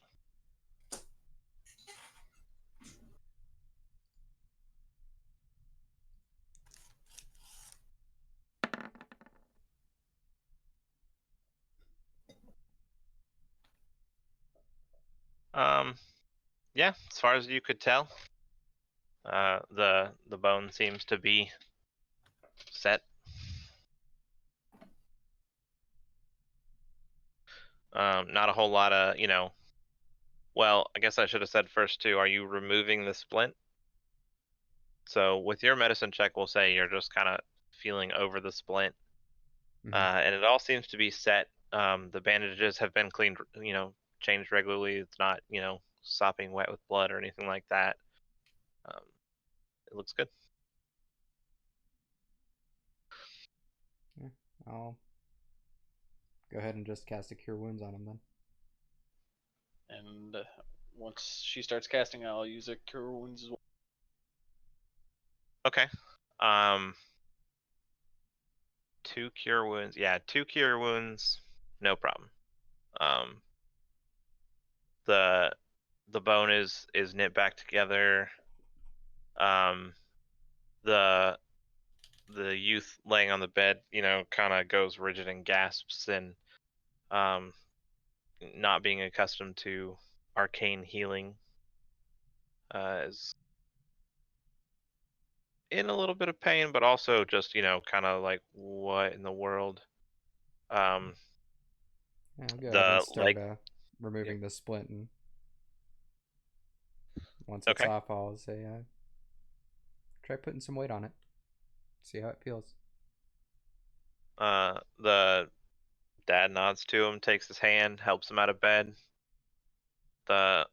Yeah, as far as you could tell, the bone seems to be set. Not a whole lot of, well, I guess I should have said first too, are you removing the splint? So with your medicine check, we'll say you're just kind of feeling over the splint. Mhm. And it all seems to be set. The bandages have been cleaned, changed regularly. It's not, sopping wet with blood or anything like that. It looks good. Yeah, I'll go ahead and just cast a Cure Wounds on him then. And once she starts casting, I'll use a Cure Wounds as well. Okay. 2 cure wounds. Yeah, 2 cure wounds. No problem. The bone is knit back together. The youth laying on the bed, kind of goes rigid and gasps, and not being accustomed to arcane healing, is in a little bit of pain, but also just kind of like, what in the world? Yeah, I'll go ahead The and start leg. removing the splint, and once it's Okay. off, I'll say try putting some weight on it. See how it feels. The dad nods to him, takes his hand, helps him out of bed. The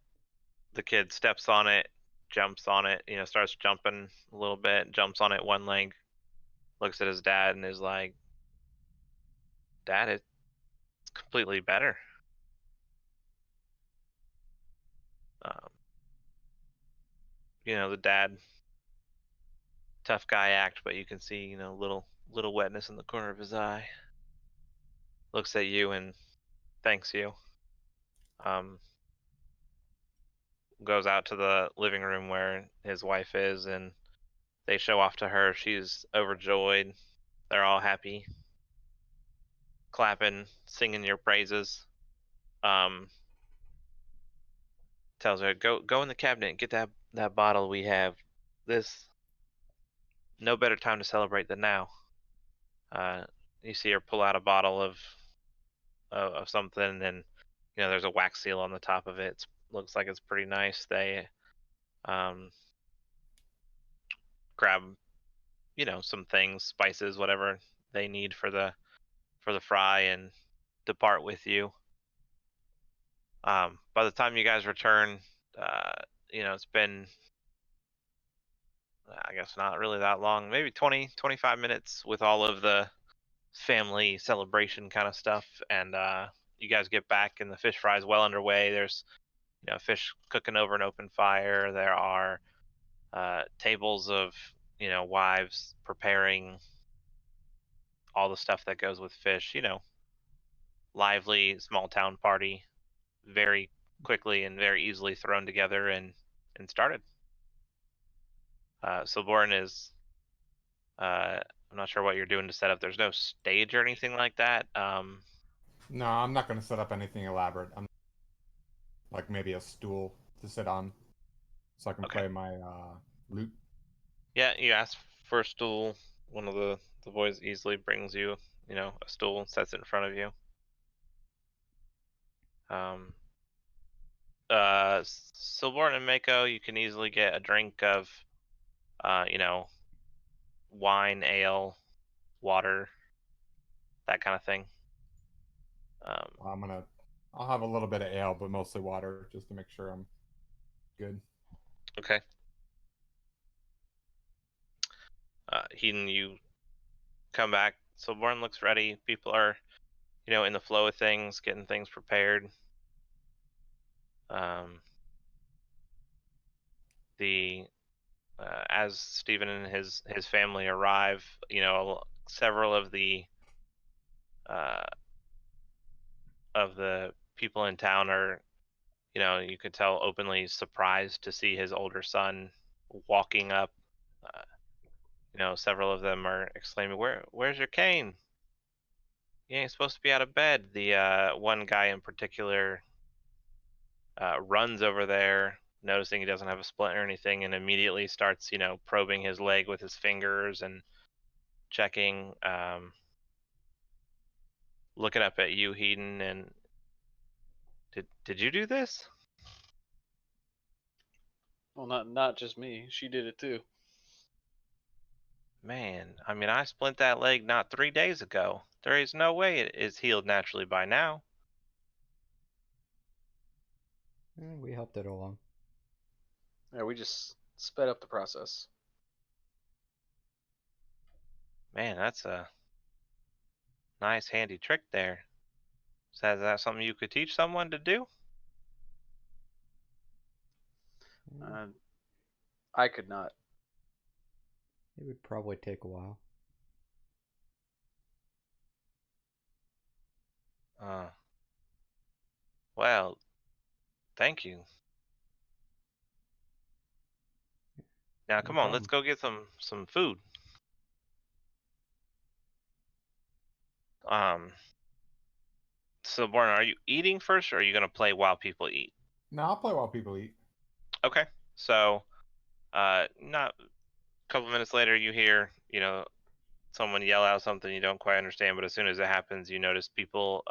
kid steps on it, jumps on it, starts jumping a little bit, jumps on it one leg, looks at his dad and is like, Dad, it's completely better. The dad, tough guy act, but you can see, little wetness in the corner of his eye. Looks at you and thanks you. Goes out to the living room where his wife is, and they show off to her. She's overjoyed. They're all happy, clapping, singing your praises. Tells her, go in the cabinet and get that bottle we have. This, no better time to celebrate than now. You see her pull out a bottle of something, and there's a wax seal on the top of it. Looks like it's pretty nice. They grab some things, spices, whatever they need for the fry, and depart with you. By the time you guys return, it's been, I guess, not really that long, maybe 20-25 minutes with all of the family celebration kind of stuff, and you guys get back and the fish fry is well underway. There's fish cooking over an open fire. There are tables of wives preparing all the stuff that goes with fish. Lively small town party, very quickly and very easily thrown together and started. Silborn is I'm not sure what you're doing to set up. There's no stage or anything like that. No, I'm not going to set up anything elaborate. I'm like maybe a stool to sit on, so I can Okay. play my lute. Yeah, you ask for a stool. One of the boys easily brings you, a stool and sets it in front of you. Silborn and Mako, you can easily get a drink of, wine, ale, water, that kind of thing. I'll have a little bit of ale, but mostly water, just to make sure I'm good. Okay. Heaton, you come back. Silborn looks ready. People are, in the flow of things, getting things prepared. As Stephen and his family arrive, several of the people in town are, you could tell, openly surprised to see his older son walking up. Several of them are exclaiming, "Where's your cane? You ain't supposed to be out of bed." The one guy in particular runs over there, noticing he doesn't have a splint or anything, and immediately starts, probing his leg with his fingers and checking, looking up at you, Heaton, and did you do this? Well, not just me. She did it too. Man, I mean, I splint that leg not 3 days ago. There is no way it is healed naturally by now. We helped it along. Yeah, we just sped up the process. Man, that's a nice handy trick there. Is that something you could teach someone to do? I could not. It would probably take a while. Well, thank you. Now, come on, let's go get some food. Silborn, are you eating first, or are you gonna play while people eat? No, I'll play while people eat. Okay, so, not a couple minutes later, you hear, someone yell out something you don't quite understand, but as soon as it happens, you notice people.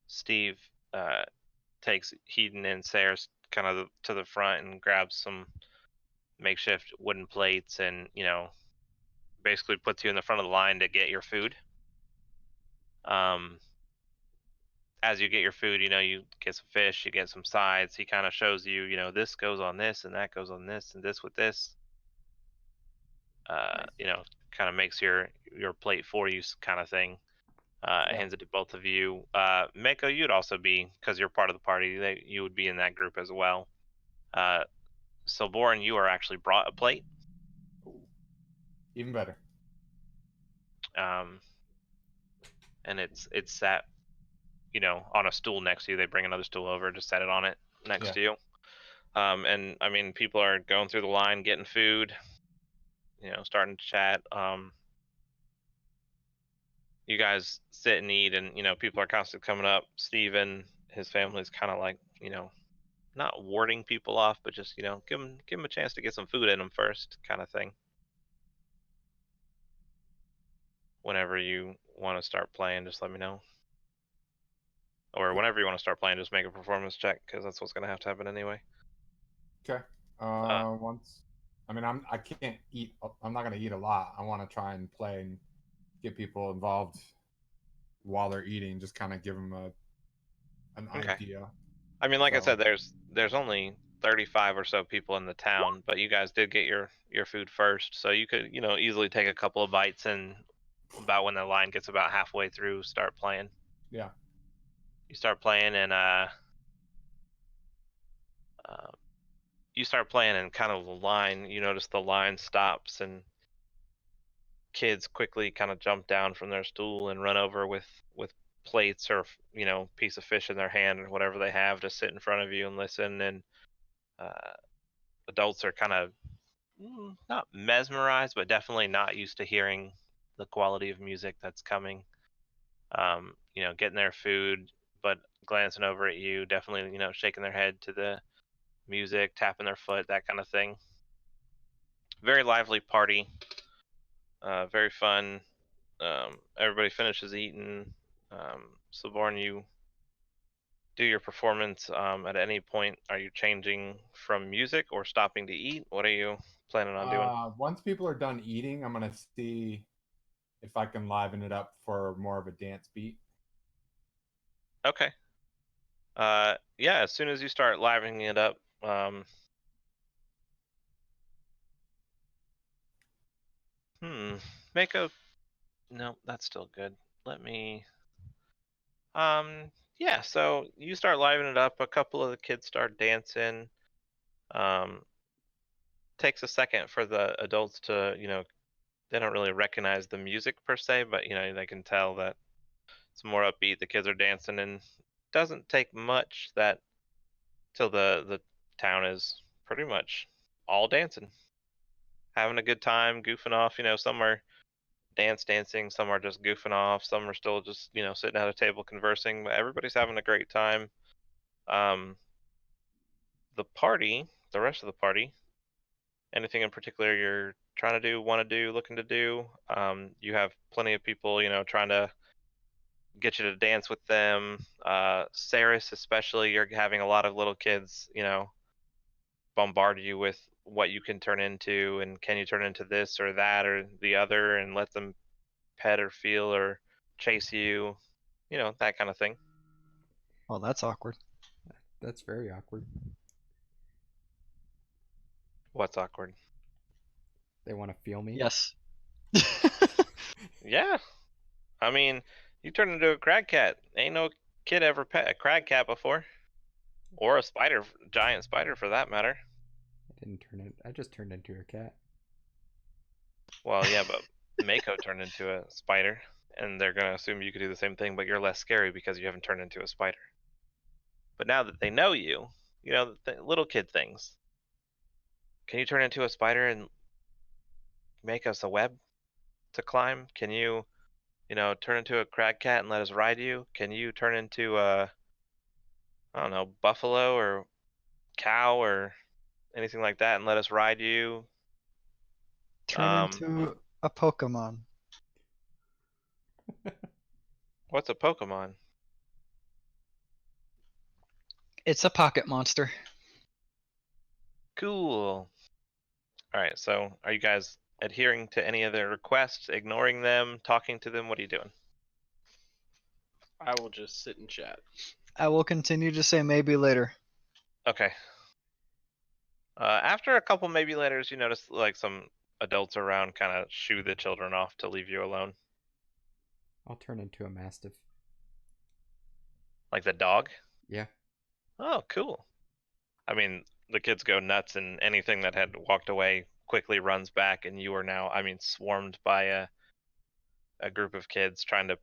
Steve takes Heaton and Sayers kind of to the front and grabs some makeshift wooden plates and, basically puts you in the front of the line to get your food. As you get your food, you get some fish, you get some sides. He kind of shows you, this goes on this and that goes on this and this with this. Kind of makes your plate for you kind of thing. Hands it to both of you. Mako, you'd also be, because you're part of the party, you would be in that group as well. Silborn, you are actually brought a plate. Even better. And it's sat, on a stool next to you. They bring another stool over, just set it on it next to you. And I mean, people are going through the line, getting food, starting to chat. You guys sit and eat, and people are constantly coming up. Steven, his family's kind of like, not warding people off, but just give them a chance to get some food in them first, kind of thing. Whenever you want to start playing, just let me know. Or whenever you want to start playing, just make a performance check, because that's what's going to have to happen anyway. Okay. Once. I mean, I can't eat. I'm not going to eat a lot. I want to try and play and get people involved while they're eating. Just kind of give them an idea. I mean, like I said, there's only 35 or so people in the town, but you guys did get your food first, so you could easily take a couple of bites, and about when the line gets about halfway through, start playing. Yeah. You start playing, and you start playing, and kind of the line, you notice the line stops, and kids quickly kind of jump down from their stool and run over with plates or piece of fish in their hand or whatever they have to sit in front of you and listen. And adults are kind of not mesmerized, but definitely not used to hearing the quality of music that's coming. Getting their food, but glancing over at you, definitely, shaking their head to the music, tapping their foot, that kind of thing. Very lively party. Very fun. Everybody finishes eating. Suborn, you do your performance. At any point, are you changing from music or stopping to eat? What are you planning on doing? Once people are done eating, I'm gonna see if I can liven it up for more of a dance beat. Okay. Yeah, as soon as you start livening it up, make a no, that's still good. Let me yeah, so you start livening it up, a couple of the kids start dancing. Takes a second for the adults to, they don't really recognize the music per se, but they can tell that it's more upbeat, the kids are dancing, and doesn't take much that till the town is pretty much all dancing, having a good time, goofing off. Some are dancing, some are just goofing off, some are still just sitting at a table conversing, but everybody's having a great time. The rest of the party, anything in particular you're trying to do, want to do, looking to do? You have plenty of people trying to get you to dance with them. Saris especially, you're having a lot of little kids bombard you with what you can turn into, and can you turn into this or that or the other, and let them pet or feel or chase you, that kind of thing. Well, that's awkward. That's very awkward. What's awkward? They want to feel me? Yes. Yeah. I mean, you turn into a crag cat. Ain't no kid ever pet a crag cat before. Or a spider, giant spider for that matter. I didn't turn it. I just turned into a cat. Well, yeah, but Mako turned into a spider, and they're gonna assume you could do the same thing, but you're less scary because you haven't turned into a spider. But now that they know you, little kid things. Can you turn into a spider and make us a web to climb? Can you, turn into a crag cat and let us ride you? Can you turn into a, I don't know, buffalo or cow or anything like that and let us ride you? Turn into a Pokemon. What's a Pokemon? It's a pocket monster. Cool. Alright, so are you guys adhering to any of their requests, ignoring them, talking to them? What are you doing? I will just sit and chat. I will continue to say maybe later. Okay. After a couple maybe laters, you notice like some adults around kind of shoo the children off to leave you alone. I'll turn into a mastiff. Like the dog? Yeah. Oh, cool. I mean, the kids go nuts, and anything that had walked away quickly runs back, and you are now, swarmed by a group of kids trying to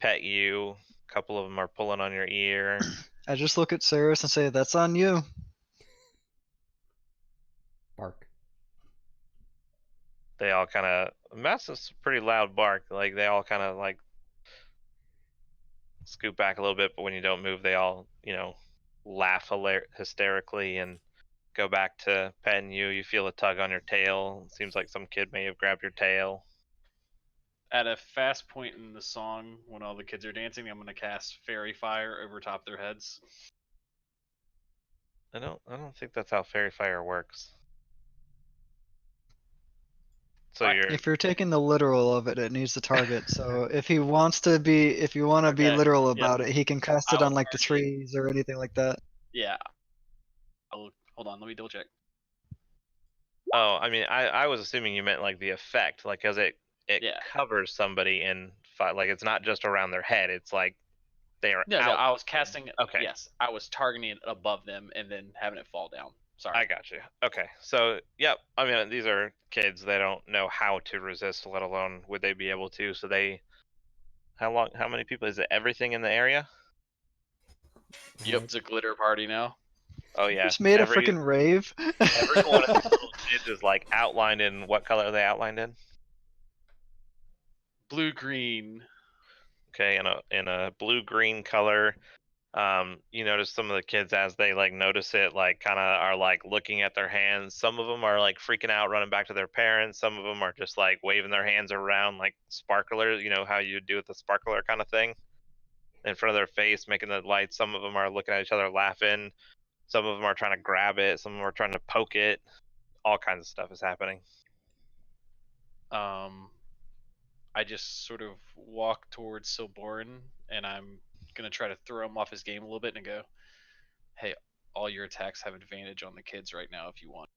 pet you. A couple of them are pulling on your ear. I just look at Saris and say, "That's on you." Bark. They all kind of, Mastiff's pretty loud bark. Like they all kind of like scoot back a little bit, but when you don't move, they all, laugh hysterically and go back to petting you. You feel a tug on your tail. It seems like some kid may have grabbed your tail. At a fast point in the song, when all the kids are dancing, I'm gonna cast Fairy Fire over top their heads. I don't think that's how Fairy Fire works. So If you're taking the literal of it, it needs to target. So if you want to be Okay, literal yeah. about it, he can cast it I'll on like the target. trees or anything like that. Yeah. Hold on, let me double check. Oh, I was assuming you meant like the effect, like as it Yeah. covers somebody in like it's not just around their head. It's like they are No, out. no, I was casting it. Okay. Yes, I was targeting it above them and then having it fall down. Sorry. I got you. Okay, so yep. These are kids. They don't know how to resist, let alone would they be able to. So they How many people? Is it everything in the area? Yep, it's a glitter party now. Oh yeah. Just made Every a freaking rave. every one of these little kids is like outlined in what color are they outlined in? Blue green. Okay, in a blue green color. You notice some of the kids as they like notice it, like kind of are like looking at their hands. Some of them are like freaking out, running back to their parents. Some of them are just like waving their hands around like sparklers. You know how you do with the sparkler kind of thing in front of their face, making the lights. Some of them are looking at each other, laughing. Some of them are trying to grab it. Some of them are trying to poke it. All kinds of stuff is happening. I just sort of walk towards Silborin, and I'm gonna try to throw him off his game a little bit and go, "Hey, all your attacks have advantage on the kids right now if you want."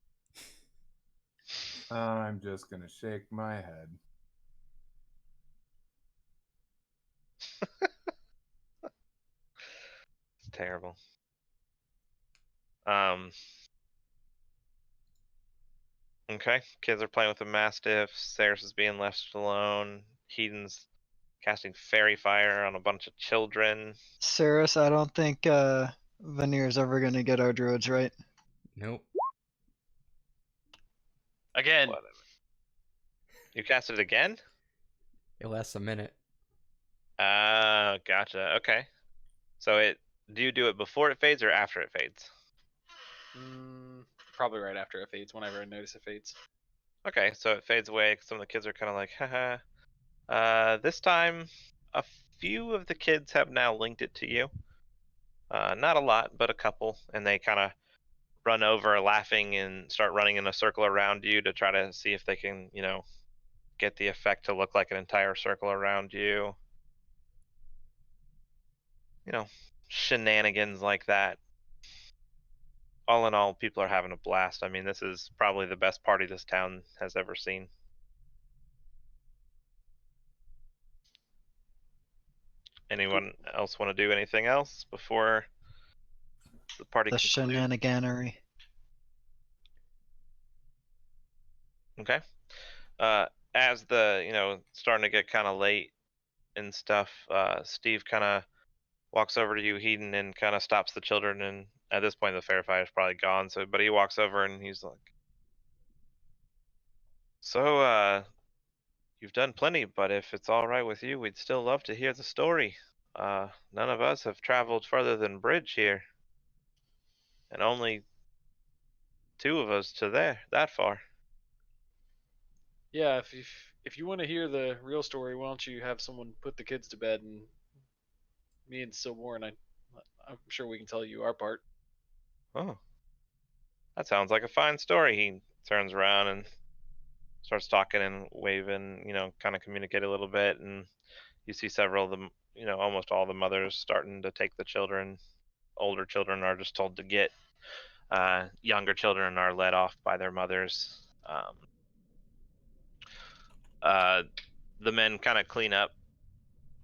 I'm just gonna shake my head. It's terrible. Okay, kids are playing with the Mastiff. Ceres is being left alone. Hedon's casting Fairy Fire on a bunch of children. Saris, I don't think Veneer's ever gonna get our druids right. Nope. Again, Whatever. You cast it again? It lasts a minute. Gotcha. Okay. So do you do it before it fades or after it fades? probably right after it fades. Whenever I notice it fades. Okay, so it fades away. Some of the kids are kind of like, haha. This time, a few of the kids have now linked it to you. Not a lot, but a couple, and they kind of run over laughing and start running in a circle around you to try to see if they can, get the effect to look like an entire circle around you. Shenanigans like that. All in all, people are having a blast. I mean, this is probably the best party this town has ever seen. Anyone else want to do anything else before the party The concludes? shenaniganery. Okay. As the starting to get kind of late and stuff, Steve kind of walks over to you, Hedon, and kind of stops the children. And at this point, the fair fire is probably gone. But he walks over and he's like, "So, you've done plenty, but if it's all right with you, we'd still love to hear the story. None of us have traveled further than Bridge here, and only two of us to that far." Yeah, if you want to hear the real story, why don't you have someone put the kids to bed, and me and Silborin, I'm sure we can tell you our part. Oh, that sounds like a fine story. He turns around and starts talking and waving, kind of communicate a little bit, and you see several of them, almost all the mothers starting to take the children. Older children are just told to get. Younger children are led off by their mothers. The men kind of clean up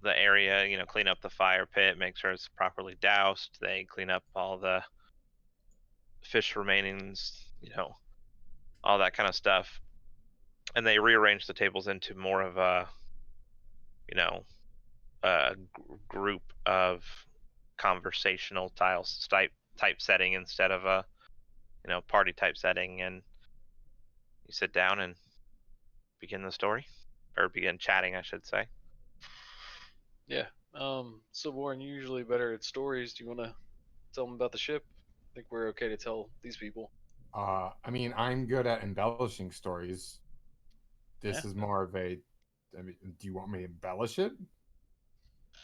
the area, clean up the fire pit, make sure it's properly doused. They clean up all the fish remainings, all that kind of stuff. And they rearrange the tables into more of a, group of conversational type setting instead of a, party type setting. And you sit down and begin the story, or begin chatting, I should say. Yeah. Silborin, you're usually better at stories. Do you want to tell them about the ship? I think we're okay to tell these people. I mean, I'm good at embellishing stories. This is more of a. I mean, do you want me to embellish it?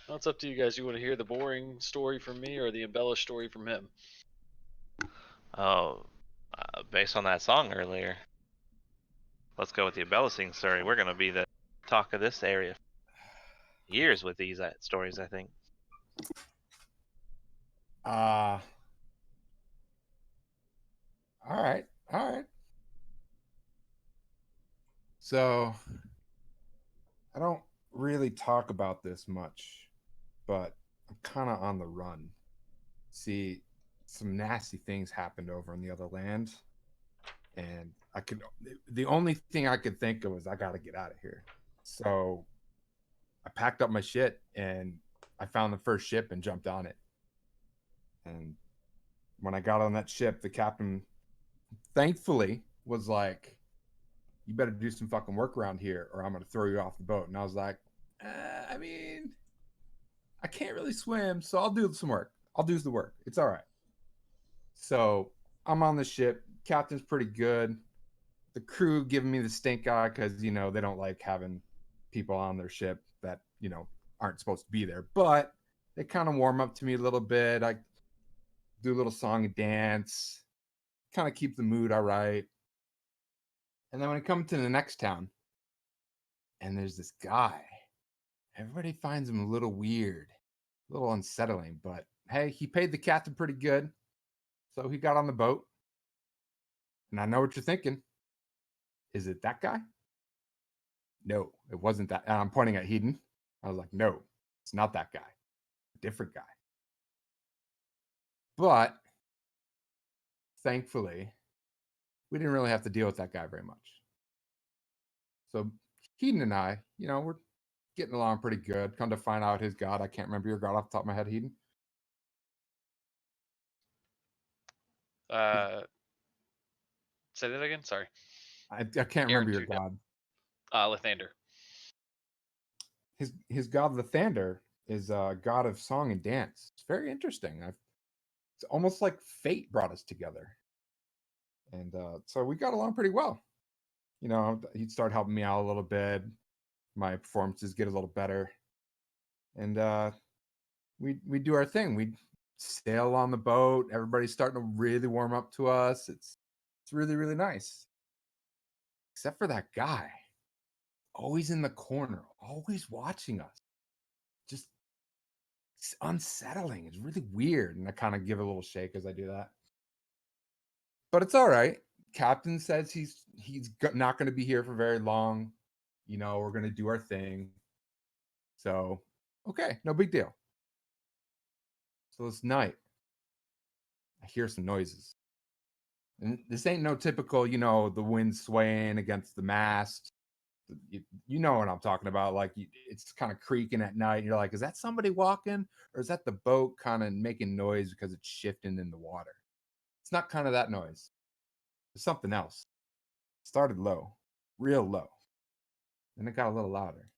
Well, it's up to you guys. You want to hear the boring story from me or the embellished story from him? Oh, based on that song earlier, let's go with the embellishing story. We're gonna be the talk of this area years with these stories, I think. All right. So, I don't really talk about this much, but I'm kind of on the run. See, some nasty things happened over in the other land, and the only thing I could think of was I got to get out of here. So, I packed up my shit and I found the first ship and jumped on it. And when I got on that ship, the captain thankfully was like, "You better do some fucking work around here or I'm going to throw you off the boat." And I was like, I mean, I can't really swim, so I'll do some work. I'll do the work. It's all right. So I'm on the ship. Captain's pretty good. The crew giving me the stink eye because, you know, they don't like having people on their ship that, you know, aren't supposed to be there. But they kind of warm up to me a little bit. I do a little song and dance, kind of keep the mood all right. And then when I come to the next town, and there's this guy, everybody finds him a little weird, a little unsettling. But hey, he paid the captain pretty good. So he got on the boat. And I know what you're thinking. Is it that guy? No, it wasn't that. And I'm pointing at Hedon. I was like, no, it's not that guy. A different guy. But thankfully, we didn't really have to deal with that guy very much. So Hedon and I, you know, we're getting along pretty good. Come to find out his god, I can't remember your god off the top of my head, Hedon. Say that again. Sorry. I can't remember your god. Lathander. His god Lathander is a god of song and dance. It's very interesting. It's almost like fate brought us together. And so we got along pretty well. You know, he'd start helping me out a little bit. My performances get a little better. And we do our thing. We sail on the boat. Everybody's starting to really warm up to us. It's really, really nice. Except for that guy. Always in the corner, always watching us. Just it's unsettling. It's really weird. And I kind of give a little shake as I do that. But it's all right. Captain says he's not going to be here for very long. You know, we're going to do our thing. So, okay, no big deal. So this night, I hear some noises. And this ain't no typical, you know, the wind swaying against the mast. You know what I'm talking about. Like, it's kind of creaking at night. And you're like, is that somebody walking? Or is that the boat kind of making noise because it's shifting in the water? It's not kind of that noise. There's something else. It started low, real low. Then it got a little louder.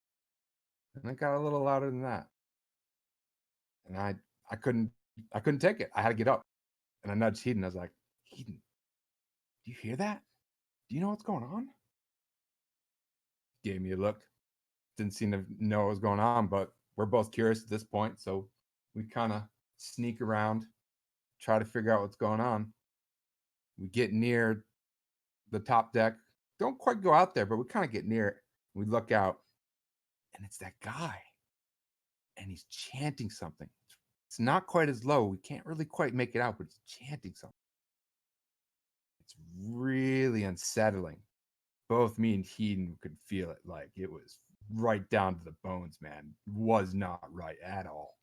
And it got a little louder than that. And I couldn't take it. I had to get up. And I nudged Hedon. I was like, Hedon, do you hear that? Do you know what's going on? Gave me a look. Didn't seem to know what was going on, but we're both curious at this point. So we kind of sneak around, try to figure out what's going on. We get near the top deck. Don't quite go out there, but we kind of get near it. We look out, and it's that guy. And he's chanting something. It's not quite as low. We can't really quite make it out, but it's chanting something. It's really unsettling. Both me and Hedon could feel it. Like, it was right down to the bones, man. It was not right at all.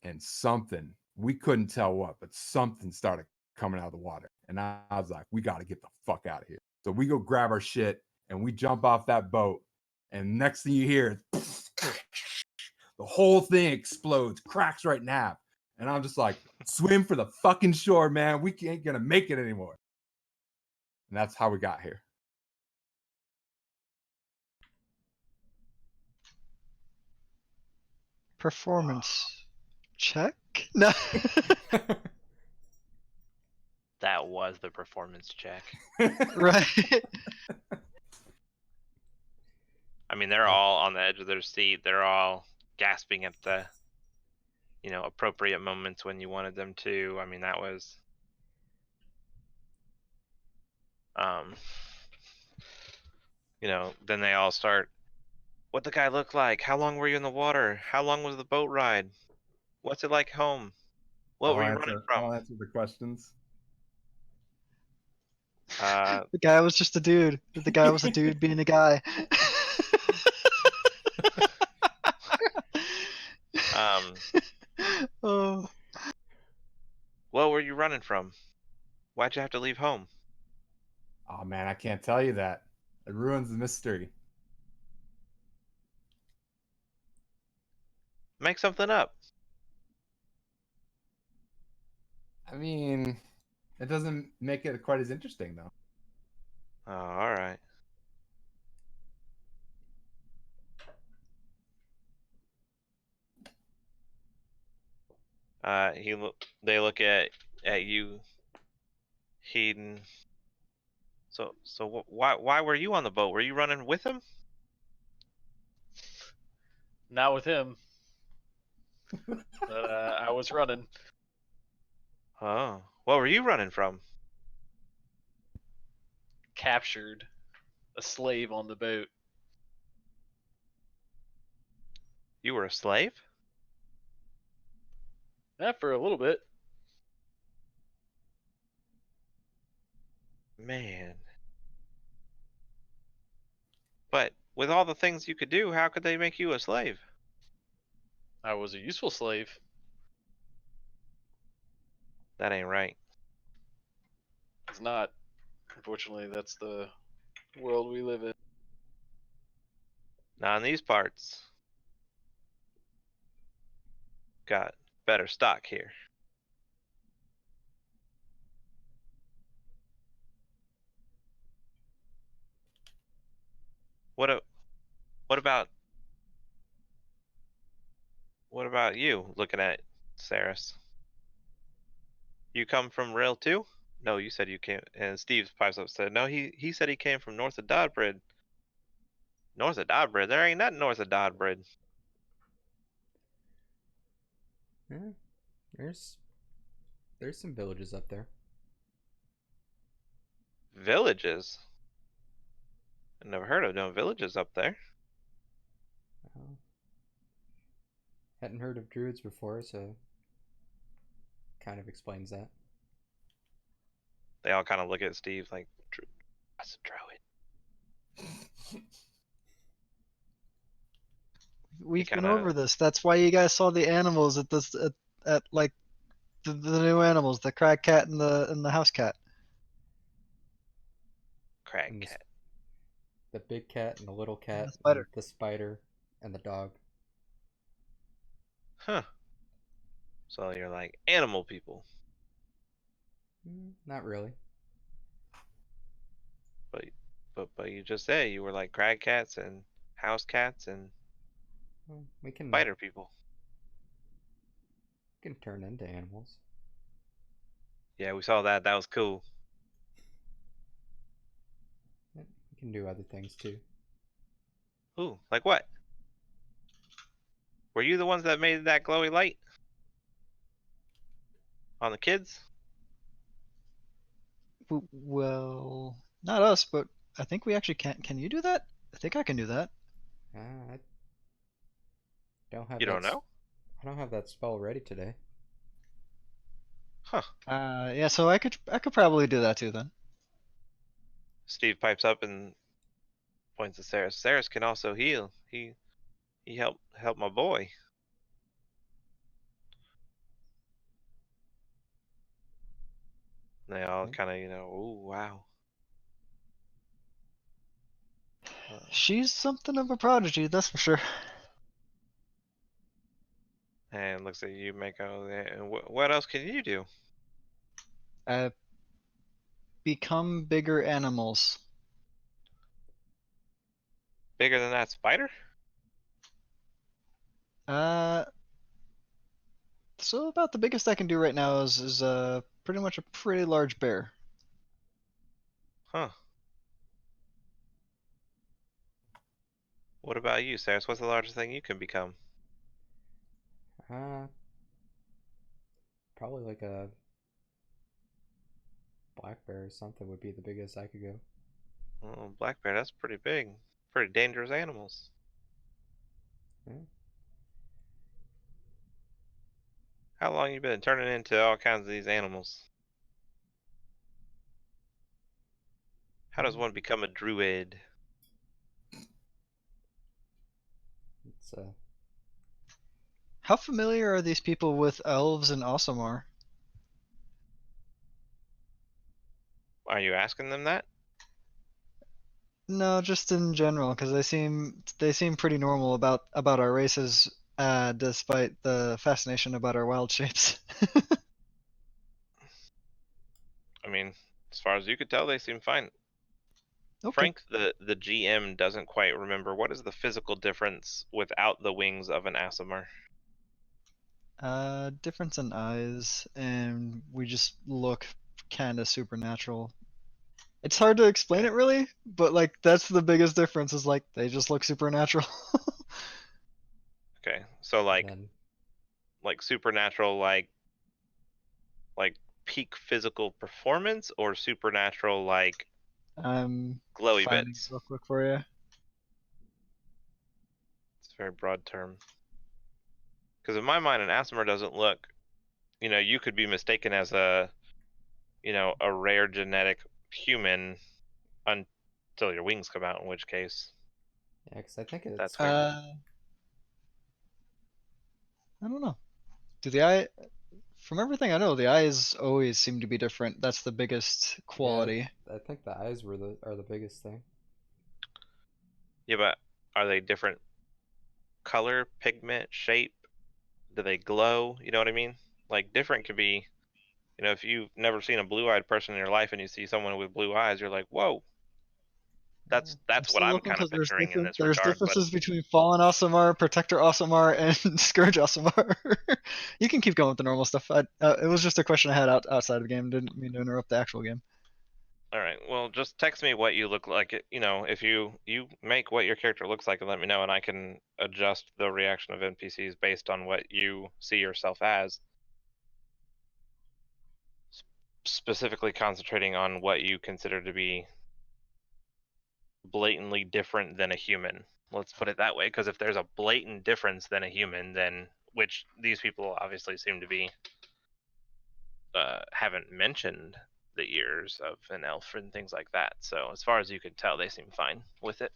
And something, we couldn't tell what, but something started coming out of the water. And I was like, we got to get the fuck out of here. So we go grab our shit and we jump off that boat. And next thing you hear is the whole thing explodes, cracks right in half. And I'm just like, swim for the fucking shore, man. We ain't gonna make it anymore. And that's how we got here. Performance check? No. That was the performance check. Right. I mean, they're all on the edge of their seat. They're all gasping at the, you know, appropriate moments when you wanted them to. I mean, that was, you know, then they all start, what the guy look like? How long were you in the water? How long was the boat ride? What's it like home? What were you running from? I'll answer the questions. The guy was just a dude. The guy was a dude being a guy. Oh. What were you running from? Why'd you have to leave home? Oh man, I can't tell you that. It ruins the mystery. Make something up. I mean, it doesn't make it quite as interesting though. Oh, all right. They look at you, Heaton. So why were you on the boat? Were you running with him? Not with him. But I was running. Oh, what were you running from? Captured a slave on the boat. You were a slave? For a little bit. Man. But with all the things you could do, how could they make you a slave? I was a useful slave. That ain't right. It's not. Unfortunately, that's the world we live in. Not in these parts. Got better stock here. What about you looking at Saris? You come from Rail too? No, you said you came, and Steve pipes up and said, no, he said he came from north of Dodbrid. North of Dodbrid? There ain't nothing north of Dodbrid. Yeah, there's some villages up there. Villages? I never heard of no villages up there. Oh. Hadn't heard of druids before, so kind of explains that. They all kind of look at Steve like, that's a druid. We've been kinda- over this. That's why you guys saw the animals at this at like the new animals, the crag cat and the house cat. Crag And cat. The big cat and the little cat, the spider. and the spider, and the dog. Huh. So you're like animal people. Not really. But you just said you were like crag cats and house cats and Well, we can spider people. turn into animals. Yeah, we saw that. That was cool. We can do other things too. Ooh, like what? Were you the ones that made that glowy light? On the kids? Well, not us, but I think we actually can. Can you do that? I think I can do that. I don't have. You don't that know? I don't have that spell ready today. Huh. Yeah, so I could probably do that too then. Steve pipes up and points to Saris. Saris can also heal. He helped my boy. And they all kind of, ooh, wow. She's something of a prodigy, that's for sure. And looks at you, Mako. And what else can you do? Become bigger animals. Bigger than that spider? So about the biggest I can do right now is pretty much a pretty large bear. Huh. What about you, Saris? What's the largest thing you can become? Probably like a black bear or something would be the biggest I could go. Oh, black bear, that's pretty big. Pretty dangerous animals. Yeah. How long you been turning into all kinds of these animals? How does one become a druid? It's How familiar are these people with elves and Aasimar? Are you asking them that? No, just in general, because they seem pretty normal about our races despite the fascination about our wild shapes. I mean, as far as you could tell, they seem fine. Okay. Frank, the GM, doesn't quite remember what is the physical difference without the wings of an Aasimar. Difference in eyes, and we just look kind of supernatural. It's hard to explain it really, but like that's the biggest difference is like they just look supernatural. Okay, so like And supernatural, like peak physical performance, or supernatural like I'm glowy finding it bits. real quick for you. It's a very broad term. Because in my mind, an Aasimar doesn't look. You could be mistaken as a rare genetic human until your wings come out. In which case, yeah, because I think that's it's fair. I don't know. Do the eye? From everything I know, the eyes always seem to be different. That's the biggest quality. I think the eyes are the biggest thing. Yeah, but are they different color, pigment, shape? Do they glow? You know what I mean? Like different could be, if you've never seen a blue-eyed person in your life and you see someone with blue eyes, you're like, whoa. I'm That's what still I'm looking kind of because there's picturing in this there's regard. But differences between Fallen Aasimar, Protector Aasimar, and Scourge Aasimar. You can keep going with the normal stuff. It was just a question I had outside of the game. Didn't mean to interrupt the actual game. all right, well, just text me what you look like. If you make what your character looks like and let me know, and I can adjust the reaction of NPCs based on what you see yourself as. Specifically concentrating on what you consider to be blatantly different than a human. Let's put it that way, because if there's a blatant difference than a human, then which these people obviously seem to be, haven't mentioned the ears of an elf and things like that. So as far as you could tell, they seem fine with it.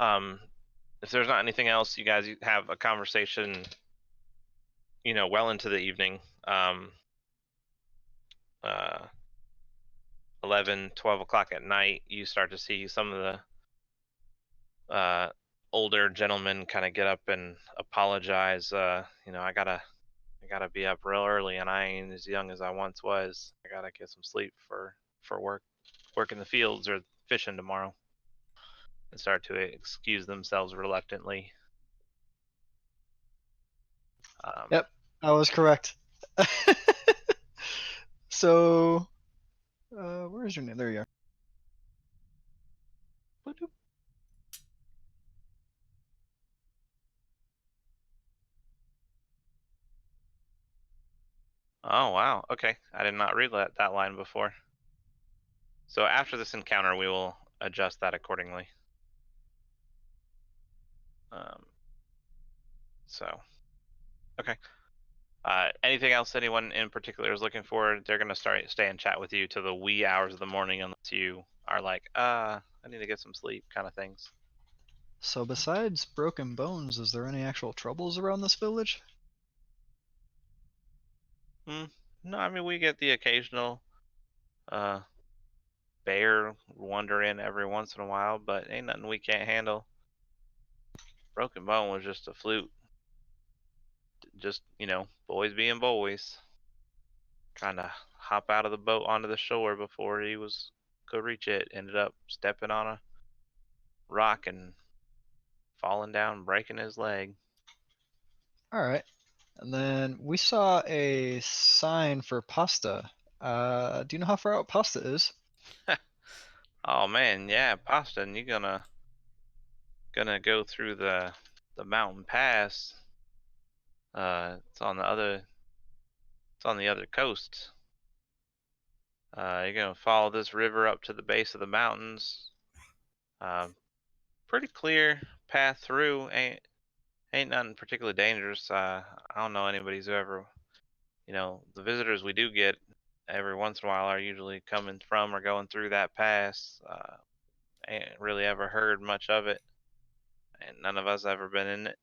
If there's not anything else, you guys have a conversation, well into the evening. 11, 12 o'clock at night, you start to see some of the older gentlemen kind of get up and apologize. I gotta be up real early, and I ain't as young as I once was. I gotta get some sleep for work in the fields or fishing tomorrow. And start to excuse themselves reluctantly. Yep, I was correct. So, where is your name? There you are. Bloop. Oh wow, okay. I did not read that line before. So after this encounter, we will adjust that accordingly. So, okay. Anything else anyone in particular is looking for? They're gonna stay and chat with you till the wee hours of the morning, unless you are like, I need to get some sleep, kind of things. So besides broken bones, is there any actual troubles around this village? No, I mean we get the occasional bear wander in every once in a while, but ain't nothing we can't handle. Broken bone was just a fluke. Just, boys being boys. Kind of hop out of the boat onto the shore before he could reach it. Ended up stepping on a rock and falling down, breaking his leg. All right. And then we saw a sign for pasta. Do you know how far out pasta is? Oh man, yeah, Pasta, and you're gonna go through the mountain pass. It's on the other coast. You're gonna follow this river up to the base of the mountains. Pretty clear path through. Ain't nothing particularly dangerous. I don't know anybody who's ever, the visitors we do get every once in a while are usually coming from or going through that pass. Ain't really ever heard much of it, and none of us ever been in it.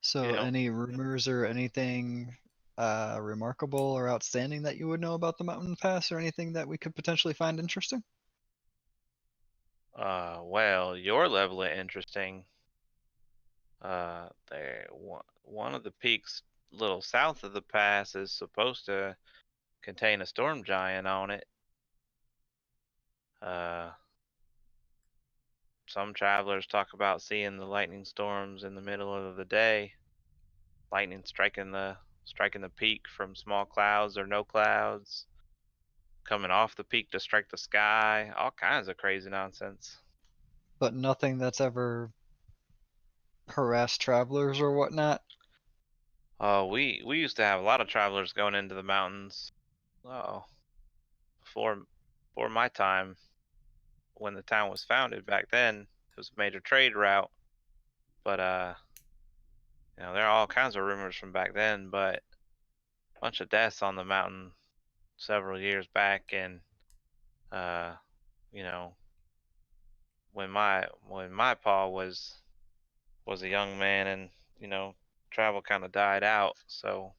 So any rumors or anything remarkable or outstanding that you would know about the mountain pass or anything that we could potentially find interesting? Well, your level of interesting. There, one of the peaks a little south of the pass is supposed to contain a storm giant on it. Uh, some travelers talk about seeing the lightning storms in the middle of the day, lightning striking the peak from small clouds or no clouds, coming off the peak to strike the sky, all kinds of crazy nonsense. But nothing that's ever harassed travelers or whatnot. We used to have a lot of travelers going into the mountains. Oh, before my time, when the town was founded back then, it was a major trade route. But there are all kinds of rumors from back then. But a bunch of deaths on the mountain several years back, and uh, you know, when my pa was a young man, and travel kind of died out. So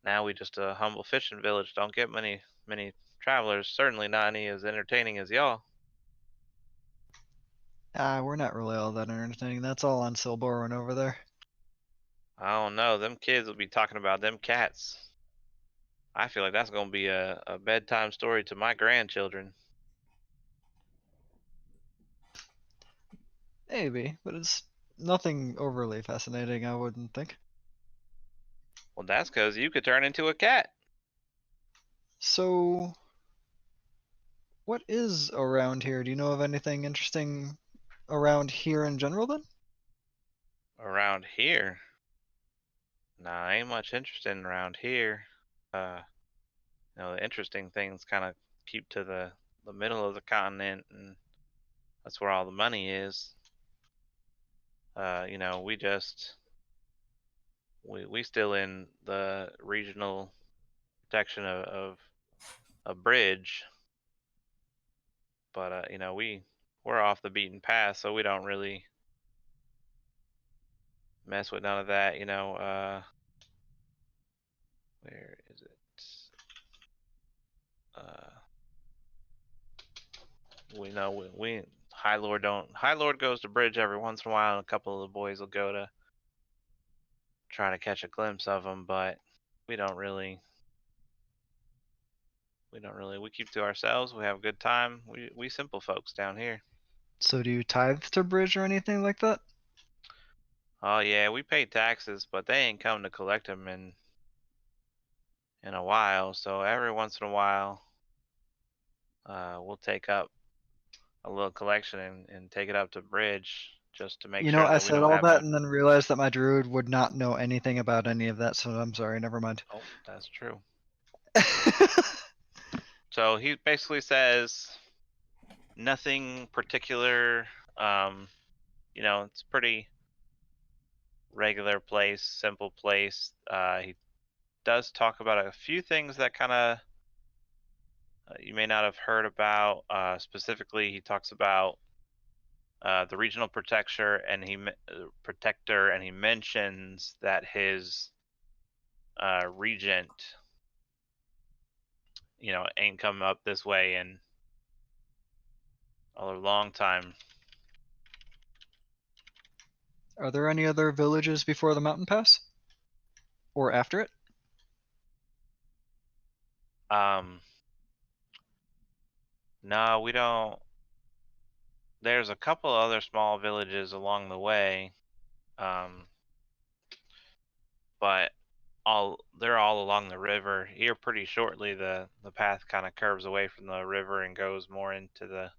now we just a humble fishing village. Don't get many travelers. Certainly not any as entertaining as y'all. We're not really all that entertaining. That's all on Silborin over there. I don't know. Them kids will be talking about them cats. I feel like that's gonna be a bedtime story to my grandchildren. Maybe, but it's nothing overly fascinating, I wouldn't think. Well, that's because you could turn into a cat. So, what is around here? Do you know of anything interesting around here in general then? Around here? Nah, ain't much interesting around here. The interesting things kind of keep to the middle of the continent, and that's where all the money is. We still in the regional protection of a bridge, but we're off the beaten path, so we don't really mess with none of that. Where is it? We know we High Lord don't. High Lord goes to bridge every once in a while, and a couple of the boys will go to try to catch a glimpse of them, but we don't really. We keep to ourselves. We have a good time. We simple folks down here. So do you tithe to Bridge or anything like that? Oh yeah, we pay taxes, but they ain't come to collect them in a while. So every once in a while, we'll take up a little collection and take it up to Bridge just to make You know, sure I that we said don't all have that no. and then realized that my druid would not know anything about any of that, so I'm sorry, never mind. Oh, that's true. So he basically says nothing particular. It's pretty regular place, simple place. He does talk about a few things that kind of you may not have heard about. Specifically, he talks about the regional protector, and he mentions that his regent, ain't come up this way in a long time. Are there any other villages before the mountain pass? Or after it? No, we don't. There's a couple other small villages along the way, but they're all along the river. Here, pretty shortly, the path kind of curves away from the river and goes more into the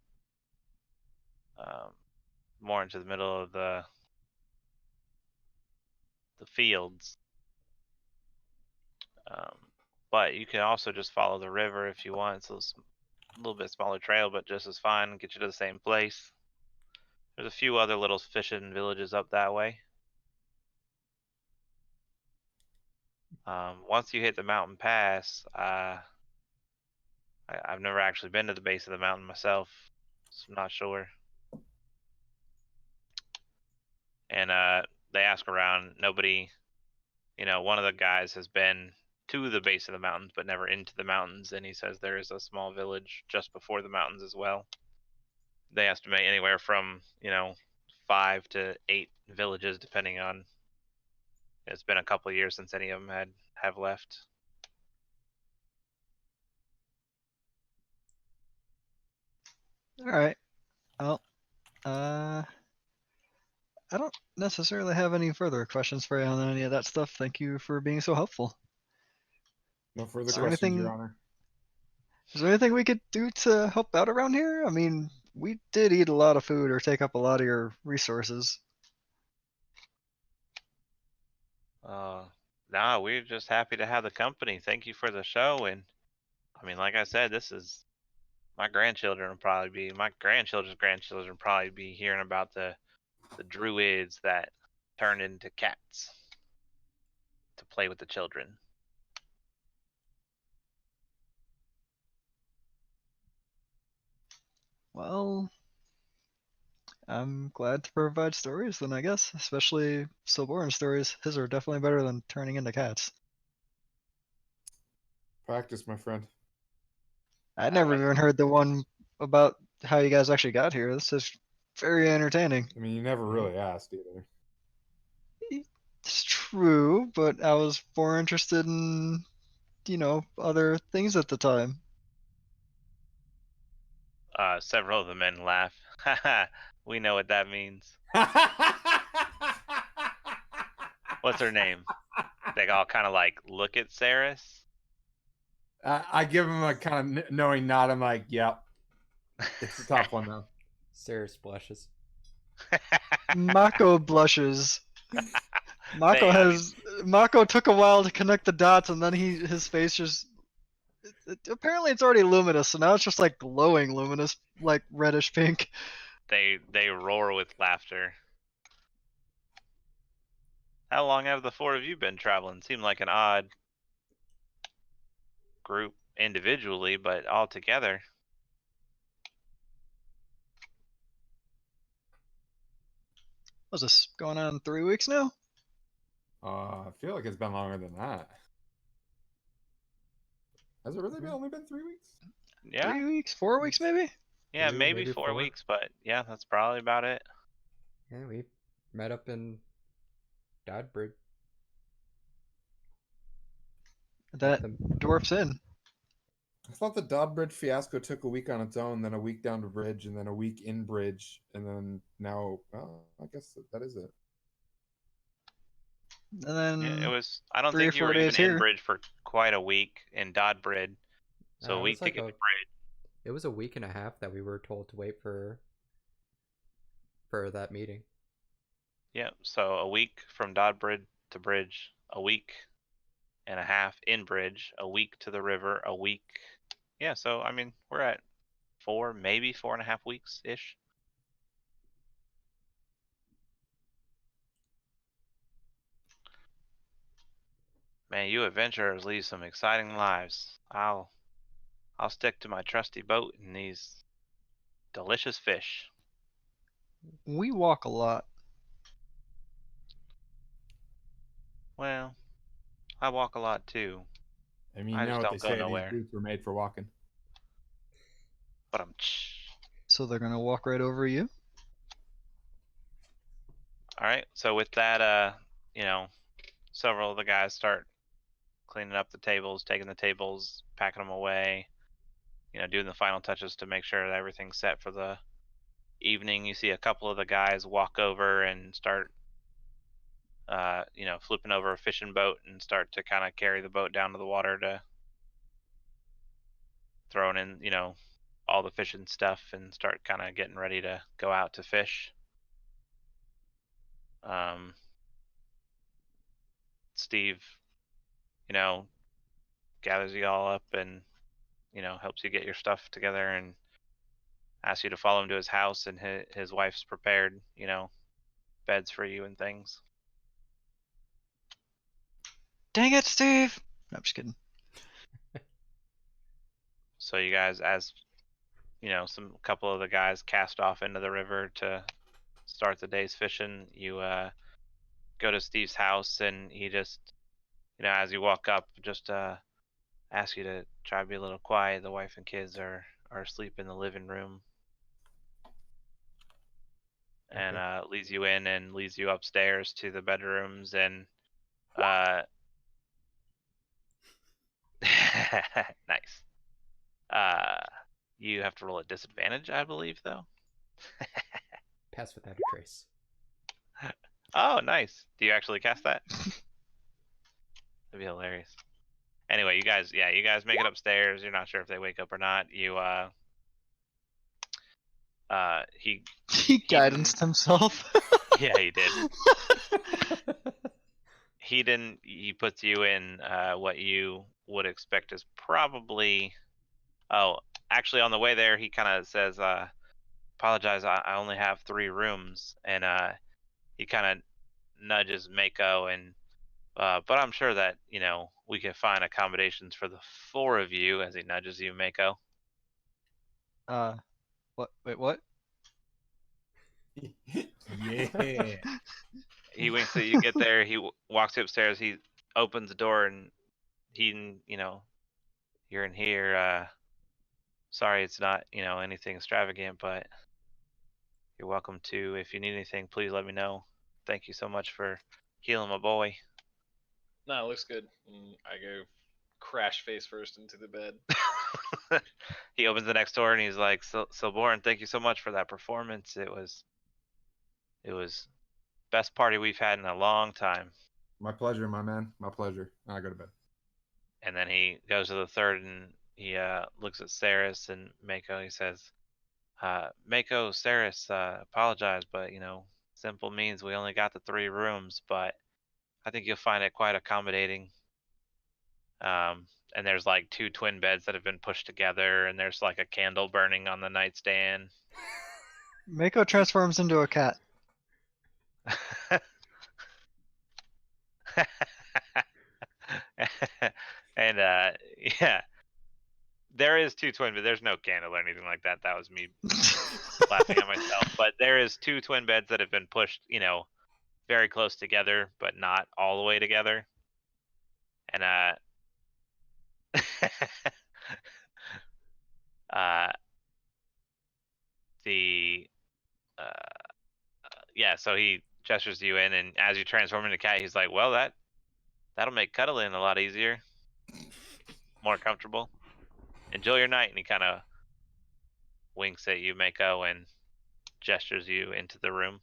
middle of the fields. But you can also just follow the river if you want. It's a little bit smaller trail, but just as fine. Get you to the same place. There's a few other little fishing villages up that way. Once you hit the mountain pass, I've never actually been to the base of the mountain myself, so I'm not sure. And they ask around. Nobody, one of the guys has been to the base of the mountains, but never into the mountains. And he says there is a small village just before the mountains as well. they estimate anywhere from 5 to 8 villages, depending on. It's been a couple of years since any of them have left. All right. Well, I don't necessarily have any further questions for you on any of that stuff. Thank you for being so helpful. No further Is there questions, Your anything- Honor. Is there anything we could do to help out around here? I mean, we did eat a lot of food or take up a lot of your resources. Nah, we're just happy to have the company. Thank you for the show. And I mean, like I said, this is my grandchildren's grandchildren will probably be hearing about the druids that turned into cats to play with the children. Well, I'm glad to provide stories then, I guess, especially stillborn stories. His are definitely better than turning into cats. Practice, my friend. I'd never even heard the one about how you guys actually got here. This is very entertaining. I mean, you never really asked either. It's true, but I was more interested in, other things at the time. Several of the men laugh. Haha, we know what that means. What's her name? They all kind of like look at Saris. I give him a kind of knowing nod. I'm like, yep. It's the top one, though. Saris blushes. Mako blushes. They- I mean- Mako took a while to connect the dots, and then his face just. Apparently, it's already luminous, so now it's just like glowing luminous, like reddish pink. They roar with laughter. How long have the four of you been traveling? Seemed like an odd group individually, but all together. Was this going on 3 weeks now? I feel like it's been longer than that. Has it really only been 3 weeks? Yeah, 3 weeks, 4 weeks, maybe. yeah, Three, maybe maybe 4 4. weeks, but yeah, that's probably about it. Yeah, we met up in Dodbridge. That The- dwarf's in. I thought the Dodbridge fiasco took a week on its own, then a week down to Bridge, and then a week in Bridge, and then now, well, I guess that is it. And then Yeah, it was. I don't 3 or think you 4 were even days in here. Bridge for quite a week in Dodbridge. So it a week was to like get a- to Bridge. It was a week and a half that we were told to wait for that meeting. Yeah, so a week from Dodbridge to Bridge, a week and a half in Bridge, a week to the river, a week. Yeah, so I mean, we're at 4, maybe 4.5 weeks ish. Man, you adventurers lead some exciting lives. I'll stick to my trusty boat and these delicious fish. We walk a lot. Well, I walk a lot too, I mean, I you just know what don't they go say, nowhere. these boots were made for walking. but I'm. So they're gonna walk right over you. All right. So with that, several of the guys start cleaning up the tables, taking the tables, packing them away. Doing the final touches to make sure that everything's set for the evening. You see a couple of the guys walk over and start, flipping over a fishing boat and start to kind of carry the boat down to the water to throwing in, all the fishing stuff and start kind of getting ready to go out to fish. Steve, gathers you all up and, helps you get your stuff together and asks you to follow him to his house, and his wife's prepared, beds for you and things. Dang it, Steve! No, I'm just kidding. So you guys, as some couple of the guys cast off into the river to start the day's fishing, you go to Steve's house, and he just, as you walk up, just ask you to try to be a little quiet. The wife and kids are asleep in the living room. and Okay. leads you in and leads you upstairs to the bedrooms and nice. You have to roll a disadvantage, I believe, though. Pass without a trace. Oh, nice. Do you actually cast that? That'd be hilarious. Anyway, you guys make it upstairs. You're not sure if they wake up or not. He He guidanced himself. yeah, he did. He puts you in what you would expect is probably. Oh, actually, on the way there, he kind of says, "Apologize, I only have 3 rooms," and he kind of nudges Mako, and but I'm sure that we can find accommodations for the 4 of you. As he nudges you, Mako. What? Wait, what? Yeah. He winks at you. Get there. He walks you upstairs. He opens the door, and you're in here. Sorry, it's not anything extravagant, but you're welcome to. If you need anything, please let me know. Thank you so much for healing my boy. No, it looks good. And I go crash face first into the bed. He opens the next door and he's like, "So Boren, thank you so much for that performance. It was best party we've had in a long time." My pleasure, my man. My pleasure. I go to bed. And then he goes to the third and he looks at Saris and Mako. He says, "Mako, Saris, apologize, but simple means we only got the 3 rooms, but I think you'll find it quite accommodating." And there's like 2 twin beds that have been pushed together, and there's like a candle burning on the nightstand. Mako transforms into a cat. And yeah, there is 2 twin beds. There's no candle or anything like that. That was me laughing at myself. But there is 2 twin beds that have been pushed, very close together, but not all the way together. And the yeah, so he gestures you in, and as you transform into a cat, he's like, "Well, that'll make cuddling a lot easier, more comfortable. Enjoy your night." And he kind of winks at you, Mako, and gestures you into the room.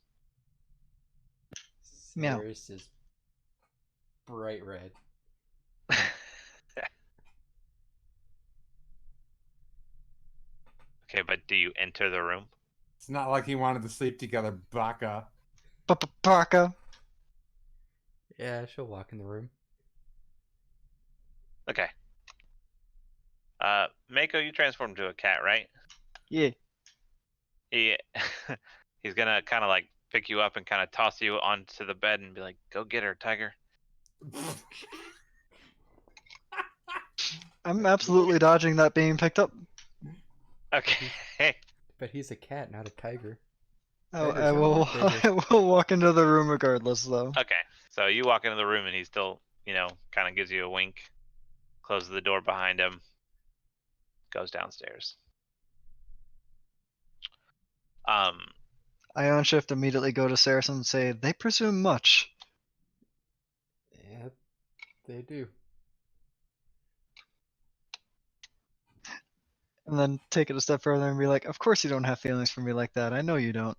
Meow. Saris is bright red. Okay, but do you enter the room? It's not like he wanted to sleep together, Baka. Baka. Yeah, she'll walk in the room. Okay. Mako, you transformed into a cat, right? Yeah. He's gonna kind of like pick you up and kind of toss you onto the bed and be like, "Go get her, Tiger." I'm absolutely dodging that being picked up. Okay. But he's a cat, not a tiger. Oh, Tigers I are a will. lot bigger. I will walk into the room regardless, though. Okay. So you walk into the room and he still, kind of gives you a wink, closes the door behind him, goes downstairs. I on shift immediately go to Saracen and say, "They presume much." Yeah, they do. And then take it a step further and be like, "Of course you don't have feelings for me like that. I know you don't."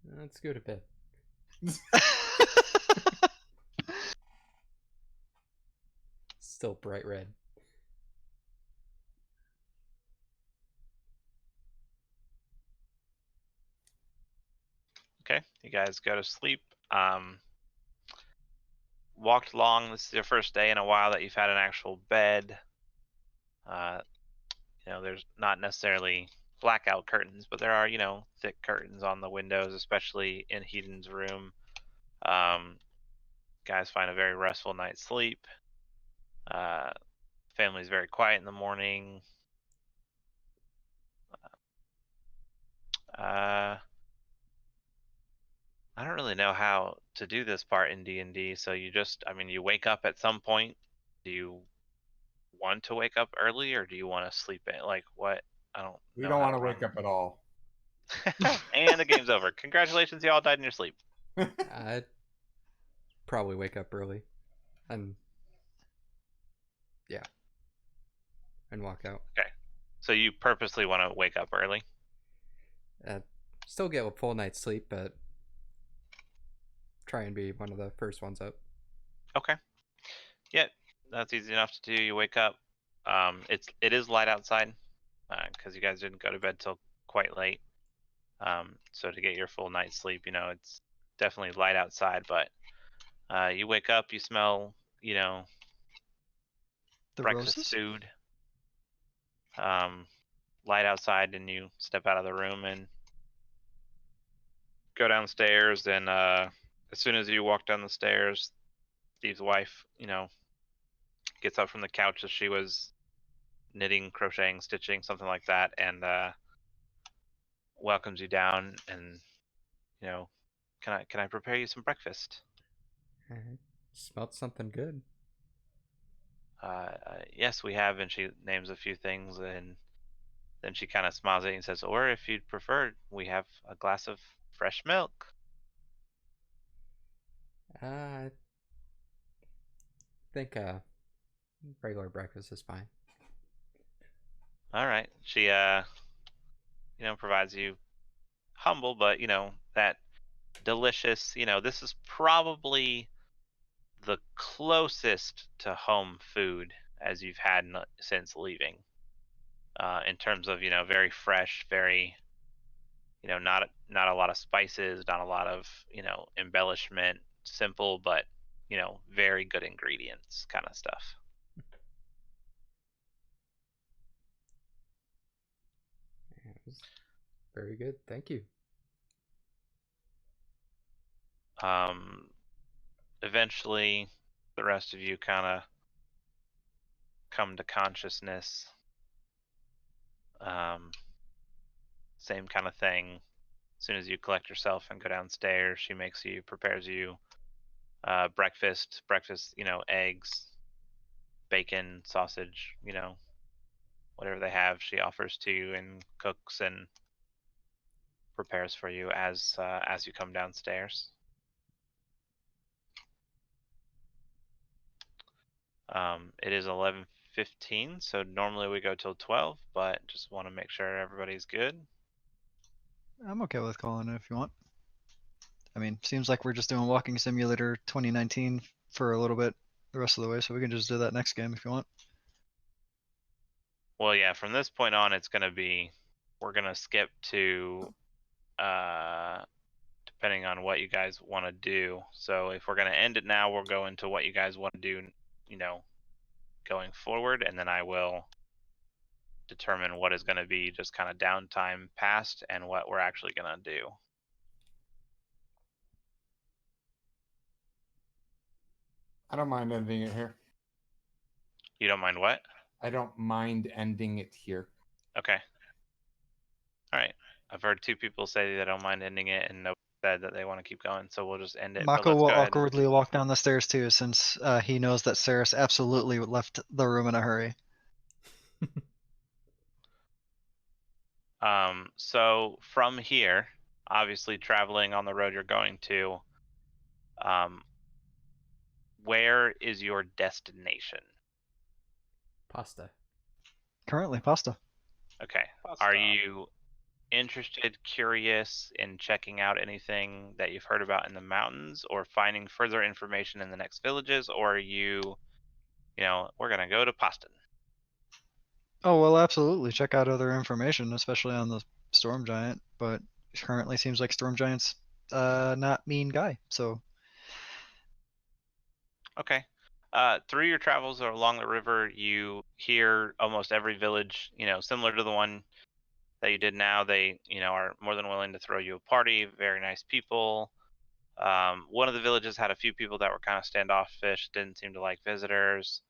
Let's go to bed. Still bright red. Okay, you guys go to sleep. Walked along. This is your first day in a while that you've had an actual bed. There's not necessarily blackout curtains, but there are, thick curtains on the windows, especially in Hedon's room. Guys find a very restful night's sleep. Family's very quiet in the morning. I don't really know how to do this part in D&D, so you wake up at some point. Do you want to wake up early, or do you want to sleep in? Like what? I don't. We know don't how want to run. wake up at all. And the game's over. Congratulations, you all died in your sleep. I'd probably wake up early, and yeah, and walk out. So you purposely want to wake up early? Still get a full night's sleep, but try and be one of the first ones up. Okay. Yeah, that's easy enough to do. You wake up. It is light outside, because you guys didn't go to bed till quite late. So to get your full night's sleep, it's definitely light outside. But you wake up, you smell, The breakfast roses? food. Light outside, and you step out of the room and go downstairs. And as soon as you walk down the stairs, Steve's wife, gets up from the couch as she was knitting, crocheting, stitching, something like that, and welcomes you down. And can I prepare you some breakfast? Smelled something good. Yes, we have. And she names a few things, and then she kind of smiles at you and says, or if you'd prefer, we have a glass of fresh milk. I think regular breakfast is fine. All right. She provides you humble, but that delicious, this is probably the closest to home food as you've had since leaving, in terms of very fresh, very not a lot of spices, not a lot of embellishment, simple but very good ingredients kind of stuff. It was very good. Thank you. Eventually the rest of you kind of come to consciousness. Same kind of thing. As soon as you collect yourself and go downstairs, she prepares you breakfast, eggs, bacon, sausage, whatever they have, she offers to you and cooks and prepares for you as you come downstairs. It is 11:15, so normally we go till 12, but just want to make sure everybody's good. I'm okay with calling it if you want. I mean, seems like we're just doing Walking Simulator 2019 for a little bit the rest of the way, so we can just do that next game if you want. Well, yeah, from this point on, it's going to be, we're going to skip to, depending on what you guys want to do. So if we're going to end it now, we'll go into what you guys want to do, going forward, and then I will determine what is going to be just kind of downtime past and what we're actually going to do. I don't mind ending it here. You don't mind what? I don't mind ending it here. Okay. All right. I've heard two people say they don't mind ending it, and nobody said that they want to keep going, so we'll just end it. but Mako let's will go ahead. awkwardly walk down the stairs too, since he knows that Saris absolutely left the room in a hurry. So from here, obviously traveling on the road you're going to, where is your destination? Pasta. Currently, pasta. Okay. Are you interested, curious in checking out anything that you've heard about in the mountains, or finding further information in the next villages, or are you, we're going to go to Poston? Oh, well, absolutely. Check out other information, especially on the Storm Giant, but currently seems like Storm Giant's not mean guy, so. Okay. Through your travels along the river, you hear almost every village, similar to the one that you did now. They, are more than willing to throw you a party. Very nice people. One of the villages had a few people that were kind of standoffish, didn't seem to like visitors.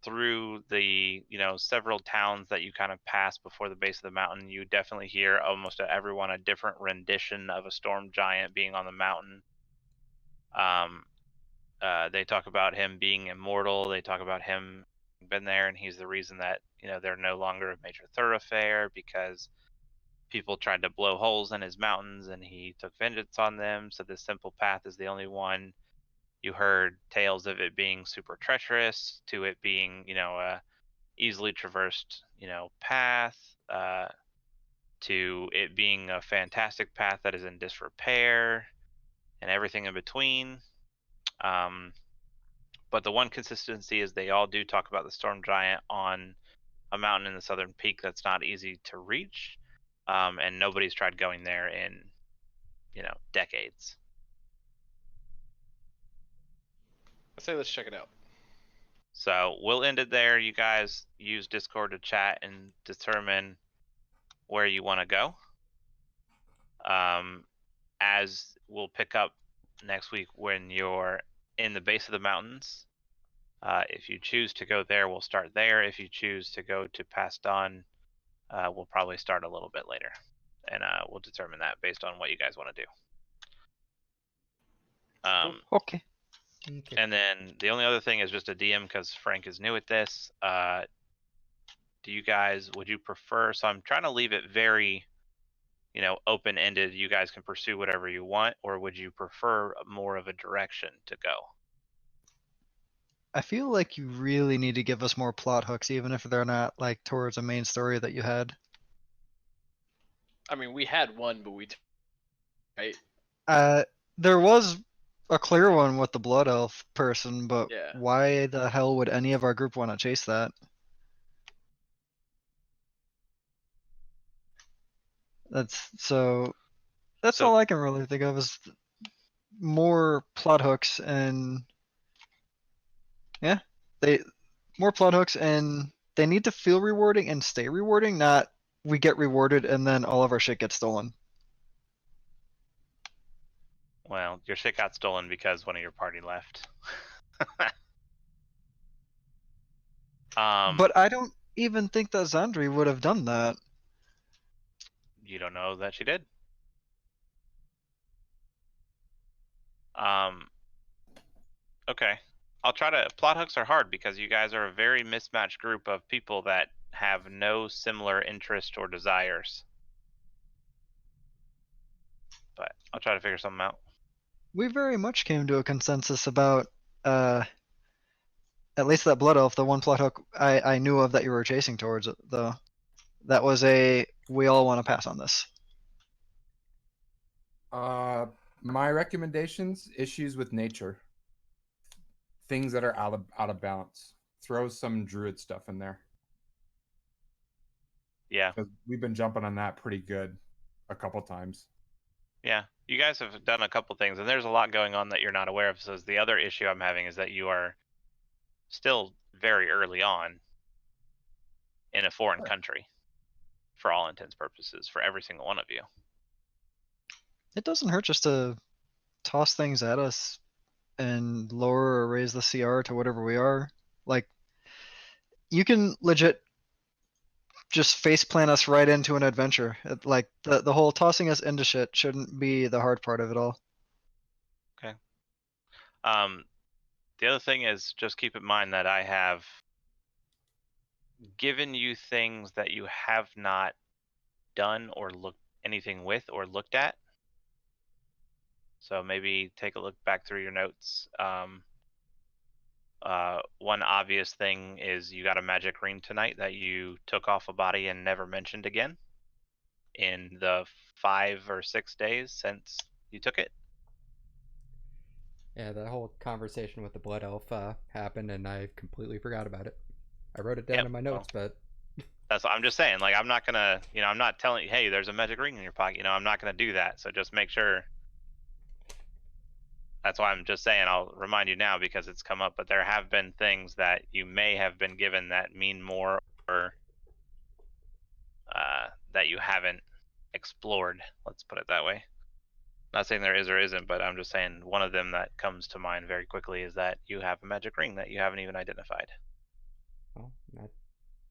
Through the, several towns that you kind of pass before the base of the mountain, you definitely hear almost everyone a different rendition of a storm giant being on the mountain. They talk about him being immortal. They talk about him been there, and he's the reason that they're no longer a major thoroughfare because people tried to blow holes in his mountains, and he took vengeance on them. So this simple path is the only one. You heard tales of it being super treacherous, to it being a easily traversed path, to it being a fantastic path that is in disrepair, and everything in between. But the one consistency is they all do talk about the storm giant on a mountain in the southern peak that's not easy to reach, and nobody's tried going there in decades. I say let's check it out. So we'll end it there. You guys use Discord to chat and determine where you want to go. As we'll pick up next week when you're in the base of the mountains. If you choose to go there, we'll start there. If you choose to go to Pass Dawn, we'll probably start a little bit later. And we'll determine that based on what you guys want to do. Okay. Okay. And then the only other thing is just a DM, because Frank is new at this. Would you prefer, so I'm trying to leave it very open-ended. You guys can pursue whatever you want, or would you prefer more of a direction to go? I feel like you really need to give us more plot hooks, even if they're not like towards a main story that you had. I mean, we had one, but right? There was a clear one with the Blood Elf person, but Yeah. why the hell would any of our group want to chase that? That's So- all I can really think of is more plot hooks and more plot hooks, and they need to feel rewarding and stay rewarding, not we get rewarded and then all of our shit gets stolen. Well, your shit got stolen because one of your party left. But I don't even think that Zandri would have done that. You don't know that she did. Okay. I'll try to. Plot hooks are hard because you guys are a very mismatched group of people that have no similar interest or desires. But I'll try to figure something out. We very much came to a consensus about at least that Blood Elf, the one plot hook I knew of that you were chasing towards it, though. That was we all want to pass on this. My recommendations: issues with nature, things that are out of balance. Throw some druid stuff in there. Yeah. 'Cause we've been jumping on that pretty good a couple times. Yeah. You guys have done a couple things, and there's a lot going on that you're not aware of. So the other issue I'm having is that you are still very early on in a foreign Sure. country, for all intents and purposes, for every single one of you. It doesn't hurt just to toss things at us and lower or raise the CR to whatever we are. Like, you can legit just face plant us right into an adventure. Like, the whole tossing us into shit shouldn't be the hard part of it all. The other thing is, just keep in mind that I have given you things that you have not done or looked anything with or looked at. So maybe take a look back through your notes. One obvious thing is you got a magic ring tonight that you took off a body and never mentioned again in the 5 or 6 days since you took it. Yeah, that whole conversation with the Blood Elf happened, and I completely forgot about it. I wrote it down Yep, in my notes, but That's what I'm just saying. Like, I'm not gonna, I'm not telling you, hey, there's a magic ring in your pocket. I'm not gonna do that. So just make sure. That's why I'm just saying. I'll remind you now because it's come up. But there have been things that you may have been given that mean more, or that you haven't explored. Let's put it that way. Not saying there is or isn't, but I'm just saying one of them that comes to mind very quickly is that you have a magic ring that you haven't even identified. well,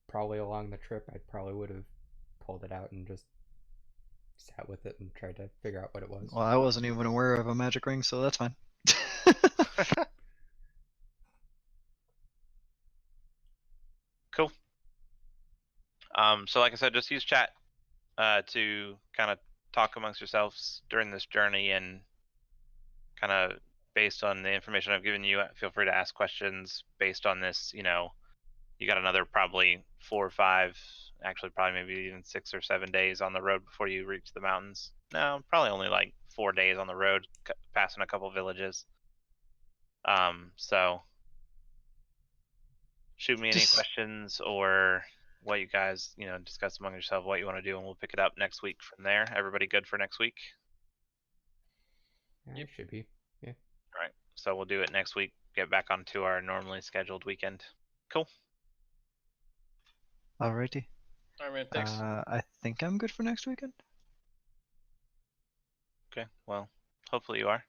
probably along the trip, I probably would have pulled it out and just sat with it and tried to figure out what it was. Well, I wasn't even aware of a magic ring, so that's fine. So like I said, just use chat to kind of talk amongst yourselves during this journey, and kind of based on the information I've given you, feel free to ask questions based on this. You know, you got another probably 4 or 5, actually probably maybe even 6 or 7 days on the road before you reach the mountains. No, probably only like 4 days on the road, passing a couple villages. So shoot me any Just- questions or what you guys, discuss among yourself what you want to do, and we'll pick it up next week from there. Everybody good for next week? Yeah, it should be. Yeah. All right. So we'll do it next week. Get back onto our normally scheduled weekend. Cool. Alrighty. All right, man. Thanks. I think I'm good for next weekend. Okay. Well, hopefully you are.